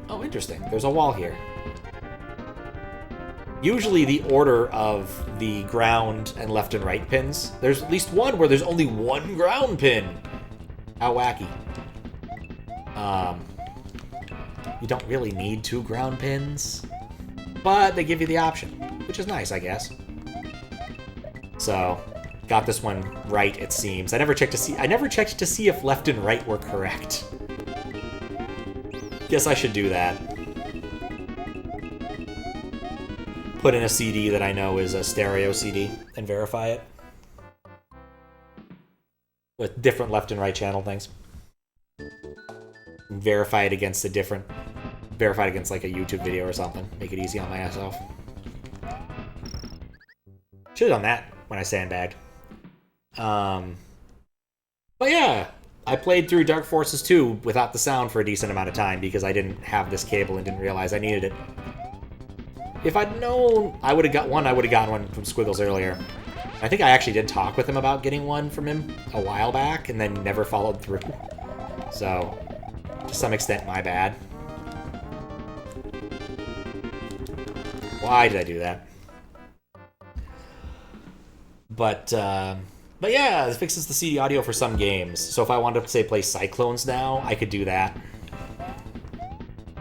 Oh, interesting. There's a wall here. Usually the order of the ground and left and right pins. There's at least one where there's only 1 ground pin. How wacky. You don't really need 2 ground pins, but they give you the option, which is nice, I guess. So, got this one right, it seems. I never checked to see if left and right were correct. Guess I should do that. Put in a CD that I know is a stereo CD and verify it. With different left and right channel things. And verify it against a different... Verify it against like a YouTube video or something. Make it easy on myself. Should've done that when I sandbagged. But yeah, I played through Dark Forces 2 without the sound for a decent amount of time because I didn't have this cable and didn't realize I needed it. If I'd known I would have got one, I would have gotten one from Squiggles earlier. I think I actually did talk with him about getting one from him a while back and then never followed through. So, to some extent, my bad. Why did I do that? But, But yeah, it fixes the CD audio for some games. So if I wanted to, say, play Cyclones now, I could do that.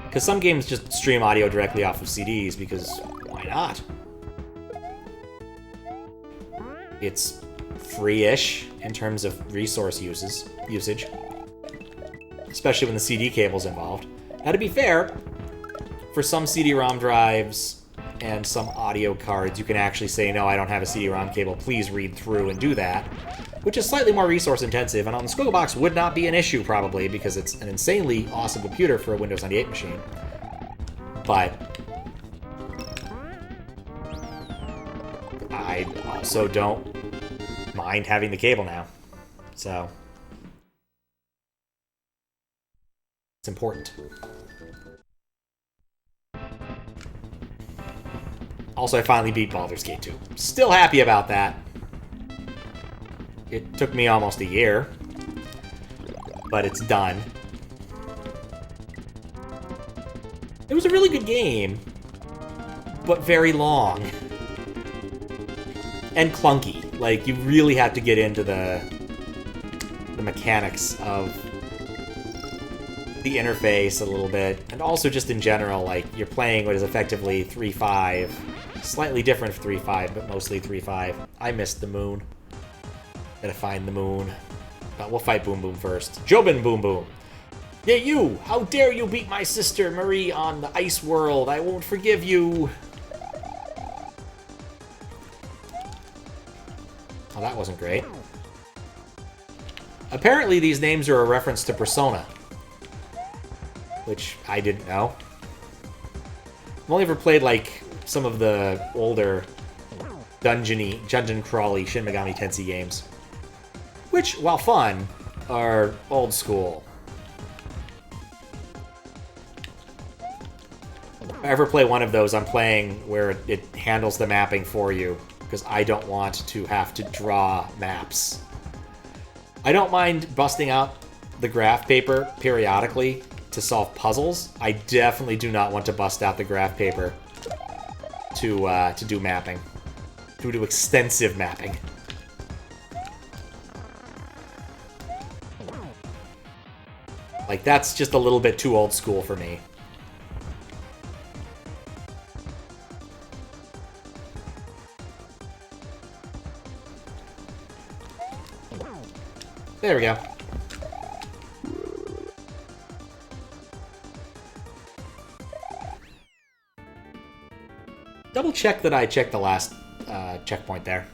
Because some games just stream audio directly off of CDs, because why not? It's free-ish in terms of resource usage. Especially when the CD cable's involved. Now, to be fair, for some CD-ROM drives and some audio cards, you can actually say, no, I don't have a CD-ROM cable, please read through and do that, which is slightly more resource-intensive, and on the Squigglebox would not be an issue, probably, because it's an insanely awesome computer for a Windows 98 machine. But I also don't mind having the cable now, so it's important. Also, I finally beat Baldur's Gate 2. Still happy about that. It took me almost a year, but it's done. It was a really good game, but very long. And clunky. Like, you really had to get into the mechanics of the interface a little bit, and also just in general, like, you're playing what is effectively 3.5. Slightly different 3.5, but mostly 3.5. I missed the moon. Gotta find the moon. But we'll fight Boom Boom first. Jobin Boom Boom! Yeah, you! How dare you beat my sister Marie on the ice world! I won't forgive you! Oh, that wasn't great. Apparently these names are a reference to Persona. Which I didn't know. I've only ever played, like, some of the older dungeon crawly Shin Megami Tensei games. Which, while fun, are old school. If I ever play one of those, I'm playing where it handles the mapping for you, because I don't want to have to draw maps. I don't mind busting out the graph paper periodically to solve puzzles. I definitely do not want to bust out the graph paper to do mapping. To do extensive mapping. Like, that's just a little bit too old school for me. There we go. Double check that I checked the last checkpoint there.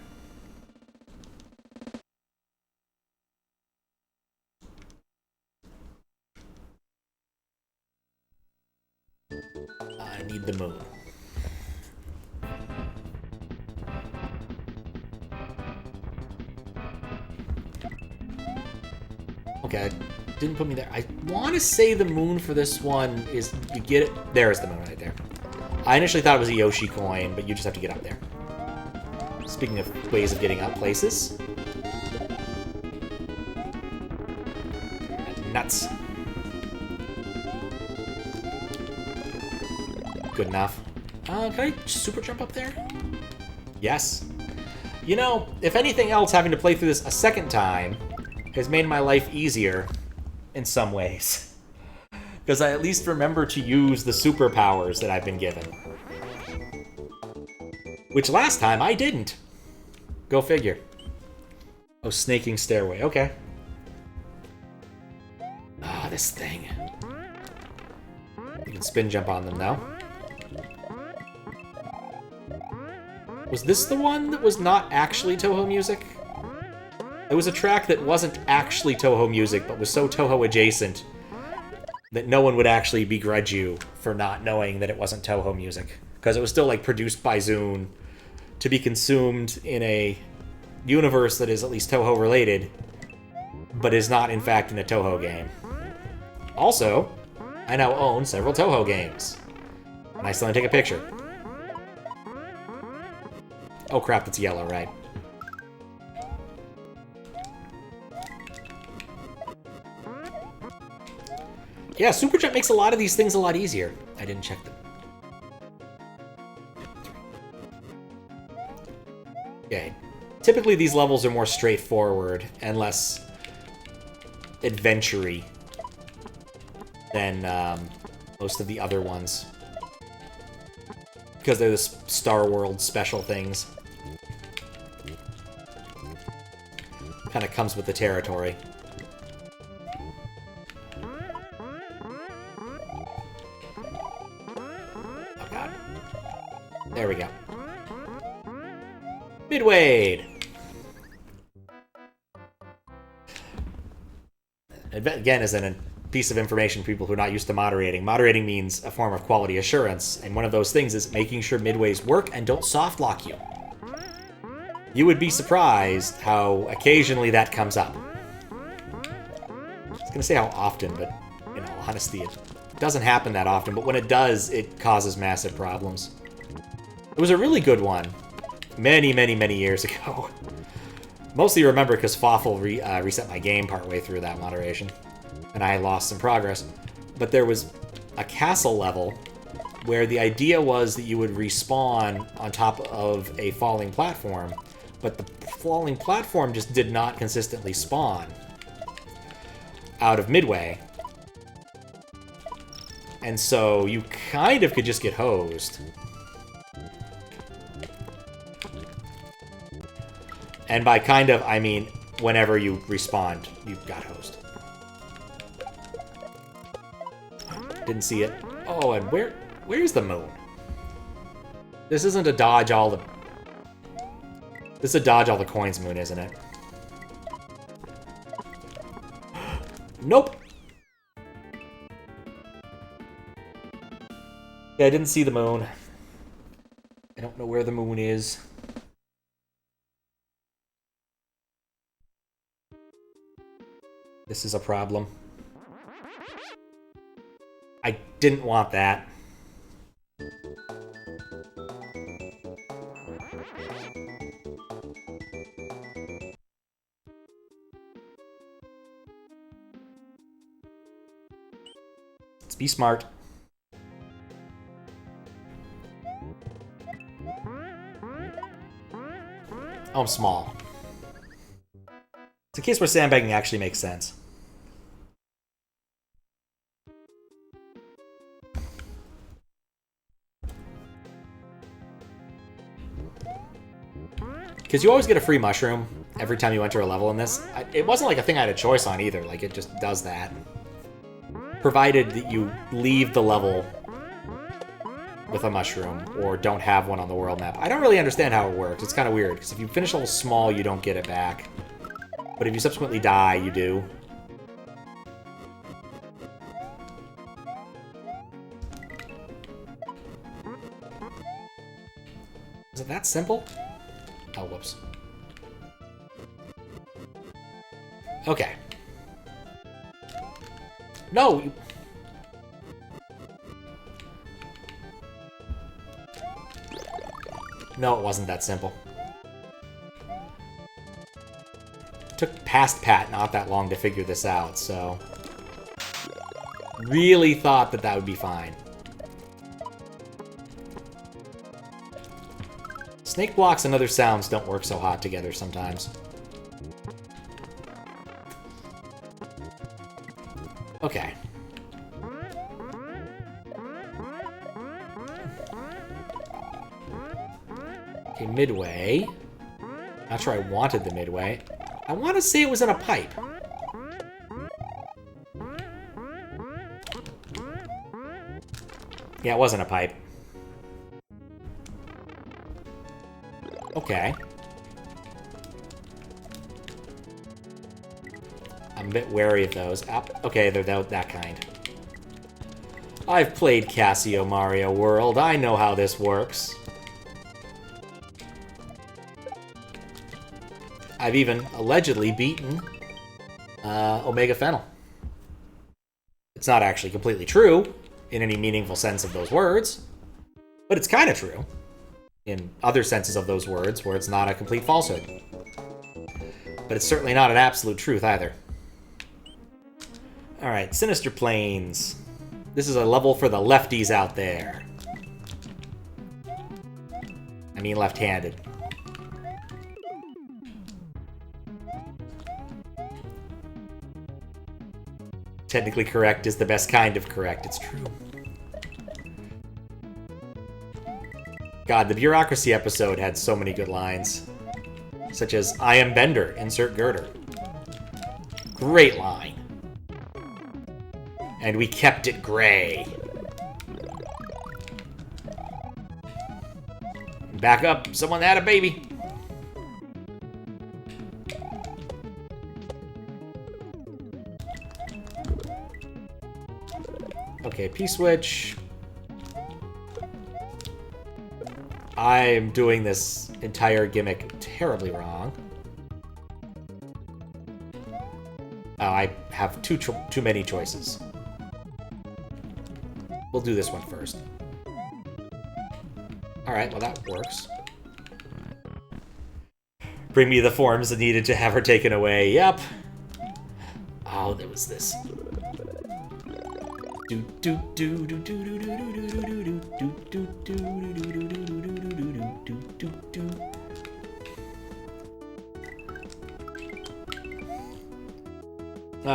I need the moon. Okay, didn't put me there. I want to say the moon for this one is... You get it? There's the moon right there. I initially thought it was a Yoshi coin, but you just have to get up there. Speaking of ways of getting up places. Nuts. Good enough. Can I super jump up there? Yes. You know, if anything else, having to play through this a second time has made my life easier in some ways. Because I at least remember to use the superpowers that I've been given. Which last time I didn't. Go figure. Oh, snaking stairway. Okay. Ah, this thing. You can spin jump on them now. Was this the one that was not actually Toho music? It was a track that wasn't actually Toho music, but was so Toho adjacent that no one would actually begrudge you for not knowing that it wasn't Toho music. Because it was still, like, produced by Zune to be consumed in a universe that is at least Toho-related, but is not, in fact, in a Toho game. Also, I now own several Toho games. And I still want to take a picture. Oh crap, that's yellow, right? Yeah, Super Jump makes a lot of these things a lot easier. I didn't check them. Okay. typically these levels are more straightforward and less adventure-y than most of the other ones. Because they're the Star World special things. Kind of comes with the territory. Oh god. There we go. Midway! Again, as a piece of information for people who are not used to moderating. Moderating means a form of quality assurance, and one of those things is making sure midways work and don't soft lock you. You would be surprised how occasionally that comes up. I was gonna say how often, but in all honesty, it doesn't happen that often, but when it does, it causes massive problems. It was a really good one many, many, many years ago. Mostly remember because Fawful reset my game partway through that moderation, and I lost some progress. But there was a castle level where the idea was that you would respawn on top of a falling platform, but the falling platform just did not consistently spawn out of Midway. And so you kind of could just get hosed. And by kind of, I mean whenever you respawned, you got hosed. Didn't see it. Oh, and where's the moon? This isn't a dodge all the... This is a dodge all the coins moon, isn't it? Nope! Yeah, I didn't see the moon. I don't know where the moon is. This is a problem. I didn't want that. Let's be smart. Oh, I'm small. It's a case where sandbagging actually makes sense. Because you always get a free mushroom every time you enter a level in this. It wasn't like a thing I had a choice on either, like it just does that. Provided that you leave the level with a mushroom, or don't have one on the world map. I don't really understand how it works, it's kind of weird, because if you finish a level small, you don't get it back. But if you subsequently die, you do. Is it that simple? Oh, whoops. Okay. No! No, it wasn't that simple. Took past Pat not that long to figure this out, so... Really thought that that would be fine. Snake blocks and other sounds don't work so hot together sometimes. Okay. Okay, midway. Not sure I wanted the midway. I want to say it was in a pipe. Yeah, it wasn't a pipe. Okay. I'm a bit wary of those. Okay, they're that kind. I've played Casio Mario World. I know how this works. I've even allegedly beaten Omega Fennel. It's not actually completely true in any meaningful sense of those words, but it's kind of true in other senses of those words where it's not a complete falsehood. But it's certainly not an absolute truth either. Alright, Sinister Plains. This is a level for the lefties out there. I mean left-handed. Technically correct is the best kind of correct. It's true. God, the bureaucracy episode had so many good lines. Such as, I am Bender, insert girder. Great line. And we kept it gray. Back up, someone had a baby. Okay, P-switch. I'm doing this entire gimmick terribly wrong. Oh, I have too many choices. We'll do this one first. Alright, well that works. Bring me the forms that needed to have her taken away. Yep. Oh, there was this.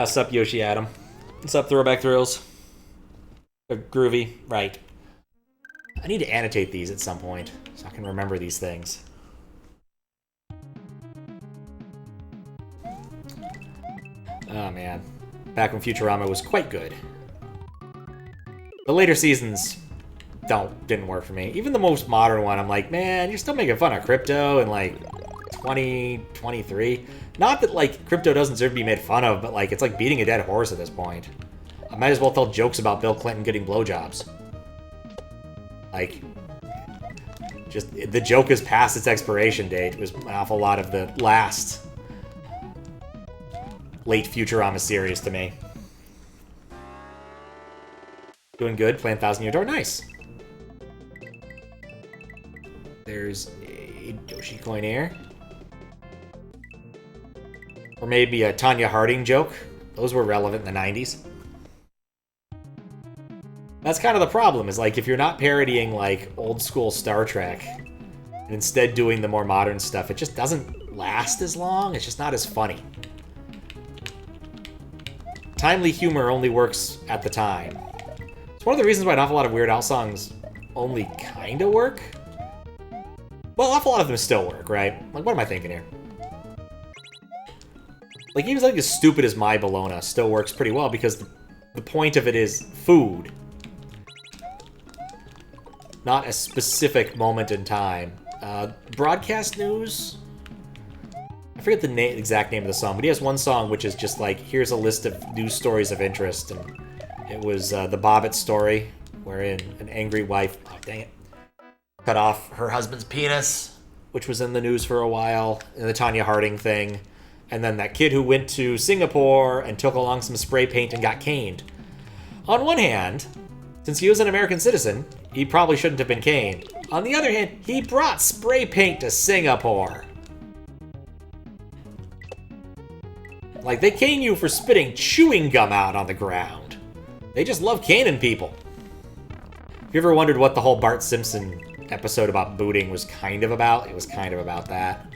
Sup, Yoshi Adam. Sup, Throwback Thrills. Groovy, right. I need to annotate these at some point, so I can remember these things. Oh, man. Back when Futurama was quite good. The later seasons didn't work for me. Even the most modern one, I'm like, man, you're still making fun of crypto in, like, 2023. Not that, like, crypto doesn't deserve to be made fun of, but, like, it's like beating a dead horse at this point. I might as well tell jokes about Bill Clinton getting blowjobs. Like, just, the joke is past its expiration date. It was an awful lot of the last late Futurama series to me. Doing good, playing 1,000 Year Door, nice. There's a Yoshi coin here. Or maybe a Tanya Harding joke. Those were relevant in the 90s. That's kind of the problem, is like, if you're not parodying, like, old school Star Trek, and instead doing the more modern stuff, it just doesn't last as long, it's just not as funny. Timely humor only works at the time. It's one of the reasons why an awful lot of Weird Al songs only kinda work. Well, an awful lot of them still work, right? Like, what am I thinking here? Like, even something as stupid as My Bologna still works pretty well, because the point of it is food. Not a specific moment in time. Broadcast news? I forget the exact name of the song, but he has one song which is just like, here's a list of news stories of interest, and it was the Bobbitt story, wherein an angry wife, oh dang it, cut off her husband's penis, which was in the news for a while, and the Tanya Harding thing, and then that kid who went to Singapore and took along some spray paint and got caned. On one hand, since he was an American citizen, he probably shouldn't have been caned. On the other hand, he brought spray paint to Singapore. Like, they cane you for spitting chewing gum out on the ground. They just love caning people. If you ever wondered what the whole Bart Simpson episode about booting was kind of about, it was kind of about that.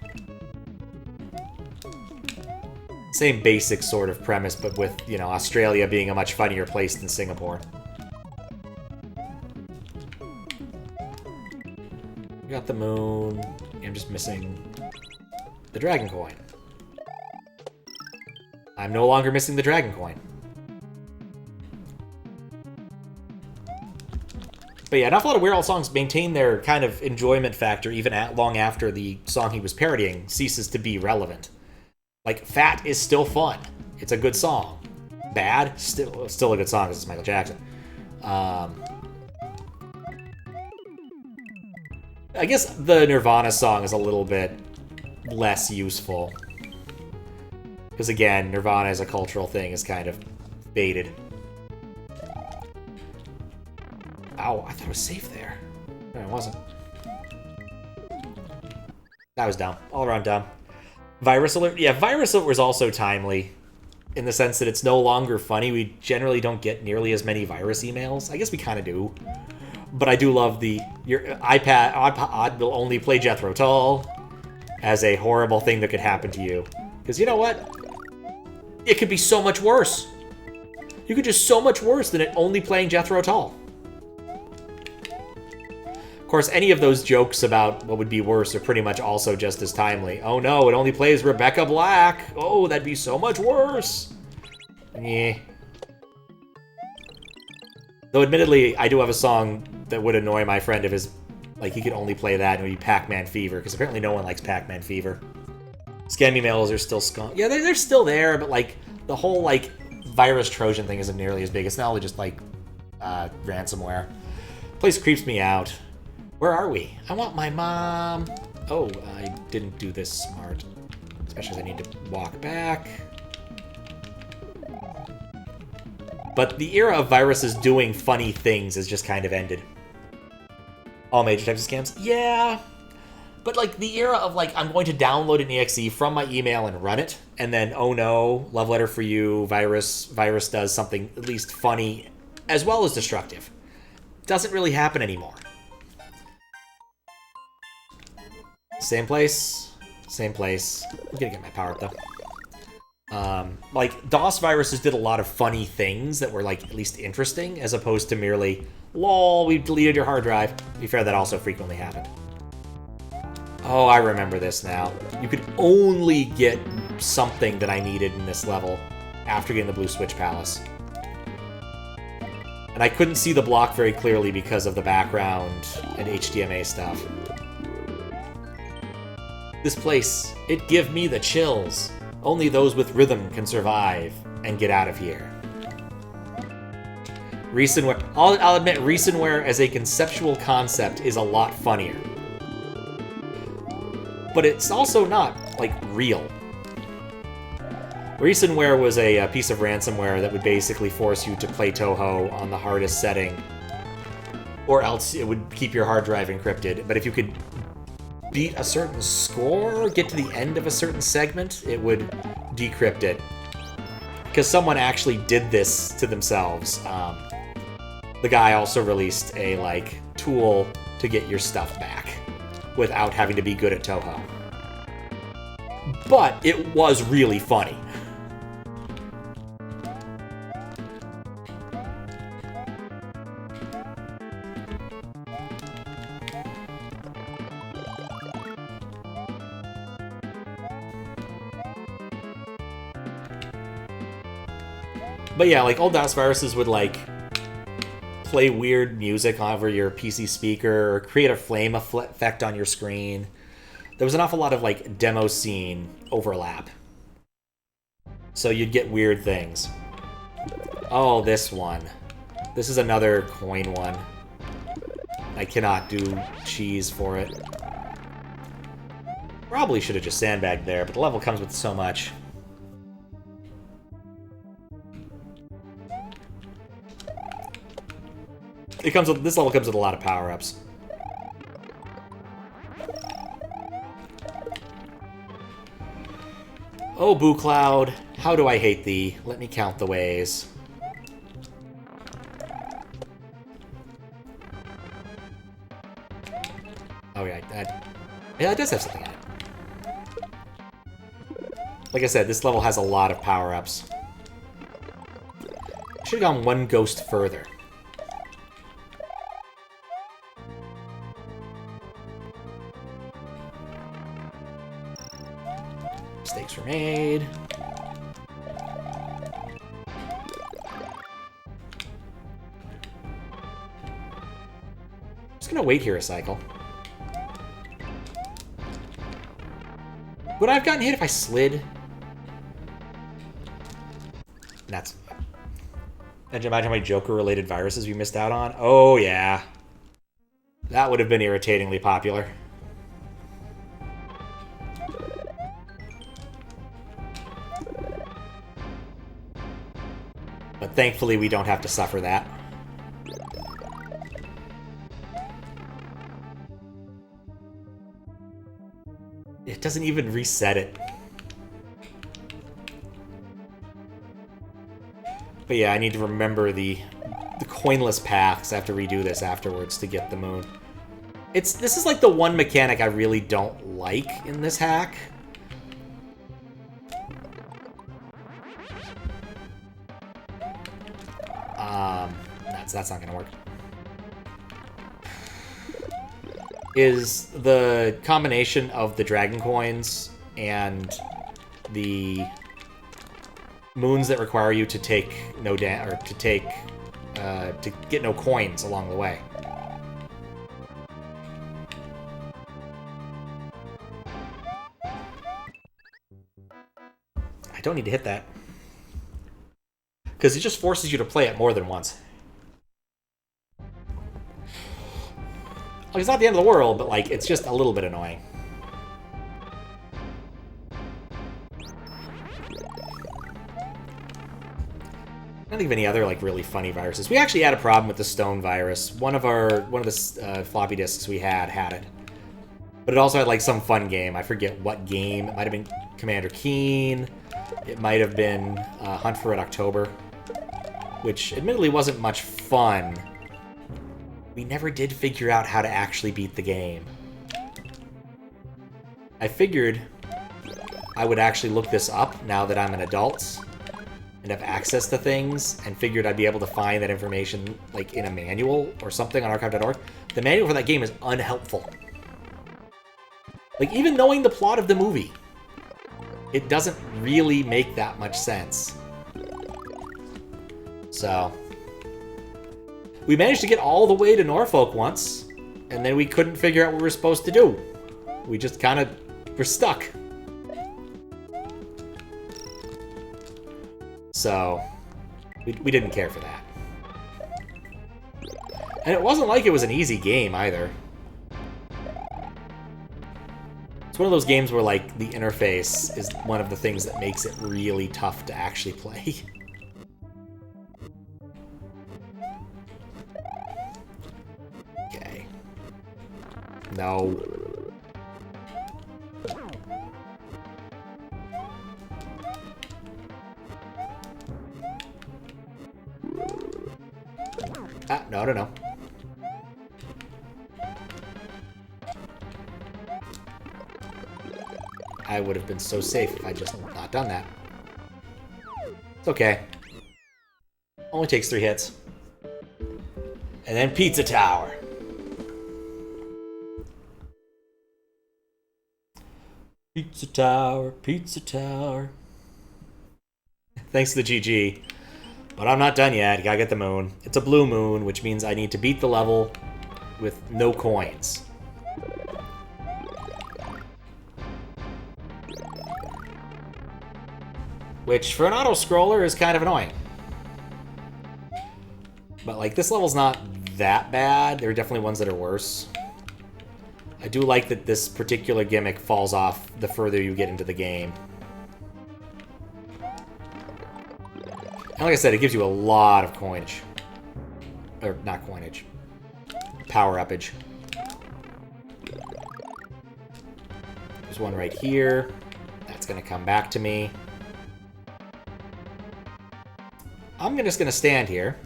Same basic sort of premise, but with, you know, Australia being a much funnier place than Singapore. We got the moon. I'm just missing the dragon coin. I'm no longer missing the dragon coin. But yeah, an awful lot of Weird Al songs maintain their kind of enjoyment factor even long after the song he was parodying ceases to be relevant. Like, Fat is still fun. It's a good song. Bad? Still a good song because it's Michael Jackson. I guess the Nirvana song is a little bit less useful. Because again, Nirvana as a cultural thing is kind of faded. Ow, I thought it was safe there. No, it wasn't. That was dumb. All around dumb. Virus Alert? Yeah, Virus Alert was also timely. In the sense that it's no longer funny. We generally don't get nearly as many virus emails. I guess we kind of do. But I do love your iPod will only play Jethro Tull as a horrible thing that could happen to you. Because you know what? It could be so much worse. You could do so much worse than it only playing Jethro Tull. Of course, any of those jokes about what would be worse are pretty much also just as timely. Oh no, it only plays Rebecca Black. Oh, that'd be so much worse. Yeah. Though admittedly, I do have a song that would annoy my friend if his, like, he could only play that and it would be Pac-Man Fever, because apparently no one likes Pac-Man Fever. Scan Me mails are still yeah, they're still there, but like the whole like virus Trojan thing isn't nearly as big. It's now just like ransomware. Place creeps me out. Where are we? I want my mom. Oh, I didn't do this smart. Especially as I need to walk back. But the era of viruses doing funny things has just kind of ended. All major types of scams? Yeah. But like the era of like, I'm going to download an exe from my email and run it. And then, oh no, love letter for you, virus does something at least funny as well as destructive. Doesn't really happen anymore. Same place. Same place. I'm gonna get my power up though. Like, DOS viruses did a lot of funny things that were, like, at least interesting, as opposed to merely, lol, we've deleted your hard drive. To be fair, that also frequently happened. Oh, I remember this now. You could only get something that I needed in this level after getting the Blue Switch Palace. And I couldn't see the block very clearly because of the background and HDMA stuff. This place, it give me the chills. Only those with rhythm can survive and get out of here. Resonware. I'll admit, Resonware as a conceptual concept is a lot funnier. But it's also not, like, real. Resonware was a piece of ransomware that would basically force you to play Toho on the hardest setting, or else it would keep your hard drive encrypted. But if you could beat a certain score, get to the end of a certain segment, it would decrypt it. Because someone actually did this to themselves. The guy also released a, like, tool to get your stuff back without having to be good at Toho. But it was really funny. But yeah, like, old DOS viruses would, like, play weird music over your PC speaker or create a flame effect on your screen. There was an awful lot of, like, demo scene overlap. So you'd get weird things. Oh, this one. This is another coin one. I cannot do cheese for it. Probably should have just sandbagged there, but the level comes with so much. This level comes with a lot of power-ups. Oh, Boo Cloud, how do I hate thee? Let me count the ways. Oh yeah, yeah, it does have something in it. Like I said, this level has a lot of power-ups. Should have gone one ghost further. Mistakes were made. Just gonna wait here a cycle. Would I have gotten hit if I slid? That's... Imagine how many Joker-related viruses we missed out on. Oh, yeah. That would have been irritatingly popular. But thankfully, we don't have to suffer that. It doesn't even reset it. But yeah, I need to remember the coinless paths. I have to redo this afterwards to get the moon. This is like the one mechanic I really don't like in this hack. That's not gonna work. Is the combination of the dragon coins and the moons that require you to take no or to take to get no coins along the way. I don't need to hit that. Because it just forces you to play it more than once. Like, it's not the end of the world, but like, it's just a little bit annoying. I don't think of any other like really funny viruses. We actually had a problem with the stone virus. One of the floppy disks we had it, but it also had like some fun game. I forget what game. It might have been Commander Keen. It might have been Hunt for Red October, which admittedly wasn't much fun. We never did figure out how to actually beat the game. I figured I would actually look this up now that I'm an adult and have access to things, and figured I'd be able to find that information like in a manual or something on archive.org. The manual for that game is unhelpful. Like, even knowing the plot of the movie, it doesn't really make that much sense. So, we managed to get all the way to Norfolk once, and then we couldn't figure out what we were supposed to do. We just kind of were stuck. So, we didn't care for that. And it wasn't like it was an easy game, either. It's one of those games where, like, the interface is one of the things that makes it really tough to actually play. Okay. No. Ah, no. I would have been so safe if I just not done that. It's okay. Only takes 3 hits. And then Pizza Tower. Pizza Tower, Pizza Tower. Thanks to the GG. But I'm not done yet. Gotta get the moon. It's a blue moon, which means I need to beat the level with no coins. Which, for an auto-scroller, is kind of annoying. But, like, this level's not that bad. There are definitely ones that are worse. I do like that this particular gimmick falls off the further you get into the game. And like I said, it gives you a lot of coinage. Or, not coinage. Power-uppage. There's one right here. That's going to come back to me. I'm just going to stand here.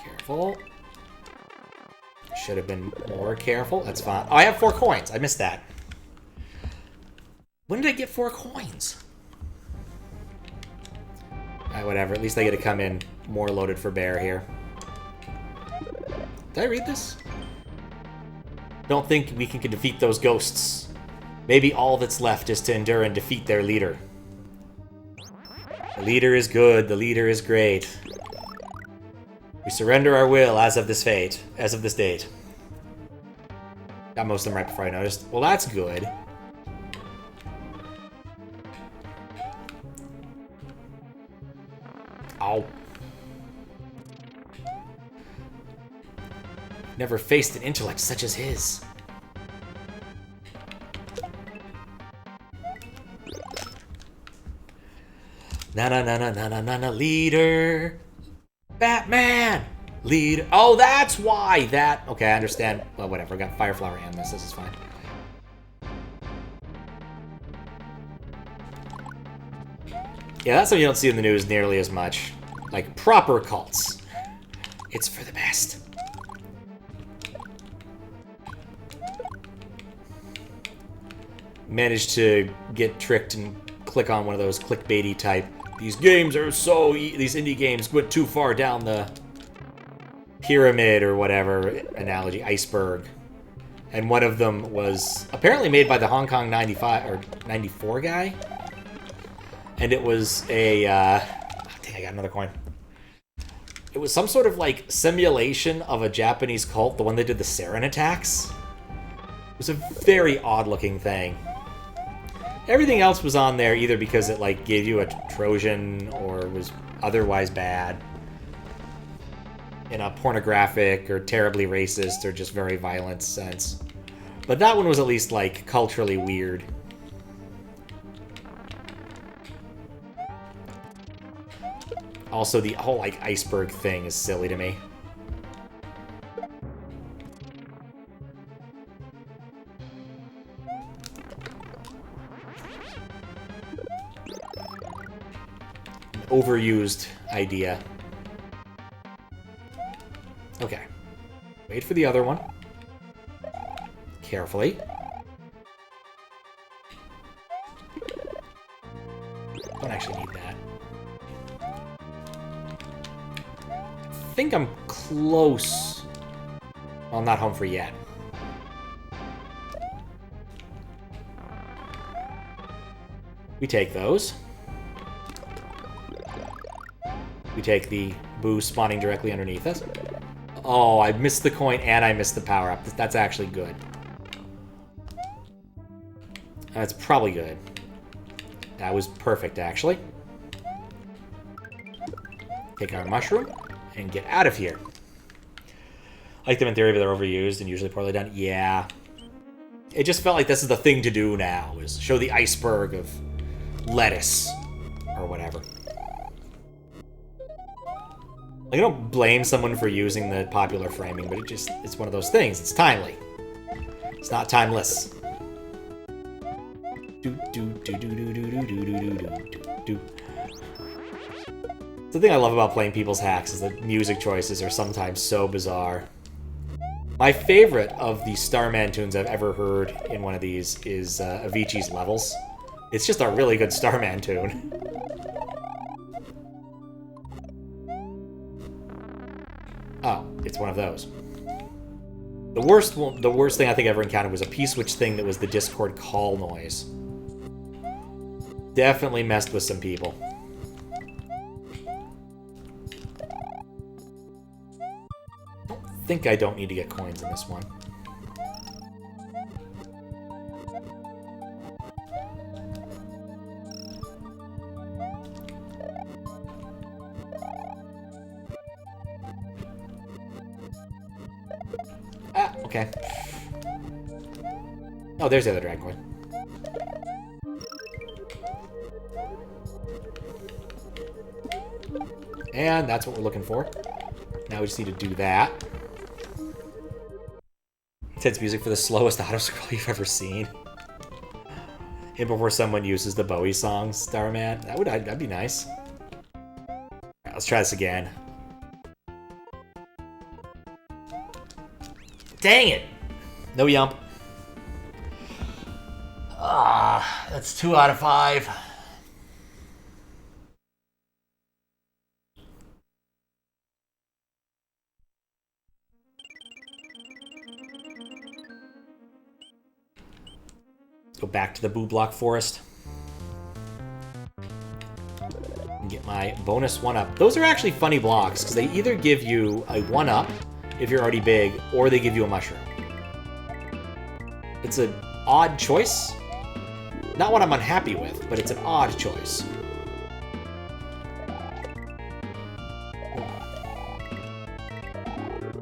Careful. Should have been more careful. That's fine. Oh, I have 4 coins. I missed that. When did I get 4 coins? Whatever. At least I get to come in more loaded for bear here. Did I read this? Don't think we can defeat those ghosts. Maybe all that's left is to endure and defeat their leader. The leader is good. The leader is great. We surrender our will as of this fate. As of this date. Got most of them right before I noticed. Well, that's good. Ow. Never faced an intellect such as his. Na leader. Batman! Leader. Oh, that's why that. Okay, I understand. Well, whatever. I got Fireflower and this. This is fine. Yeah, that's something you don't see in the news nearly as much. Like, proper cults. It's for the best. Managed to get tricked and click on one of those clickbaity type, these games are so... these indie games went too far down the pyramid or whatever analogy, iceberg. And one of them was apparently made by the Hong Kong 95 or 94 guy. And it was a... dang, I got another coin. It was some sort of, like, simulation of a Japanese cult, the one that did the sarin attacks. It was a very odd-looking thing. Everything else was on there either because it, like, gave you a Trojan or was otherwise bad. In a pornographic or terribly racist or just very violent sense. But that one was at least, like, culturally weird. Also, the whole, like, iceberg thing is silly to me. An overused idea. Okay. Wait for the other one. Carefully. Don't actually need that. I think I'm close. Well, not home free yet. We take those. We take the boo spawning directly underneath us. Oh, I missed the coin and I missed the power-up. That's actually good. That's probably good. That was perfect, actually. Take our mushroom and get out of here. I like them in theory, but they're overused and usually poorly done. Yeah. It just felt like this is the thing to do now, is show the iceberg of lettuce or whatever. Like, I don't blame someone for using the popular framing, but it's one of those things. It's timely. It's not timeless. The thing I love about playing people's hacks is that music choices are sometimes so bizarre. My favorite of the Starman tunes I've ever heard in one of these is Avicii's Levels. It's just a really good Starman tune. Oh, it's one of those. The worst thing I think I ever encountered was a P-switch thing that was the Discord call noise. Definitely messed with some people. I think I don't need to get coins in this one. Ah, okay. Oh, there's the other dragon coin. And that's what we're looking for. Now we just need to do that. Intense music for the slowest auto-scroll you've ever seen. And before someone uses the Bowie song, Starman. That'd be nice. Alright, let's try this again. Dang it! No yump. Ah, that's 2 out of 5. Go back to the Boo Block Forest. And get my bonus 1-up. Those are actually funny blocks, because they either give you a 1-up, if you're already big, or they give you a mushroom. It's an odd choice. Not what I'm unhappy with, but it's an odd choice.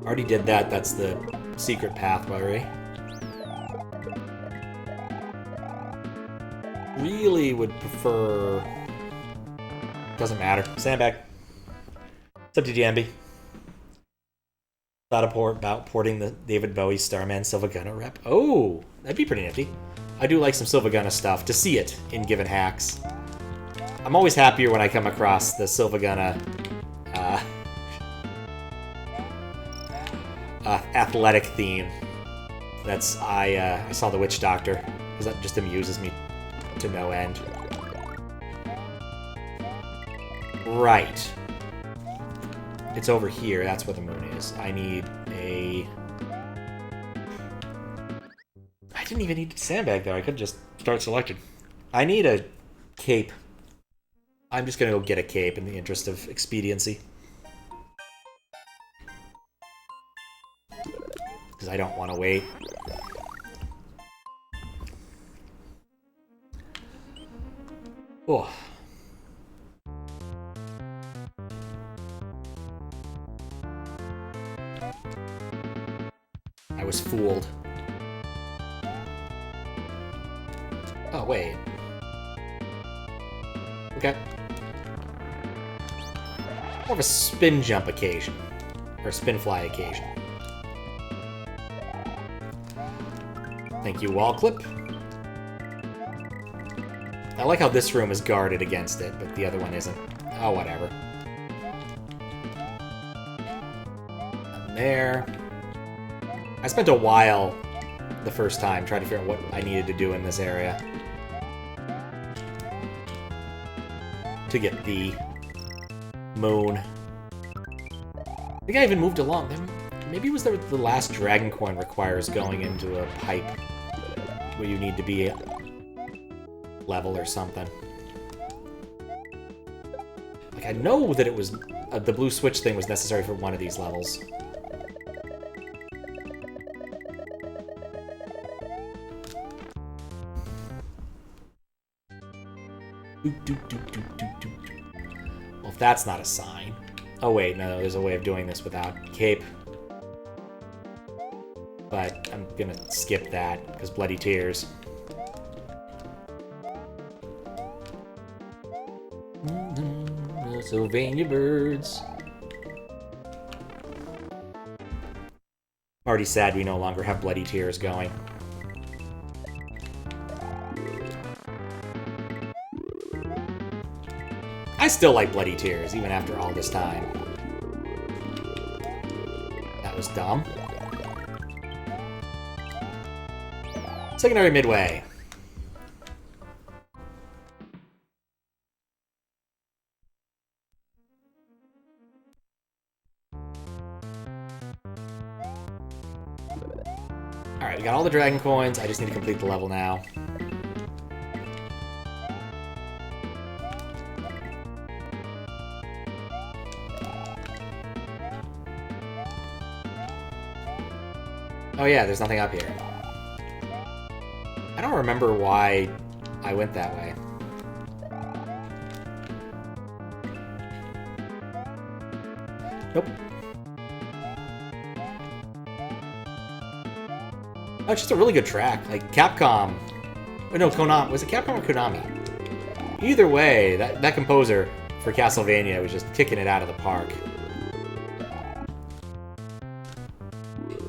Already did that. That's the secret pathway. Really would prefer... Doesn't matter. Sandbag. What's up, DGMB? Thought about porting the David Bowie Starman Sylvaguna rep. Oh, that'd be pretty nifty. I do like some Sylvaguna stuff, to see it in given hacks. I'm always happier when I come across the Sylvaguna athletic theme. I saw the Witch Doctor, because that just amuses me to no end. Right. It's over here. That's where the moon is. I need a... I didn't even need a sandbag there. I could just start selecting. I need a cape. I'm just going to go get a cape in the interest of expediency. Because I don't want to wait. Oh. I was fooled. Oh, wait. Okay. More of a spin jump occasion. Or spin fly occasion. Thank you, wall clip. I like how this room is guarded against it, but the other one isn't. Oh, whatever. And there. I spent a while the first time trying to figure out what I needed to do in this area to get the moon. I think I even moved along. Maybe it was the last dragon coin requires going into a pipe where you need to be level or something. Like, I know that it was the blue switch thing was necessary for one of these levels. Well, if that's not a sign. Oh wait, no, there's a way of doing this without cape. But I'm gonna skip that, because bloody tears. Sylvania birds. Already sad we no longer have bloody tears going. I still like bloody tears, even after all this time. That was dumb. Secondary midway. Alright, we got all the dragon coins. I just need to complete the level now. Oh yeah, there's nothing up here. I don't remember why I went that way. Nope. Oh, it's just a really good track. Like, Capcom... Oh, no, Konami. Was it Capcom or Konami? Either way, that composer for Castlevania was just kicking it out of the park.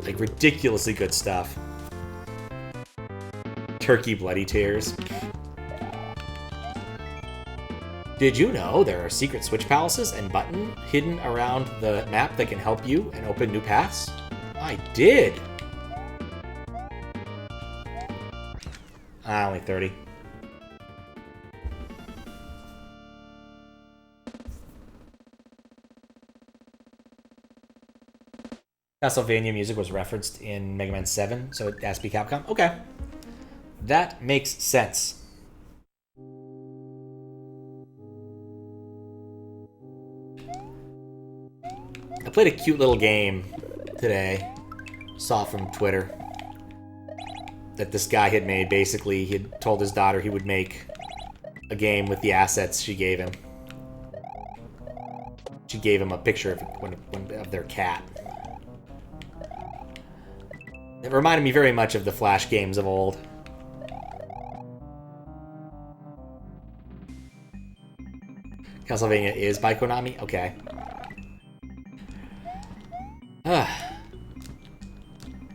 Like, ridiculously good stuff. Turkey bloody tears. Did you know there are secret switch palaces and button hidden around the map that can help you and open new paths? I did! Ah, only 30. Castlevania music was referenced in Mega Man 7, so it has to be Capcom. Okay. That makes sense. I played a cute little game today. Saw from Twitter that this guy had made. Basically, he had told his daughter he would make a game with the assets she gave him. She gave him a picture of their cat. It reminded me very much of the Flash games of old. Castlevania is by Konami? Okay.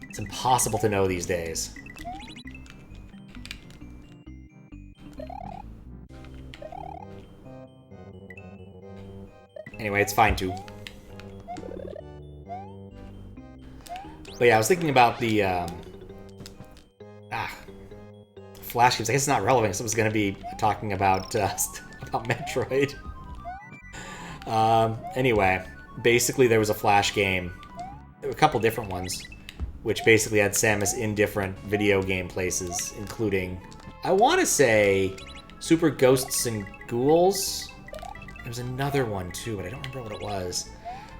It's impossible to know these days. Anyway, it's fine too. But yeah, I was thinking about the Flash games. I guess it's not relevant. So it was going to be talking about about Metroid. Anyway, basically there was a Flash game. There were a couple different ones, which basically had Samus in different video game places, including, I want to say, Super Ghosts and Ghouls. There was another one too, but I don't remember what it was.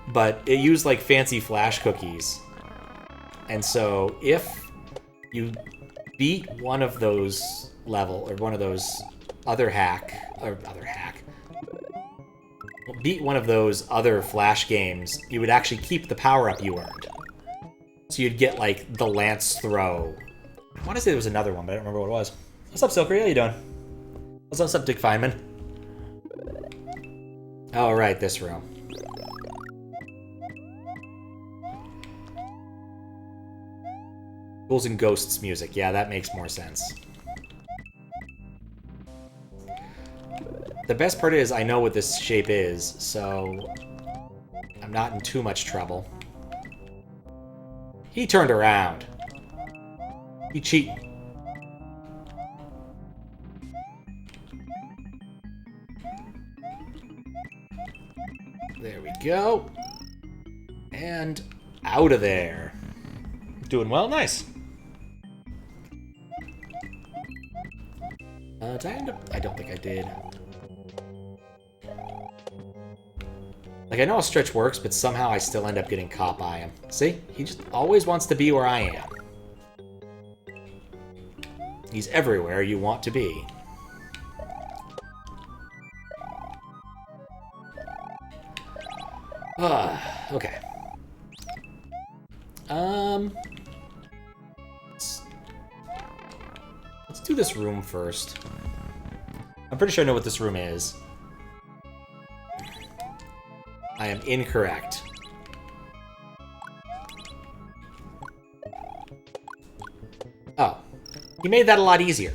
But it used like fancy Flash cookies. And so if you beat one of those one of those beat one of those other Flash games, you would actually keep the power-up you earned. So you'd get like the Lance Throw. I want to say there was another one, but I don't remember what it was. What's up, Silkery? How you doing? What's up, Dick Feynman? Oh, right, this room. Ghouls and Ghosts music. Yeah, that makes more sense. The best part is I know what this shape is, so I'm not in too much trouble. He turned around. He cheated. There we go. And out of there. Doing well, nice. Did I end up? I don't think I did. Like, I know how Stretch works, but somehow I still end up getting caught by him. See? He just always wants to be where I am. He's everywhere you want to be. Okay. Let's do this room first. I'm pretty sure I know what this room is. I am incorrect. Oh. He made that a lot easier.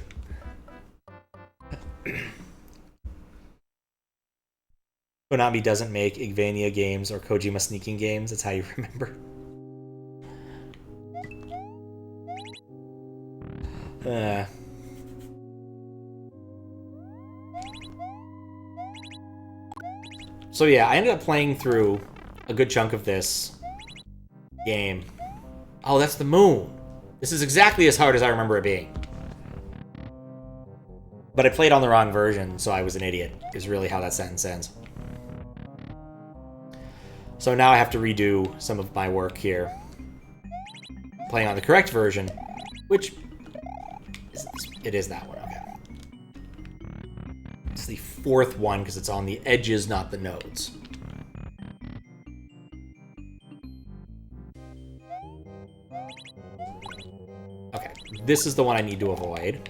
Konami doesn't make Igvania games or Kojima sneaking games. That's how you remember. So yeah, I ended up playing through a good chunk of this game. Oh, that's the moon. This is exactly as hard as I remember it being. But I played on the wrong version, so I was an idiot, is really how that sentence ends. So now I have to redo some of my work here. Playing on the correct version, which... It is that one, okay. It's the fourth one, because it's on the edges, not the nodes. Okay, this is the one I need to avoid.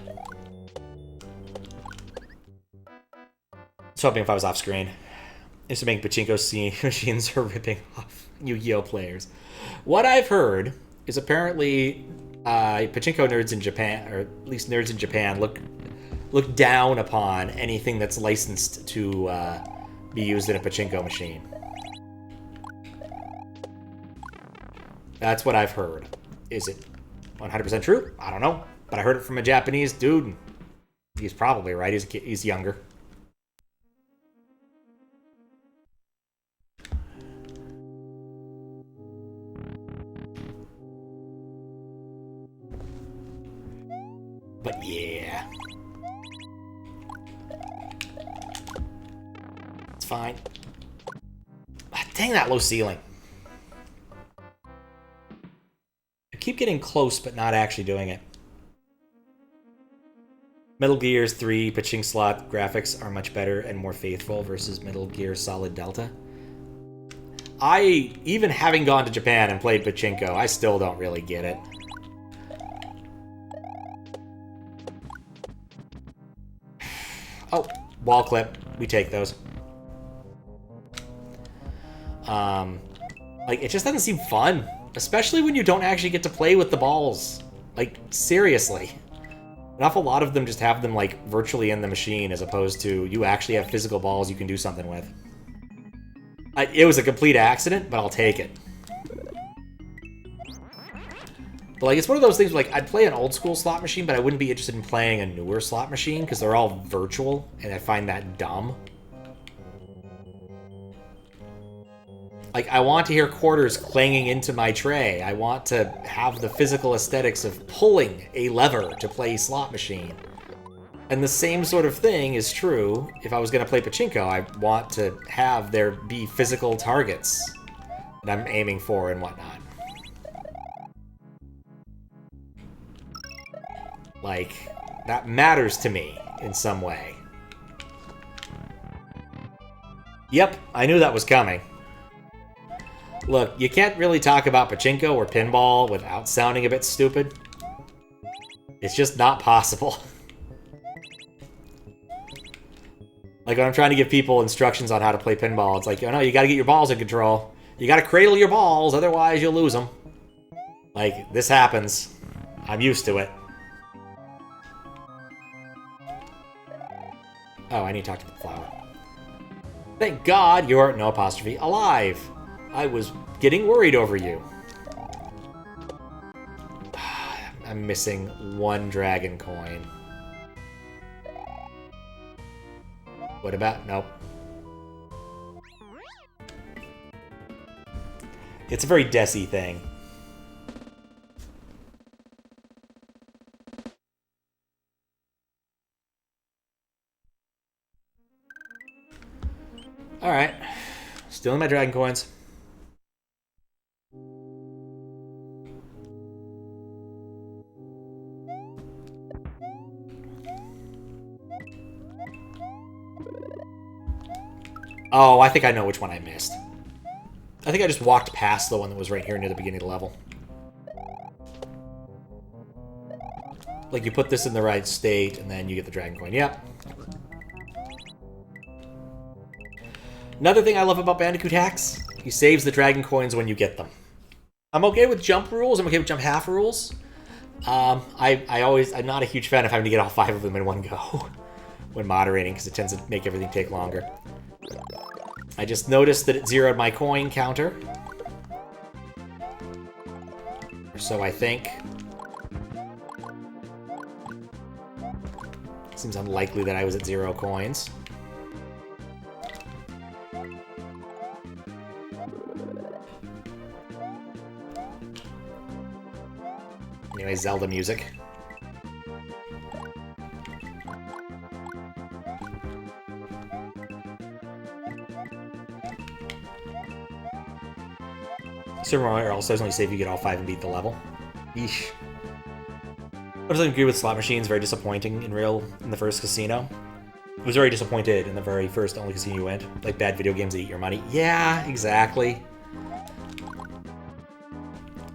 I was hoping if I was off screen. Used to make pachinko machines are ripping off Yu-Gi-Oh players. What I've heard is apparently pachinko nerds in Japan, or at least nerds in Japan, look down upon anything that's licensed to be used in a pachinko machine. That's what I've heard. Is it 100% true? I don't know. But I heard it from a Japanese dude. He's probably right. He's younger. But yeah. It's fine. Dang that low ceiling. I keep getting close, but not actually doing it. Metal Gear 3 Pachink slot graphics are much better and more faithful versus Metal Gear Solid Delta. Even having gone to Japan and played Pachinko, I still don't really get it. Oh, wall clip. We take those. Like, it just doesn't seem fun. Especially when you don't actually get to play with the balls. Like, seriously. An awful lot of them just have them, like, virtually in the machine, as opposed to you actually have physical balls you can do something with. It was a complete accident, but I'll take it. But, like, it's one of those things where, like, I'd play an old-school slot machine, but I wouldn't be interested in playing a newer slot machine, because they're all virtual, and I find that dumb. Like, I want to hear quarters clanging into my tray. I want to have the physical aesthetics of pulling a lever to play slot machine. And the same sort of thing is true if I was going to play pachinko. I want to have there be physical targets that I'm aiming for and whatnot. Like, that matters to me in some way. Yep, I knew that was coming. Look, you can't really talk about pachinko or pinball without sounding a bit stupid. It's just not possible. Like, when I'm trying to give people instructions on how to play pinball, it's like, oh no, you gotta get your balls in control. You gotta cradle your balls, otherwise you'll lose them. Like, this happens. I'm used to it. Oh, I need to talk to the flower. Thank God you're, no apostrophe, alive. I was getting worried over you. I'm missing one dragon coin. What about, nope. It's a very Desi thing. Alright. Stealing my dragon coins. Oh, I think I know which one I missed. I think I just walked past the one that was right here near the beginning of the level. Like, you put this in the right state, and then you get the dragon coin. Yep. Another thing I love about Bandicoot hacks, he saves the dragon coins when you get them. I'm okay with jump rules. I'm okay with jump half rules. I'm not a huge fan of having to get all 5 of them in one go when moderating, because it tends to make everything take longer. I just noticed that it zeroed my coin counter. Or so I think. Seems unlikely that I was at 0 coins. Anyway, Zelda music. Super Mario also doesn't only say if you get all 5 and beat the level. Yeesh. I doesn't agree with slot machines. Very disappointing in the first casino. I was very disappointed in the very first only casino you went. Like bad video games that eat your money. Yeah, exactly.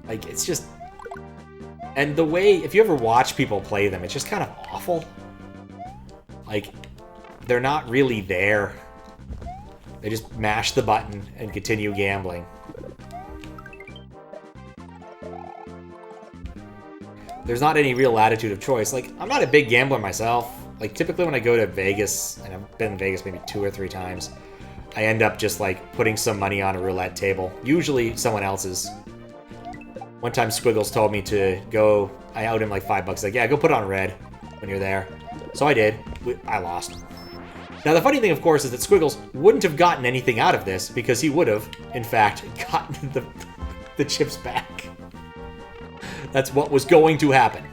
Like, it's just... And the way, if you ever watch people play them, it's just kind of awful. Like, they're not really there. They just mash the button and continue gambling. There's not any real latitude of choice. Like, I'm not a big gambler myself. Like, typically when I go to Vegas, and I've been in Vegas maybe 2 or 3 times, I end up just, like, putting some money on a roulette table. Usually someone else's. One time Squiggles told me to go, I owed him like $5. Like, yeah, go put it on red when you're there. So I did. I lost. Now, the funny thing, of course, is that Squiggles wouldn't have gotten anything out of this because he would have, in fact, gotten the chips back. That's what was going to happen.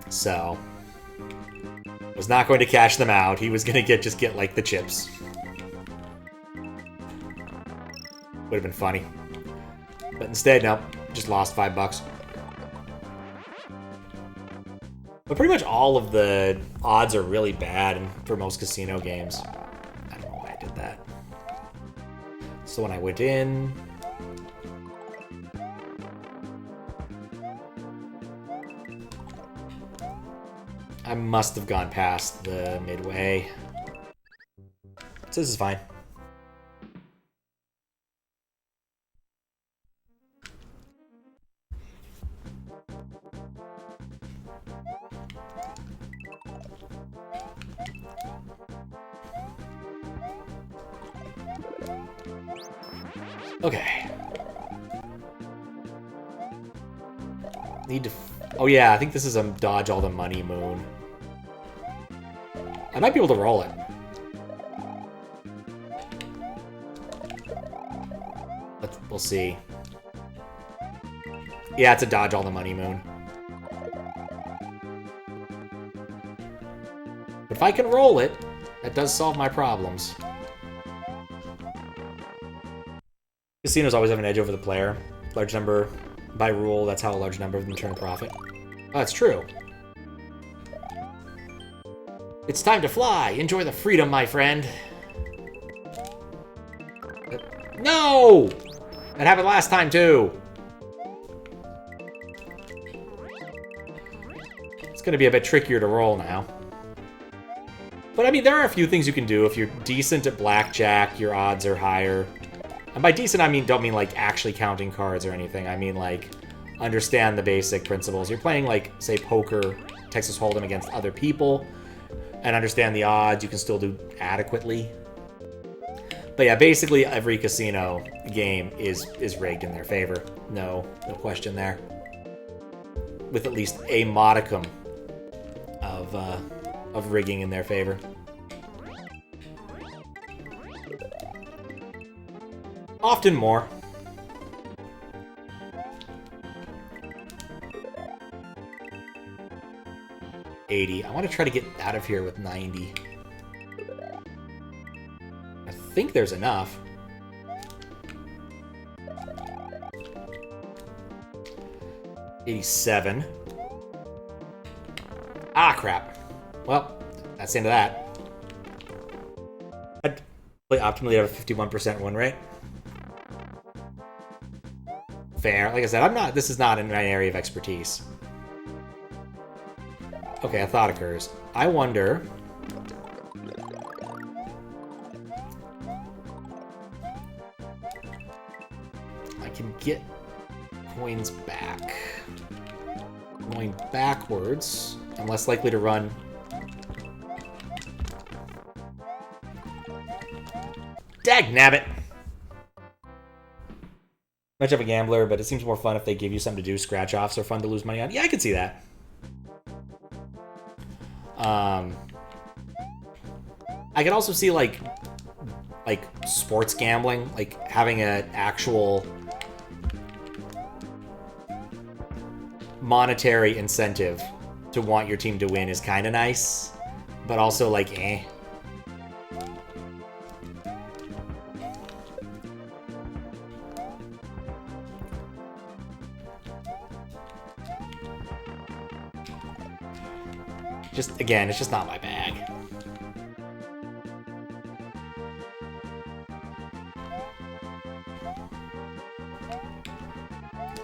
So, was not going to cash them out. He was going to just get like the chips. Would have been funny. But instead, no, just lost $5. But pretty much all of the odds are really bad for most casino games. I don't know why I did that. So when I went in... I must have gone past the midway. So this is fine. Okay. Need to... Oh yeah, I think this is a dodge all the money moon. I might be able to roll it. We'll see. Yeah, it's a dodge all the money, Moon. If I can roll it, that does solve my problems. Casinos always have an edge over the player. Large number, by rule, that's how a large number of them turn a profit. Oh, that's true. It's time to fly! Enjoy the freedom, my friend! No! That happened last time, too! It's gonna be a bit trickier to roll now. But, I mean, there are a few things you can do. If you're decent at blackjack, your odds are higher. And by decent, I mean, don't mean, like, actually counting cards or anything. I mean, like, understand the basic principles. You're playing, like, say, poker, Texas Hold'em against other people, and understand the odds. You can still do adequately. But yeah, basically every casino game is rigged in their favor. No question there. With at least a modicum of rigging in their favor. Often more. $80. I want to try to get out of here with $90. I think there's enough. $87. Ah, crap. Well, that's the end of that. I'd play optimally at a 51% win rate. Fair. Like I said, this is not in my area of expertise. Okay, a thought occurs. I wonder... I can get coins back. Going backwards. I'm less likely to run. Dagnabbit! Much of a gambler, but it seems more fun if they give you something to do. Scratch-offs are fun to lose money on. Yeah, I can see that. I can also see, like sports gambling, like having an actual monetary incentive to want your team to win is kind of nice, but also, like, eh. Just, again, it's just not my bag.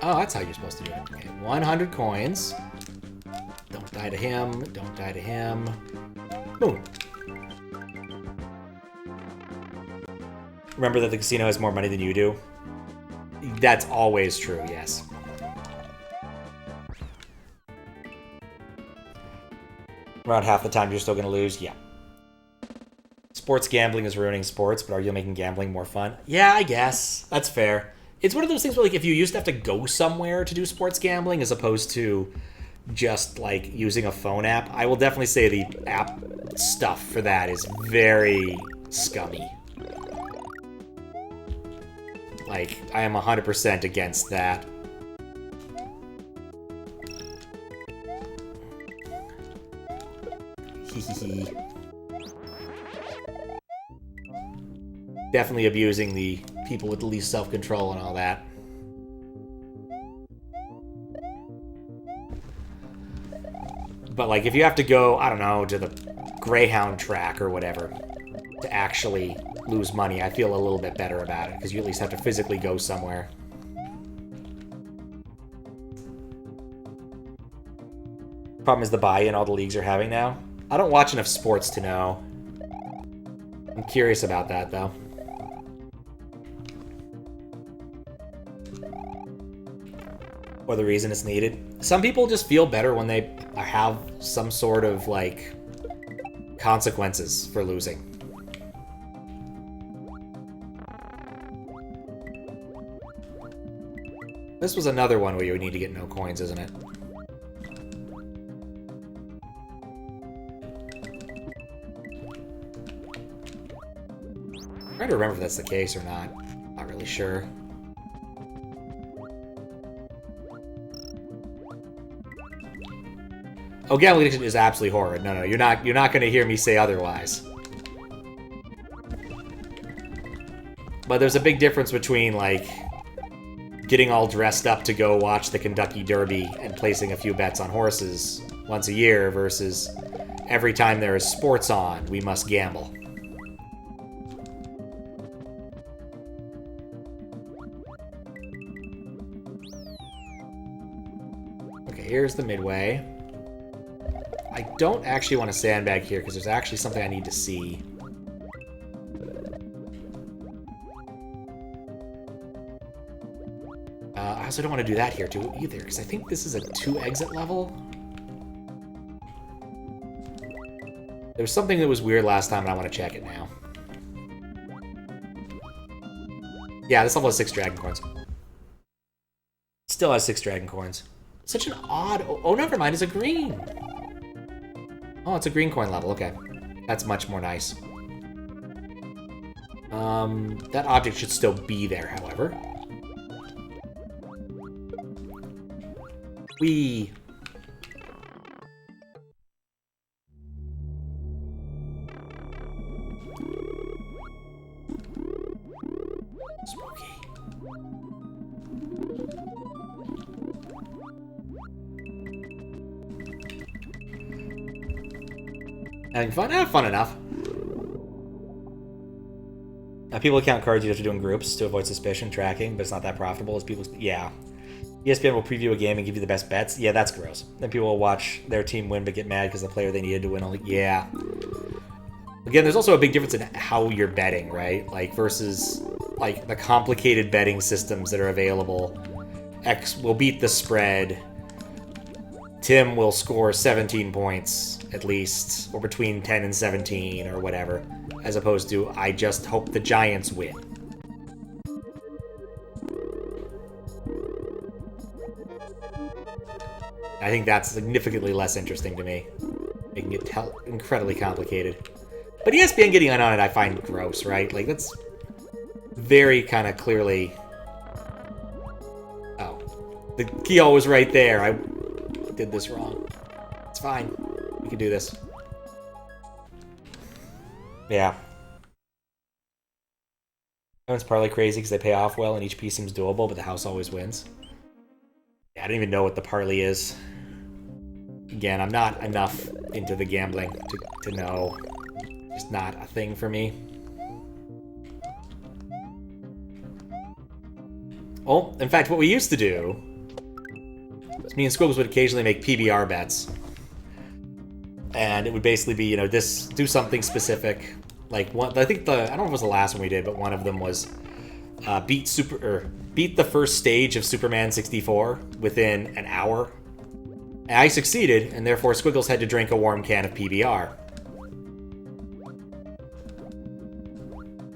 Oh, that's how you're supposed to do it. Okay, 100 coins. Don't die to him. Don't die to him. Boom. Remember that the casino has more money than you do? That's always true, yes. Around half the time you're still going to lose? Yeah. Sports gambling is ruining sports, but are you making gambling more fun? Yeah, I guess. That's fair. It's one of those things where, like, if you used to have to go somewhere to do sports gambling as opposed to just, like, using a phone app, I will definitely say the app stuff for that is very scummy. Like, I am 100% against that. Definitely abusing the people with the least self-control and all that. But, like, if you have to go, I don't know, to the Greyhound track or whatever to actually lose money, I feel a little bit better about it, because you at least have to physically go somewhere. Problem is the buy-in all the leagues are having now. I don't watch enough sports to know. I'm curious about that, though. Or the reason it's needed. Some people just feel better when they have some sort of, like, consequences for losing. This was another one where you would need to get no coins, isn't it? I'm trying to remember if that's the case or not. Not really sure. Oh, gambling addiction is absolutely horrid. No, you're not going to hear me say otherwise. But there's a big difference between, like, getting all dressed up to go watch the Kentucky Derby and placing a few bets on horses once a year versus every time there is sports on, we must gamble. Okay, here's the midway. I don't actually want to sandbag here because there's actually something I need to see. I also don't want to do that here too either because I think this is a 2-exit level. There was something that was weird last time and I want to check it now. Yeah, this level has 6 dragon coins. Still has 6 dragon coins. Such an odd... Oh, never mind, it's a green. Oh, it's a green coin level, okay. That's much more nice. That object should still be there, however. Whee! Spooky. Having fun? Fun enough. People count cards you have to do in groups to avoid suspicion, tracking, but it's not that profitable as people... Yeah. ESPN will preview a game and give you the best bets. Yeah, that's gross. Then people will watch their team win but get mad because the player they needed to win only... Yeah. Again, there's also a big difference in how you're betting, right? Like, versus, like, the complicated betting systems that are available. X will beat the spread. Tim will score 17 points, at least, or between 10 and 17, or whatever, as opposed to, I just hope the Giants win. I think that's significantly less interesting to me, making it incredibly complicated. But ESPN getting on it I find gross, right? Like, that's very kind of clearly... Oh. The keyhole was right there. I did this wrong. It's fine. We can do this. Yeah. That one's partly crazy because they pay off well and each piece seems doable, but the house always wins. Yeah, I don't even know what the parlay is. Again, I'm not enough into the gambling to know. Just not a thing for me. Oh, in fact, what we used to do is me and Squiggles would occasionally make PBR bets. And it would basically be, you know, this, do something specific. Like, one, I think I don't know if it was the last one we did, but one of them was beat the first stage of Superman 64 within an hour. And I succeeded, and therefore Squiggles had to drink a warm can of PBR.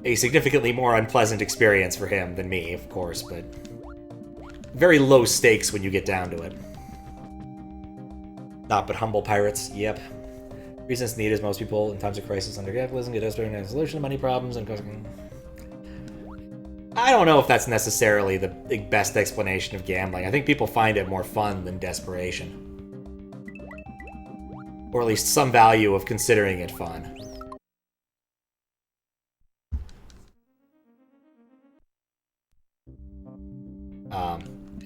A significantly more unpleasant experience for him than me, of course, but very low stakes when you get down to it. Not but humble pirates, yep. Reason it's needed is most people in times of crisis under capitalism get desperate in solution to money problems and I don't know if that's necessarily the best explanation of gambling. I think people find it more fun than desperation. Or at least some value of considering it fun.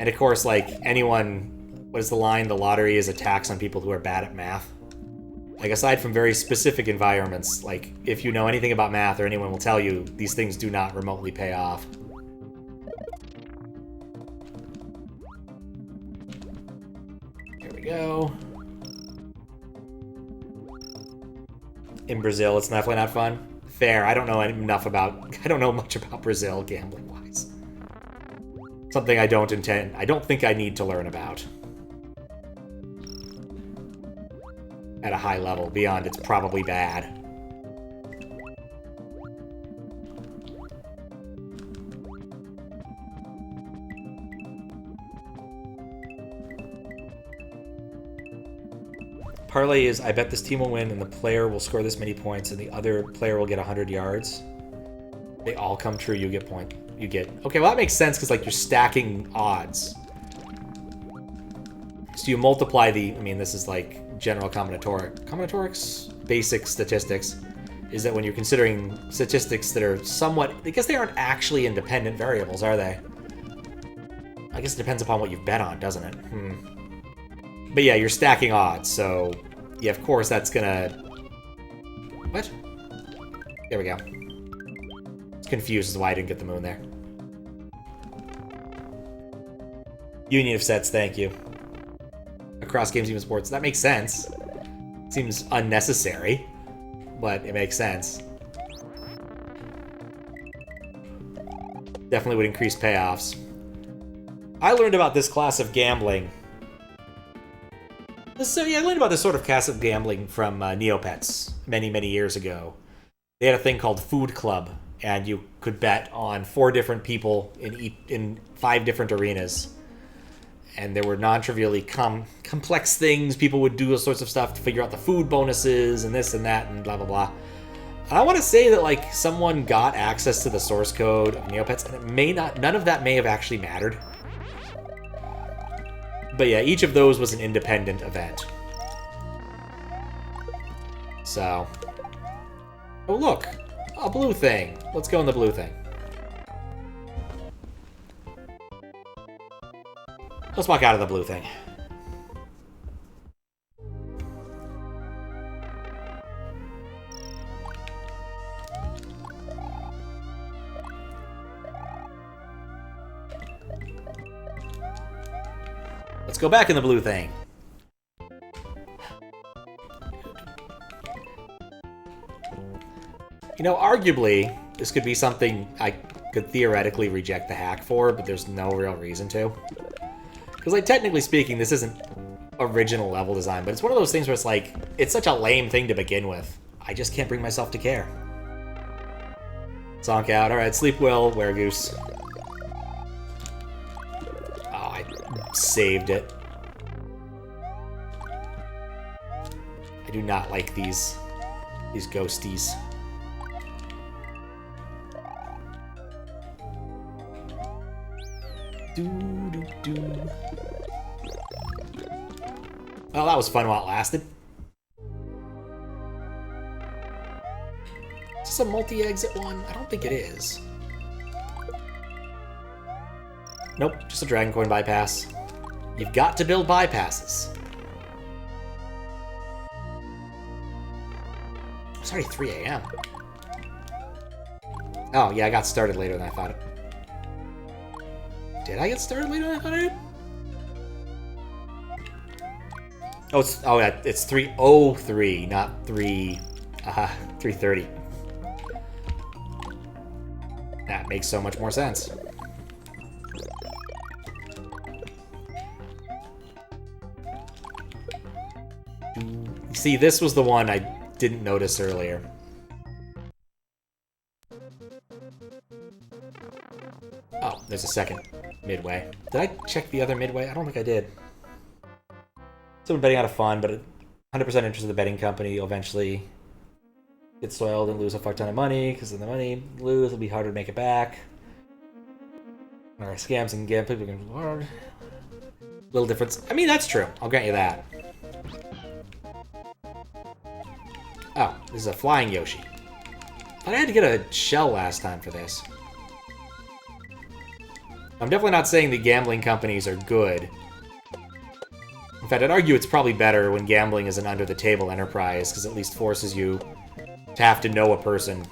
And of course, like, anyone... What is the line? The lottery is a tax on people who are bad at math. Like, aside from very specific environments, like, if you know anything about math or anyone will tell you, these things do not remotely pay off. Here we go. In Brazil, it's definitely not fun. Fair. I don't know enough about... I don't know much about Brazil, gambling-wise. Something I don't think I need to learn about. At a high level, beyond it's probably bad. Parlay is, I bet this team will win and the player will score this many points and the other player will get 100 yards. They all come true, you get point. You get... Okay, well that makes sense because, like, you're stacking odds. So you multiply the... I mean, this is, like, general combinatorics, basic statistics, is that when you're considering statistics that are somewhat, I guess they aren't actually independent variables, are they? I guess it depends upon what you've bet on, doesn't it? But yeah, you're stacking odds, so yeah, of course that's gonna... What? There we go. It's confused as to why I didn't get the moon there. Union of sets, thank you. Across games, even sports. That makes sense. Seems unnecessary, but it makes sense. Definitely would increase payoffs. I learned about this class of gambling. So yeah, I learned about this sort of class of gambling from Neopets many, many years ago. They had a thing called Food Club, and you could bet on 4 different people in 5 different arenas. And there were non-trivially complex things. People would do all sorts of stuff to figure out the food bonuses and this and that and blah, blah, blah. And I want to say that, like, someone got access to the source code of Neopets, and it may not, none of that may have actually mattered. But yeah, each of those was an independent event. So. Oh, look. A blue thing. Let's go in the blue thing. Let's walk out of the blue thing. Let's go back in the blue thing. You know, arguably, this could be something I could theoretically reject the hack for, but there's no real reason to. Because, like, technically speaking, this isn't original level design, but it's one of those things where it's like, it's such a lame thing to begin with. I just can't bring myself to care. Zonk out. Alright, sleep well, Weregoose. Oh, I saved it. I do not like these ghosties. Well, that was fun while it lasted. Is this a multi-exit one? I don't think it is. Nope, just a Dragon Coin bypass. You've got to build bypasses. It's already 3 AM. Oh, yeah, I got started later than I thought. Did I get started later than I thought I did? Oh, it's 3:03, not 3:30. That makes so much more sense. See, this was the one I didn't notice earlier. Oh, there's a second midway. Did I check the other midway? I don't think I did. Someone betting out of fun, but 100% interest in the betting company. You'll eventually get soiled and lose a fuck ton of money, because of the money you lose, it'll be harder to make it back. Or scams and gambling, people can hard. Little difference. I mean, that's true. I'll grant you that. Oh, this is a flying Yoshi. Thought I had to get a shell last time for this. I'm definitely not saying the gambling companies are good. In fact, I'd argue it's probably better when gambling is an under-the-table enterprise, because it at least forces you to have to know a person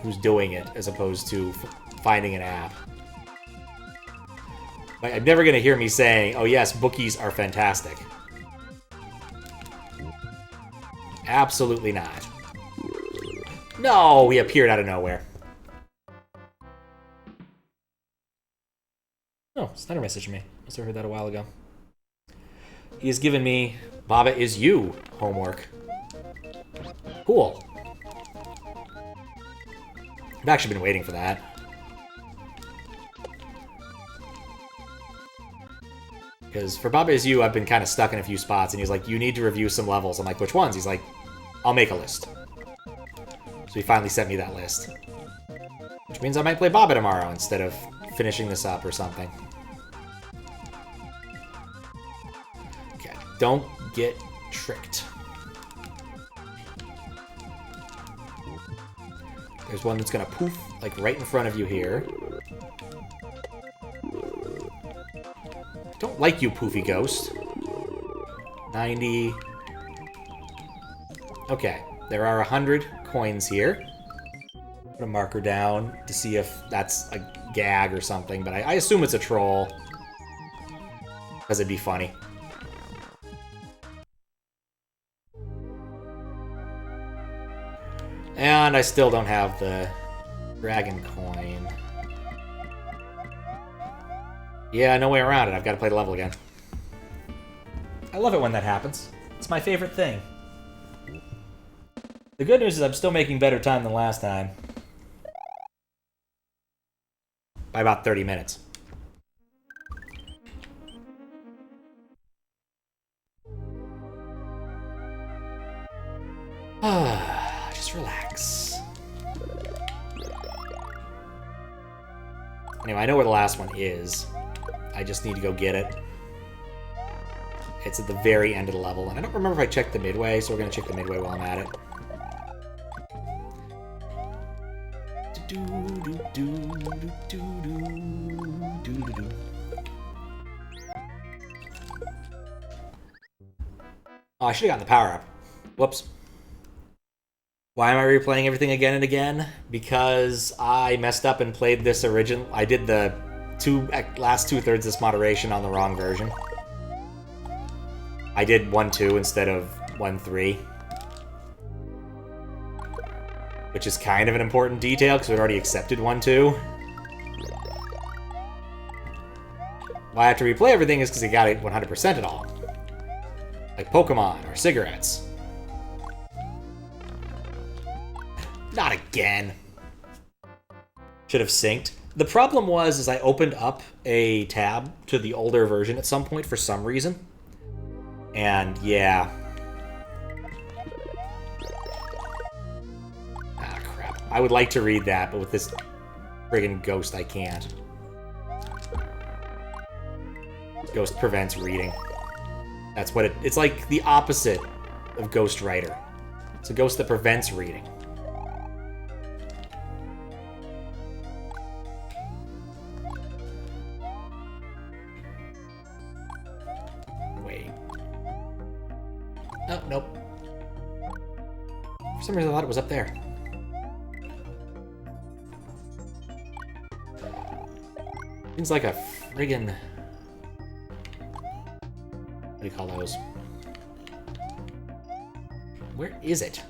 who's doing it, as opposed to finding an app. Like, I'm never going to hear me saying, oh yes, bookies are fantastic. Absolutely not. No, he appeared out of nowhere. Oh, Snyder messaged me. Must have heard that a while ago. He has given me Baba is You homework. Cool. I've actually been waiting for that. Because for Baba is You, I've been kind of stuck in a few spots, and he's like, you need to review some levels. I'm like, which ones? He's like, I'll make a list. So he finally sent me that list. Which means I might play Baba tomorrow instead of finishing this up or something. Okay, don't get tricked. There's one that's gonna poof, like, right in front of you here. I don't like you, poofy ghost. 90. Okay, there are 100 coins here. Put a marker down to see if that's a gag or something, but I assume it's a troll. Because it'd be funny. And I still don't have the dragon coin. Yeah, no way around it. I've got to play the level again. I love it when that happens. It's my favorite thing. The good news is I'm still making better time than last time. By about 30 minutes. Just relax. Anyway, I know where the last one is. I just need to go get it. It's at the very end of the level, and I don't remember if I checked the midway, so we're going to check the midway while I'm at it. Oh, I should have gotten the power-up. Whoops. Why am I replaying everything again and again? Because I messed up and played this original. I did the last 2/3 of this moderation on the wrong version. I did 1-2 instead of 1-3. Which is kind of an important detail, because we already accepted 1-2. Why I have to replay everything is because he got it 100% it all. Like Pokemon or cigarettes. Not again. Should have synced. The problem was I opened up a tab to the older version at some point for some reason. And yeah. Ah, crap. I would like to read that, but with this friggin' ghost, I can't. Ghost prevents reading. That's what it's like the opposite of Ghost Writer. It's a ghost that prevents reading. Wait. Oh, nope. For some reason I thought it was up there. Seems like a friggin'... What do you call those? Where is it?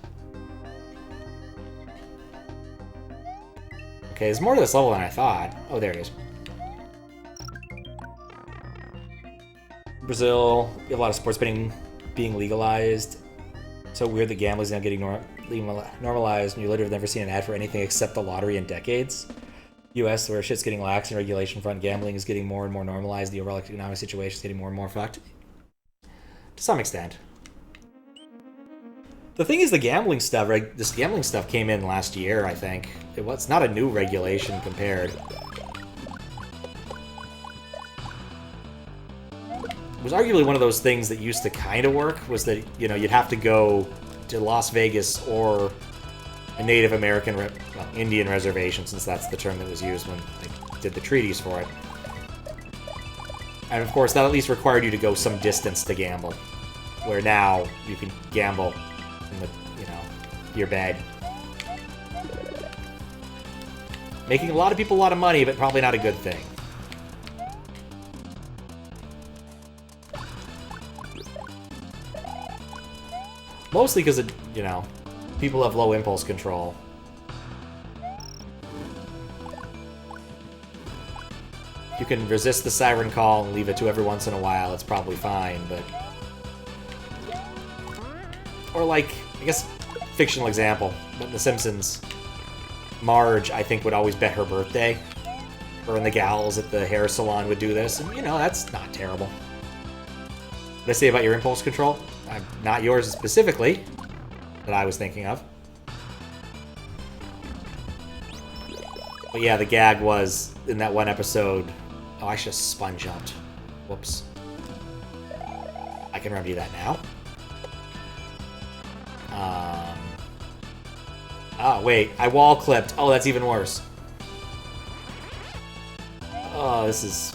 Okay, there's more to this level than I thought. Oh, there it is. Brazil, you have a lot of sports betting being legalized. So weird that gambling is now getting normalized, and you literally have never seen an ad for anything except the lottery in decades. US, where shit's getting lax and regulation front, gambling is getting more and more normalized. The overall economic situation is getting more and more fucked. To some extent. The thing is, the gambling stuff, this gambling stuff came in last year, I think. It's not a new regulation compared. It was arguably one of those things that used to kind of work, was that, you know, you'd have to go to Las Vegas or a Native American, well, Indian reservation, since that's the term that was used when they did the treaties for it. And of course, that at least required you to go some distance to gamble. Where now, you can gamble in the, you know, your bed. Making a lot of people a lot of money, but probably not a good thing. Mostly because, you know, people have low impulse control. If you can resist the siren call and leave it to every once in a while, it's probably fine, but... Or like, I guess, fictional example, but in The Simpsons, Marge, I think, would always bet her birthday. Or in the gals at the hair salon would do this, and, you know, that's not terrible. What did I say about your impulse control? Not yours specifically, that I was thinking of. But yeah, the gag was, in that one episode... Oh, I should have spun jumped. Whoops. I can remedy that now. Oh, wait. I wall clipped. Oh, that's even worse. Oh, this is...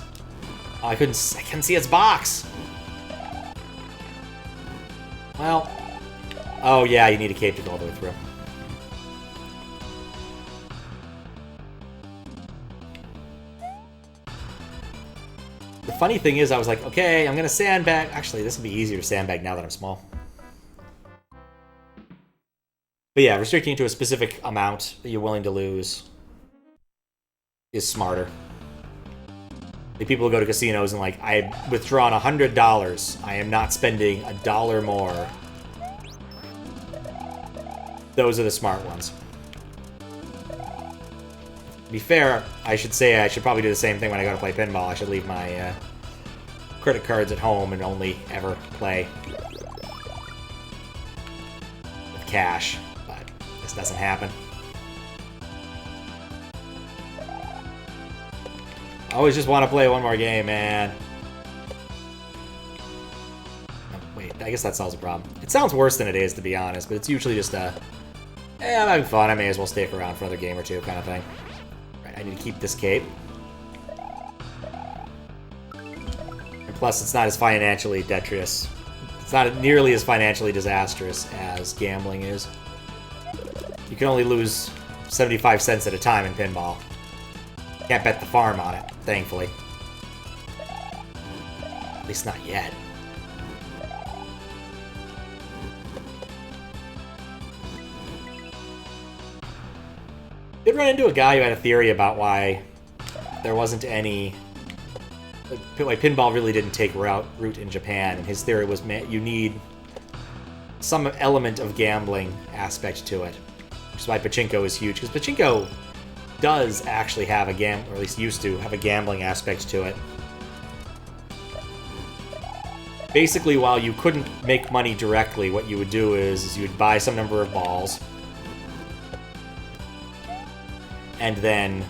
Oh, I couldn't see its box. Well... Oh, yeah, you need a cape to go all the way through. The funny thing is, I was like, okay, I'm gonna sandbag. Actually, this would be easier to sandbag now that I'm small. But yeah, restricting to a specific amount that you're willing to lose is smarter. Like, people will go to casinos and like, I've withdrawn $100. I am not spending $1 more. Those are the smart ones. To be fair, I should say I should probably do the same thing when I go to play pinball. I should leave my credit cards at home and only ever play with cash. But this doesn't happen. I always just want to play one more game, man. Oh, wait, I guess that solves the problem. It sounds worse than it is, to be honest, but it's usually just a... I'm having fun, I may as well stick around for another game or two kind of thing. Right, I need to keep this cape. And plus, it's not as financially detritus. It's not nearly as financially disastrous as gambling is. You can only lose 75 cents at a time in pinball. Can't bet the farm on it, thankfully. At least not yet. Did run into a guy who had a theory about why there wasn't any... Why pinball really didn't take root in Japan, and his theory was you need some element of gambling aspect to it. Which is why pachinko is huge, because pachinko does actually have a or at least used to have a gambling aspect to it. Basically, while you couldn't make money directly, what you would do is you would buy some number of balls, and then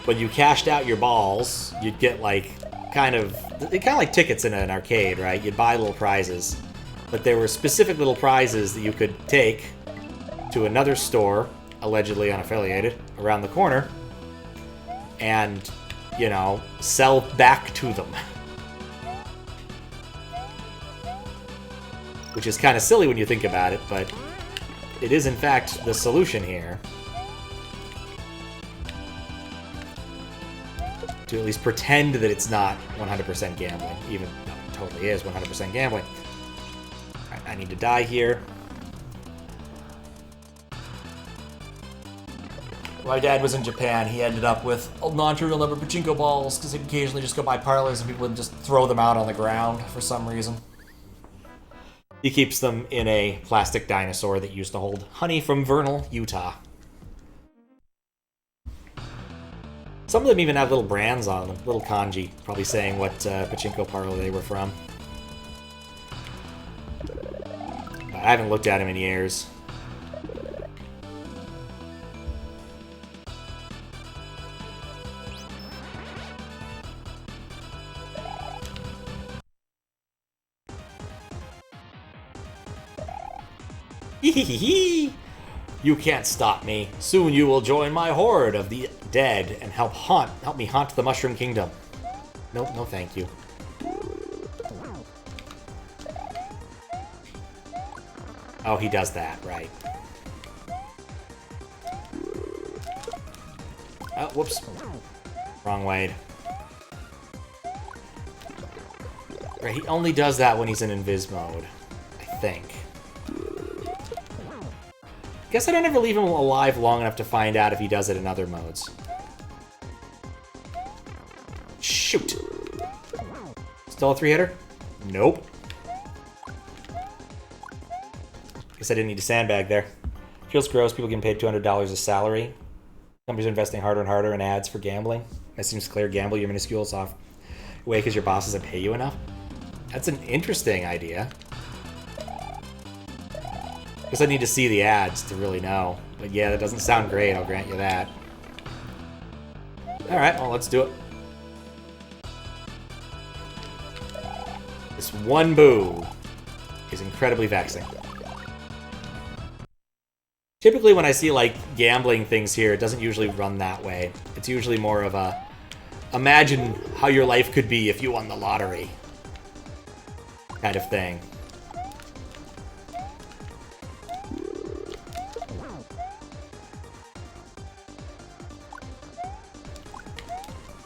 when you cashed out your balls, you'd get like kind of like tickets in an arcade, right? You'd buy little prizes, but there were specific little prizes that you could take to another store, allegedly unaffiliated, around the corner, and, you know, sell back to them. Which is kind of silly when you think about it, but it is in fact the solution here. To at least pretend that it's not 100% gambling, even though it totally is 100% gambling. Alright, I need to die here. My dad was in Japan. He ended up with a non-trivial number of pachinko balls because he'd occasionally just go by parlors and people would just throw them out on the ground for some reason. He keeps them in a plastic dinosaur that used to hold honey from Vernal, Utah. Some of them even have little brands on them, little kanji, probably saying what pachinko parlor they were from. I haven't looked at them in years. You can't stop me. Soon you will join my horde of the dead and help me haunt the Mushroom Kingdom. No thank you. Oh, he does that, right. Oh, whoops. Wrong way. Right, he only does that when he's in invis mode, I think. Guess I don't ever leave him alive long enough to find out if he does it in other modes. Shoot! Still a 3-hitter? Nope. Guess I didn't need to sandbag there. Feels gross, people getting paid $200 as salary. Companies are investing harder and harder in ads for gambling. It seems clear, gamble your minuscules off away because your boss doesn't pay you enough. That's an interesting idea. Guess I need to see the ads to really know. But yeah, that doesn't sound great, I'll grant you that. Alright, well, let's do it. This one boo is incredibly vexing. Typically when I see, like, gambling things here, it doesn't usually run that way. It's usually more of a, imagine how your life could be if you won the lottery kind of thing.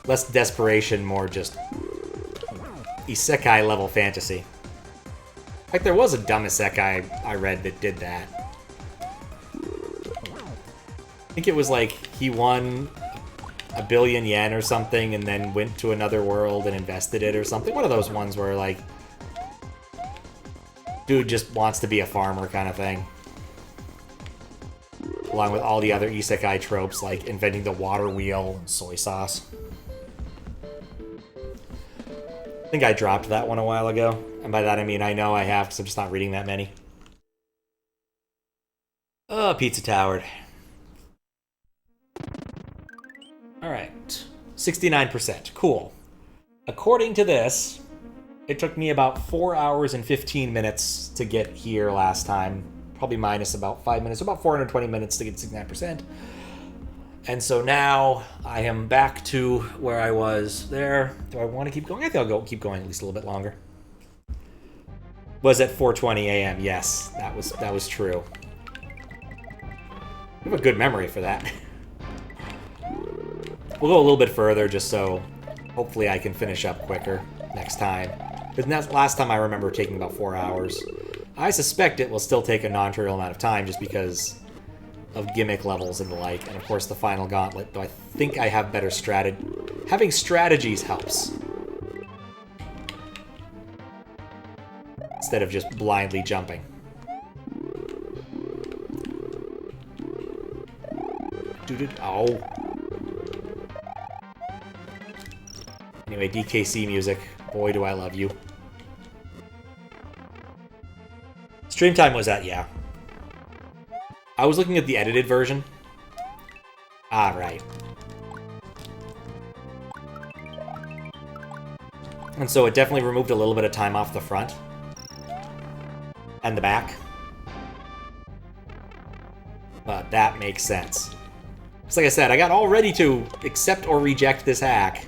Less desperation, more just isekai level fantasy. In fact, there was a dumb isekai I read that did that. I think it was like he won 1 billion yen or something and then went to another world and invested it or something. One of those ones where, like, dude just wants to be a farmer kind of thing. Along with all the other isekai tropes, like inventing the water wheel and soy sauce. I think I dropped that one a while ago. And by that I mean I know I have, because I'm just not reading that many. Oh, Pizza Towered. Alright. 69%. Cool. According to this, it took me about 4 hours and 15 minutes to get here last time. Probably minus about 5 minutes. About 420 minutes to get 69%. And so now I am back to where I was there. Do I want to keep going? I think I'll keep going at least a little bit longer. Was at 4:20 a.m. Yes, that was true. I have a good memory for that. We'll go a little bit further just so hopefully I can finish up quicker next time. Because last time I remember taking about 4 hours. I suspect it will still take a non-trivial amount of time just because of gimmick levels and the like, and of course the final gauntlet, though I think I have better strategy. Having strategies helps. Instead of just blindly jumping. Oh. Anyway, DKC music. Boy, do I love you. Stream time was at, yeah. I was looking at the edited version. Ah, right. And so it definitely removed a little bit of time off the front. And the back. But that makes sense. Because like I said, I got all ready to accept or reject this hack.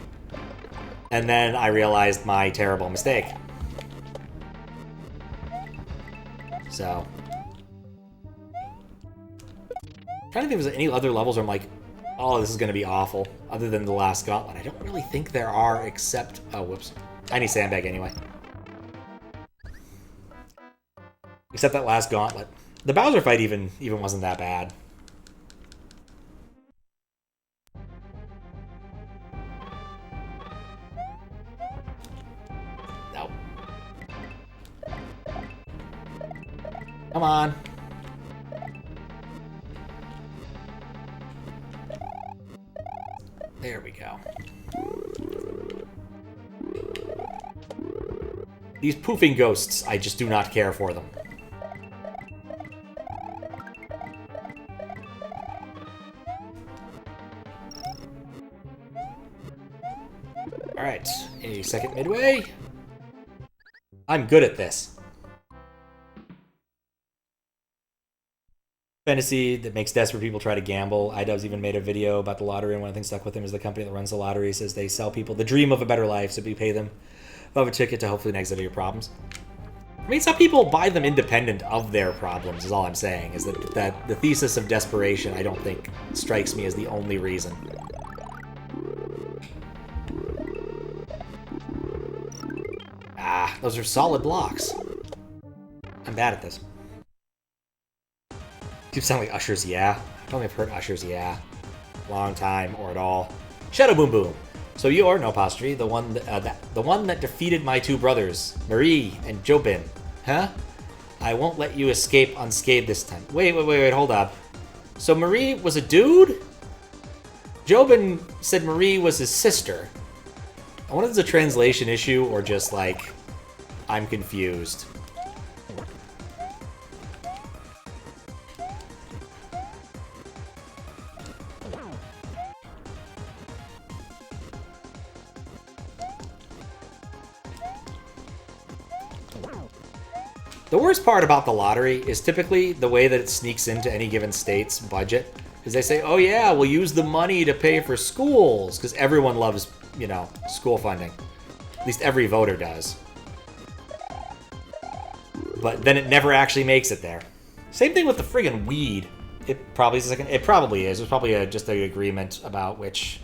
And then I realized my terrible mistake. So... I'm trying to think if there's any other levels where I'm like, oh, this is going to be awful, other than the last gauntlet. I don't really think there are, except... Oh, whoops. I need sandbag anyway. Except that last gauntlet. The Bowser fight even wasn't that bad. No. Come on. There we go. These poofing ghosts, I just do not care for them. Alright, a second midway. I'm good at this. Fantasy that makes desperate people try to gamble. iDubbbz even made a video about the lottery, and one of the things stuck with him is the company that runs the lottery says they sell people the dream of a better life, so we pay them above a ticket to hopefully exit your problems. I mean, some people buy them independent of their problems, is all I'm saying, is that the thesis of desperation, I don't think, strikes me as the only reason. Ah, those are solid blocks. I'm bad at this. Keeps sounding like Usher's Yeah. I don't think I've heard Usher's Yeah. Long time or at all. Shadow Boom Boom. So you're, no apostrophe, the one that defeated my two brothers, Marie and Jobin. Huh? I won't let you escape unscathed this time. Wait, hold up. So Marie was a dude? Jobin said Marie was his sister. I wonder if it's a translation issue or just like, I'm confused. The worst part about the lottery is typically the way that it sneaks into any given state's budget. Because they say, oh yeah, we'll use the money to pay for schools. Because everyone loves, you know, school funding. At least every voter does. But then it never actually makes it there. Same thing with the friggin' weed. It probably is. It probably is. There's probably just an agreement about which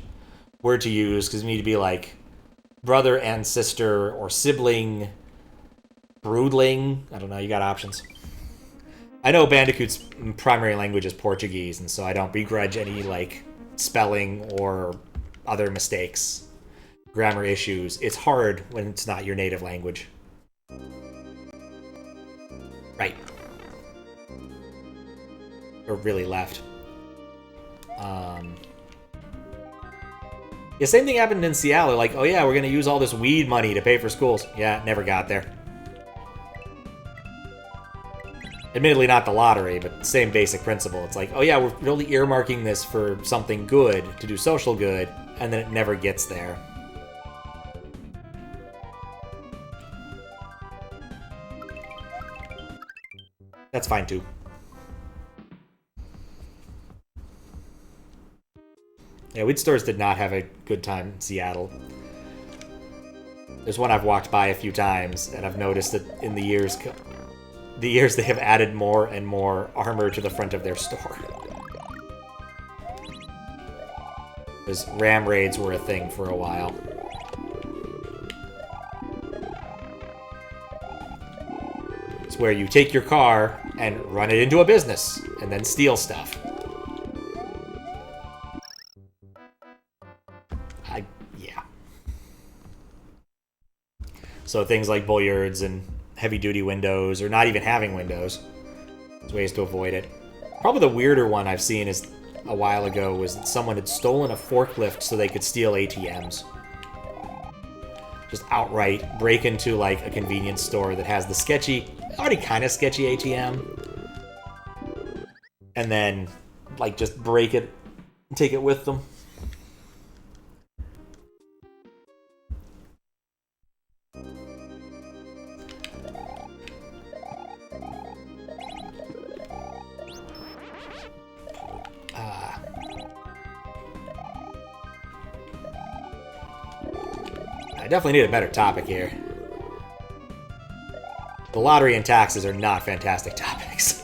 word to use. Because you need to be like brother and sister or sibling, broodling. I don't know. You got options. I know Bandicoot's primary language is Portuguese, and so I don't begrudge any like spelling or other mistakes, grammar issues. It's hard when it's not your native language. Right. Or really left. Yeah, same thing happened in Seattle. Like, oh yeah, we're gonna use all this weed money to pay for schools. Yeah, never got there. Admittedly, not the lottery, but same basic principle. It's like, oh yeah, we're really earmarking this for something good, to do social good, and then it never gets there. That's fine too. Yeah, weed stores did not have a good time in Seattle. There's one I've walked by a few times, and I've noticed that in the years they have added more and more armor to the front of their store. Because ram raids were a thing for a while. It's where you take your car and run it into a business, and then steal stuff. Yeah. So things like billiards and heavy-duty windows, or not even having windows. There's ways to avoid it. Probably the weirder one I've seen is a while ago was that someone had stolen a forklift so they could steal ATMs. Just outright break into like a convenience store that has the sketchy, already kind of sketchy ATM, and then like just break it and take it with them. I definitely need a better topic here. The lottery and taxes are not fantastic topics.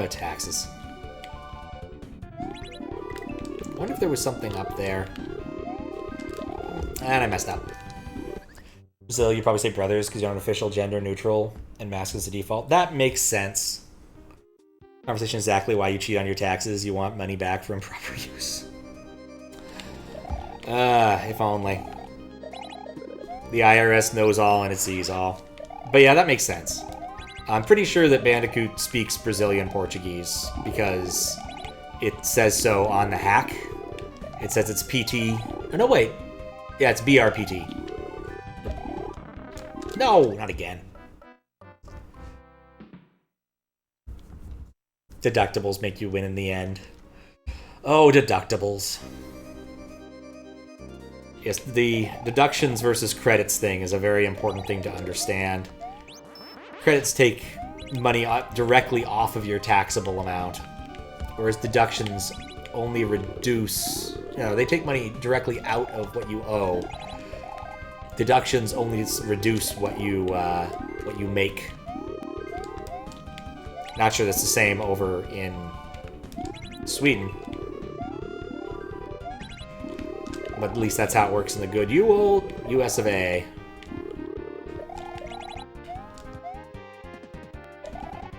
Taxes. I wonder if there was something up there. And I messed up. Brazil, you probably say brothers because you're an official gender neutral and mask is the default. That makes sense. Conversation exactly why you cheat on your taxes. You want money back for improper use. If only. The IRS knows all and it sees all. But yeah, that makes sense. I'm pretty sure that Bandicoot speaks Brazilian Portuguese because it says so on the hack. It says it's PT. Oh, no, wait. Yeah, it's BRPT. No, not again. Deductibles make you win in the end. Oh, deductibles. Yes, the deductions versus credits thing is a very important thing to understand. Credits take money directly off of your taxable amount, whereas deductions only reduce... No, they take money directly out of what you owe. Deductions only reduce what you make. Not sure that's the same over in Sweden. But at least that's how it works in the good old US of A.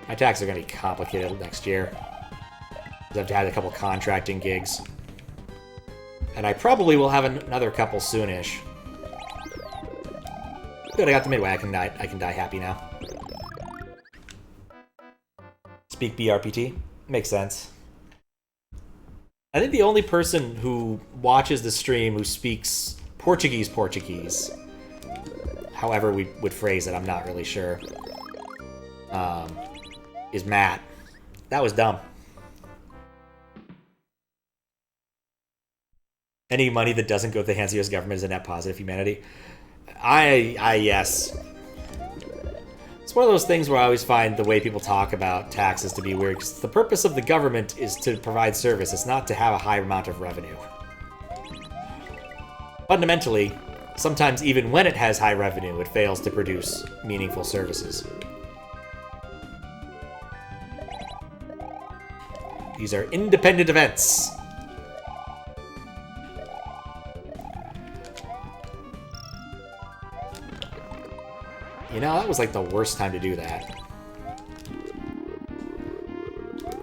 My taxes are going to be complicated next year. I've had a couple contracting gigs. And I probably will have another couple soonish. Good, I got the midway. I can die happy now. Speak BRPT. Makes sense. I think the only person who watches the stream who speaks Portuguese, however we would phrase it, I'm not really sure, is Matt. That was dumb. Any money that doesn't go to the hands of the US government is a net positive humanity. Yes. It's one of those things where I always find the way people talk about taxes to be weird, because the purpose of the government is to provide service. It's not to have a high amount of revenue. Fundamentally, sometimes even when it has high revenue, it fails to produce meaningful services. These are independent events. You know, that was like the worst time to do that.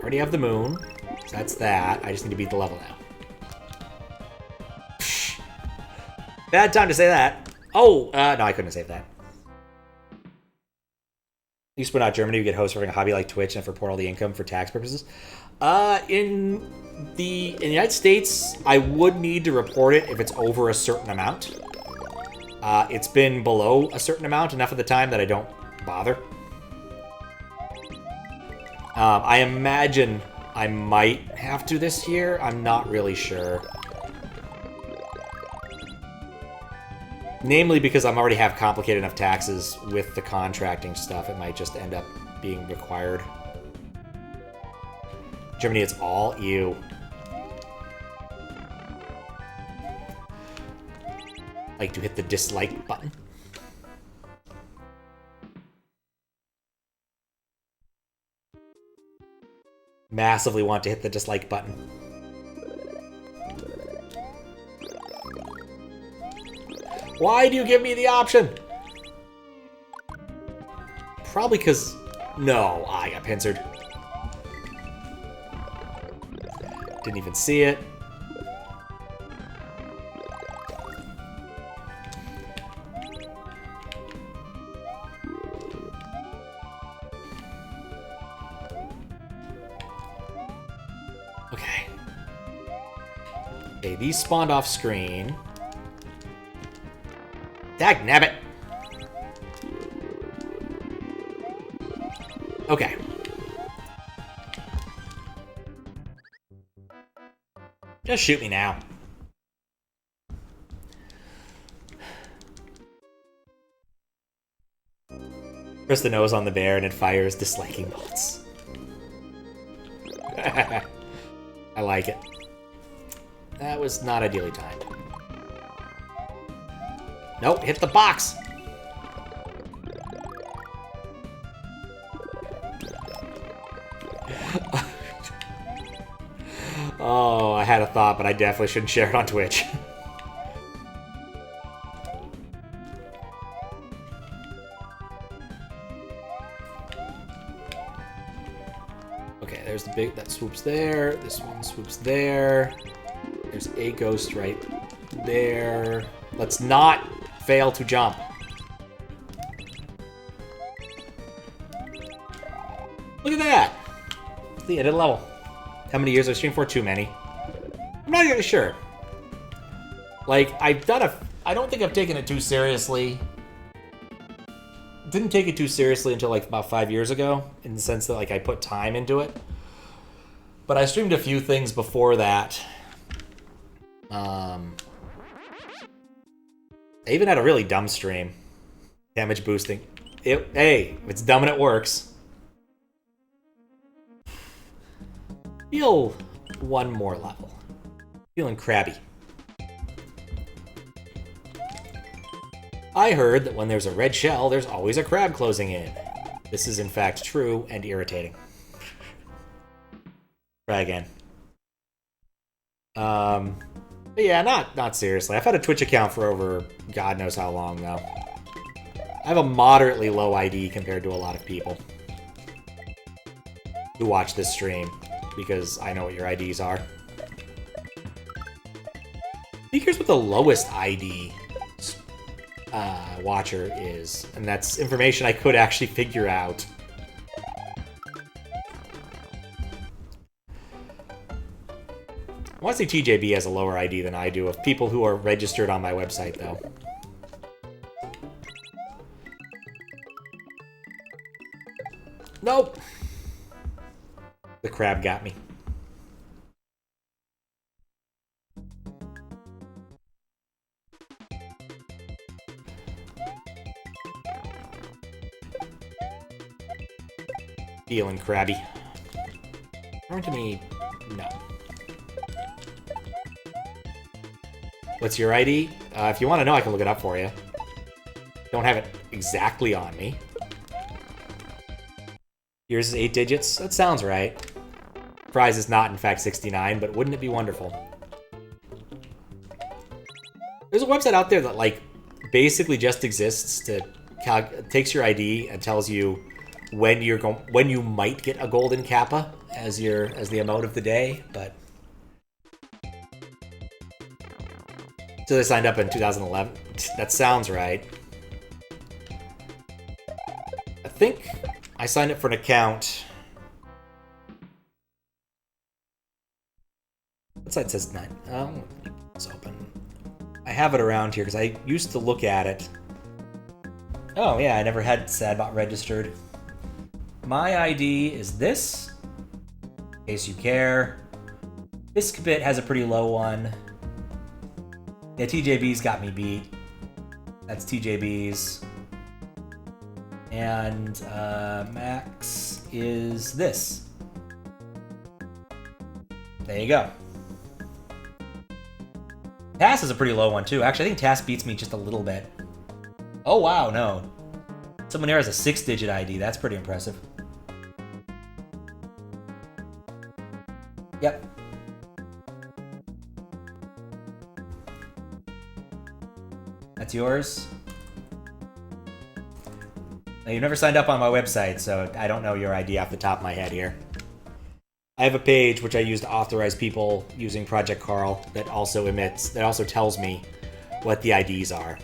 Already have the moon. So that's that. I just need to beat the level now. Psh. Bad time to say that. Oh, no, I couldn't save that. At least we're not Germany. We get hosts running a hobby like Twitch and report all the income for tax purposes. In the United States, I would need to report it if it's over a certain amount. It's been below a certain amount enough of the time that I don't bother. I imagine I might have to this year. I'm not really sure. Namely because I already have complicated enough taxes with the contracting stuff. It might just end up being required. Germany, it's all you. Like to hit the dislike button. Massively want to hit the dislike button. Why do you give me the option? Probably because... No, I got pincered. Didn't even see it. Okay. Okay, these spawned off screen. Dagnabbit! Okay. Just shoot me now. Press the nose on the bear and it fires disliking bolts. I like it. That was not ideally timed. Nope, hit the box! Oh, I had a thought, but I definitely shouldn't share it on Twitch. Okay, there's the big... That swoops there. This one swoops there. There's a ghost right there. Let's not fail to jump. Look at that! It's the end of the level. How many years I streamed for? Too many. I'm not even sure. Like, I've done a... I don't think I've taken it too seriously. Didn't take it too seriously until, like, about 5 years ago. In the sense that, like, I put time into it. But I streamed a few things before that. I even had a really dumb stream. Damage boosting. Hey, it's dumb and it works. Feel one more level. Feeling crabby. I heard that when there's a red shell, there's always a crab closing in. This is in fact true and irritating. Try again. But yeah, not seriously. I've had a Twitch account for over God knows how long though. I have a moderately low ID compared to a lot of people who watch this stream. Because I know what your IDs are. I think here's what the lowest ID watcher is. And that's information I could actually figure out. I want to say TJB has a lower ID than I do of people who are registered on my website, though. Nope. The crab got me. Feeling crabby. Turn to me. No. What's your ID? If you want to know, I can look it up for you. Don't have it exactly on me. Yours is 8 digits? That sounds right. Prize is not, in fact, 69, but wouldn't it be wonderful? There's a website out there that, like, basically just exists to takes your ID and tells you when you might get a golden kappa as the emote of the day, but so they signed up in 2011. That sounds right. I think I signed up for an account. What site says 9? It's open. I have it around here because I used to look at it. Oh yeah, I never had Sadbot registered. My ID is this, in case you care. Biscuit has a pretty low one. Yeah, TJB's got me beat. That's TJB's. And Max is this. There you go. Tass is a pretty low one too. Actually, I think Tass beats me just a little bit. Oh wow, no. Someone here has a 6-digit ID. That's pretty impressive. Yep. That's yours? Now, you've never signed up on my website, so I don't know your ID off the top of my head here. I have a page which I use to authorize people using Project Carl that also tells me what the IDs are.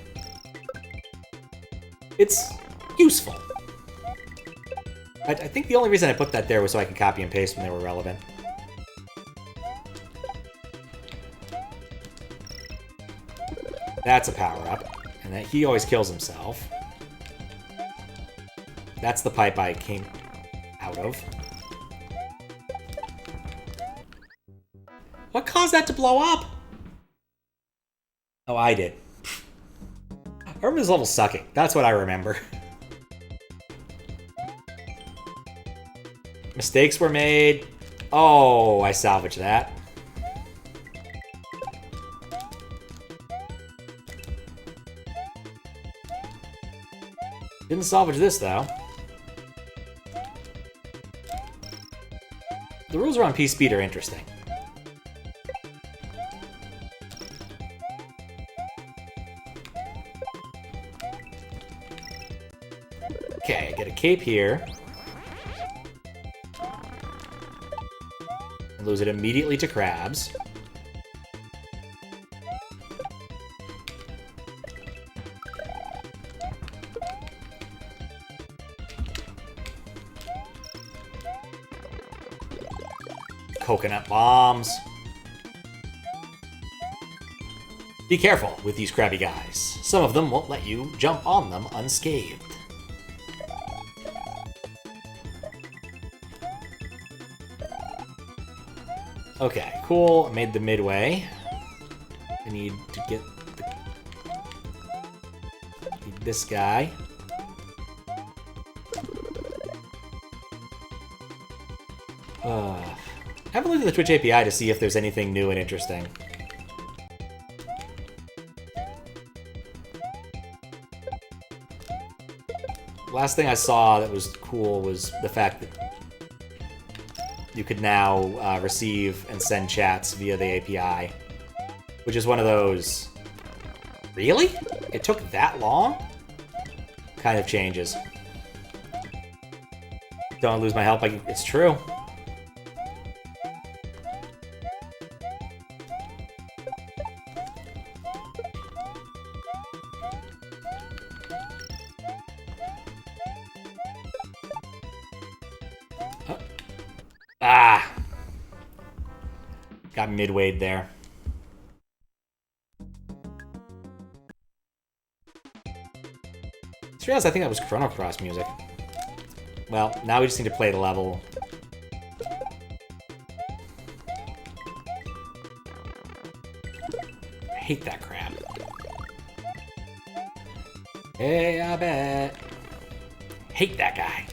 It's useful. I think the only reason I put that there was so I could copy and paste when they were relevant. That's a power-up, and that he always kills himself. That's the pipe I came out of. What caused that to blow up? Oh, I did. I remember this level sucking. That's what I remember. Mistakes were made. Oh, I salvaged that. Didn't salvage this, though. The rules around P-Speed are interesting. Okay, get a cape here. And lose it immediately to crabs. Coconut bombs. Be careful with these crabby guys. Some of them won't let you jump on them unscathed. Okay, cool. I made the midway. I need to get this guy. I haven't looked at the Twitch API to see if there's anything new and interesting. Last thing I saw that was cool was the fact that you could now receive and send chats via the API, which is one of those, really? It took that long? Kind of changes. Don't lose my help, it's true. Got midwayed there. Just realized I think that was Chrono Cross music. Well, now we just need to play the level. I hate that crap. Hey, I bet. Hate that guy.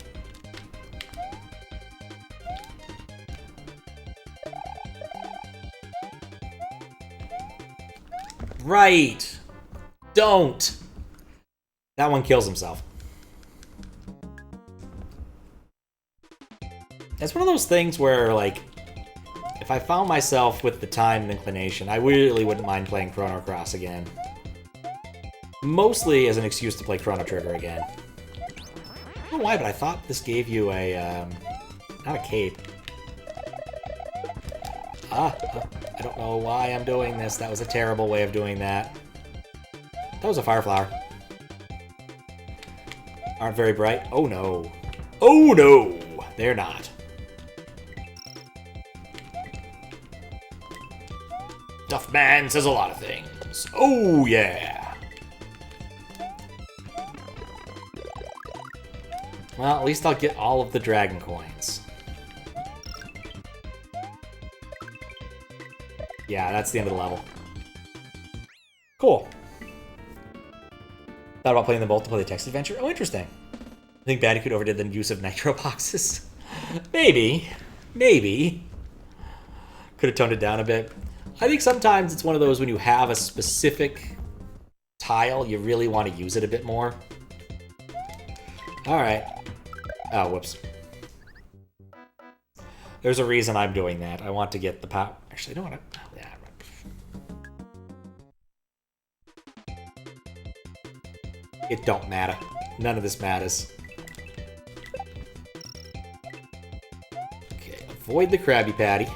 right. Don't. That one kills himself. It's one of those things where, like, if I found myself with the time and inclination, I really wouldn't mind playing Chrono Cross again. Mostly as an excuse to play Chrono Trigger again. I don't know why, but I thought this gave you a, not a cape. I don't know why I'm doing this. That was a terrible way of doing that. That was a fire flower. Aren't very bright. Oh no. Oh no! They're not. Duff Man says a lot of things. Oh yeah! Well, at least I'll get all of the dragon coins. Yeah, that's the end of the level. Cool. Thought about playing them both to play the text adventure. Oh, interesting. I think Bandicoot overdid the use of nitro boxes. Maybe. Maybe. Could have toned it down a bit. I think sometimes it's one of those when you have a specific tile, you really want to use it a bit more. Alright. Oh, whoops. There's a reason I'm doing that. I want to get the power. Actually, I don't want to. Yeah. It don't matter. None of this matters. Okay, avoid the Krabby Patty.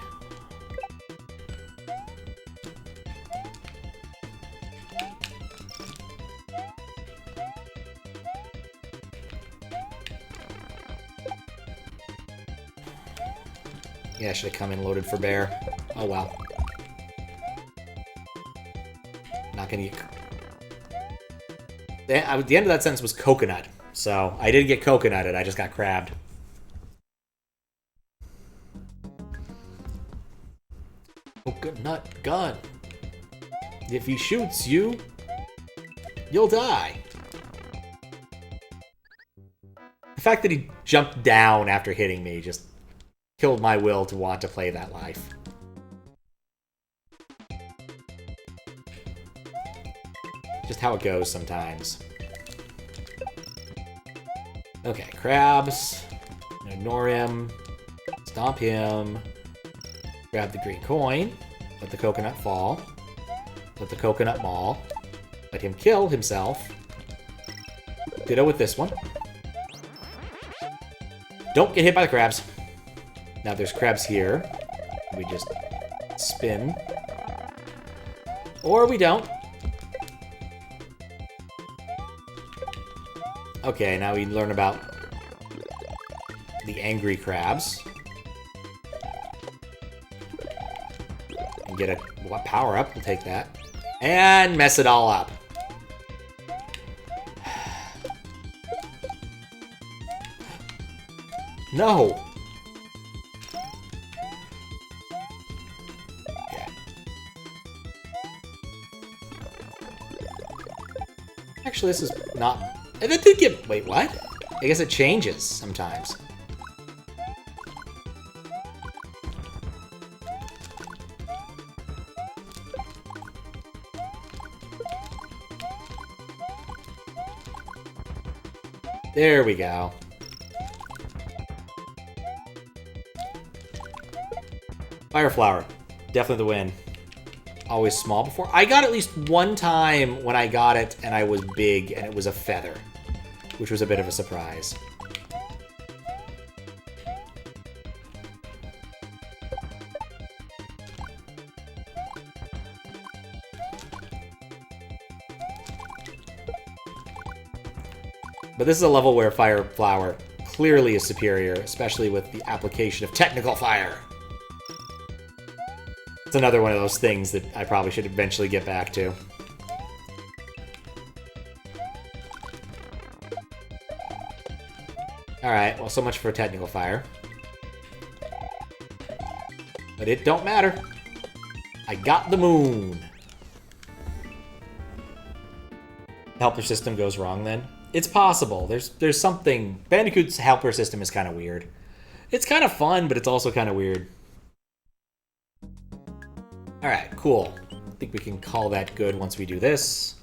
Yeah, I should have come in loaded for bear. Oh well. Not gonna get... The end of that sentence was coconut, so I didn't get coconutted, I just got crabbed. Coconut gun. If he shoots you, you'll die. The fact that he jumped down after hitting me just killed my will to want to play that life. Just how it goes sometimes. Okay, crabs. Ignore him. Stomp him. Grab the green coin. Let the coconut fall. Let the coconut maul. Let him kill himself. Ditto with this one. Don't get hit by the crabs. Now there's crabs here. We just spin. Or we don't. Okay, now we learn about the angry crabs. And get a power up, we'll take that. And mess it all up. No! Okay. Actually, this is not... And it did get... Wait, what? I guess it changes sometimes. There we go. Fire flower. Definitely the win. Always small before. I got at least one time when I got it and I was big and it was a feather, which was a bit of a surprise. But this is a level where Fire Flower clearly is superior, especially with the application of Technical Fire. It's another one of those things that I probably should eventually get back to. Alright, well, so much for Technical Fire. But it don't matter. I got the moon. The helper system goes wrong then? It's possible. There's something... Bandicoot's helper system is kind of weird. It's kind of fun, but it's also kind of weird. Alright, cool. think we can call that good once we do this.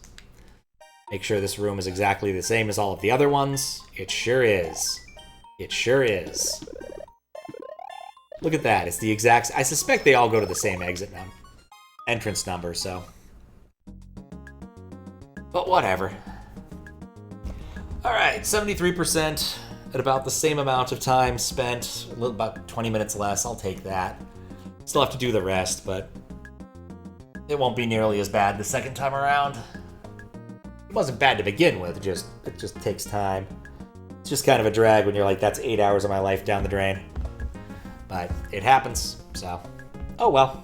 Make sure this room is exactly the same as all of the other ones. It sure is. It sure is. Look at that. It's the exact... I suspect they all go to the same entrance number, so... But whatever. Alright, 73% at about the same amount of time spent. About 20 minutes less. I'll take that. Still have to do the rest, but... it won't be nearly as bad the second time around. It wasn't bad to begin with, it just takes time. It's just kind of a drag when you're like, that's 8 hours of my life down the drain. But it happens, so... oh well.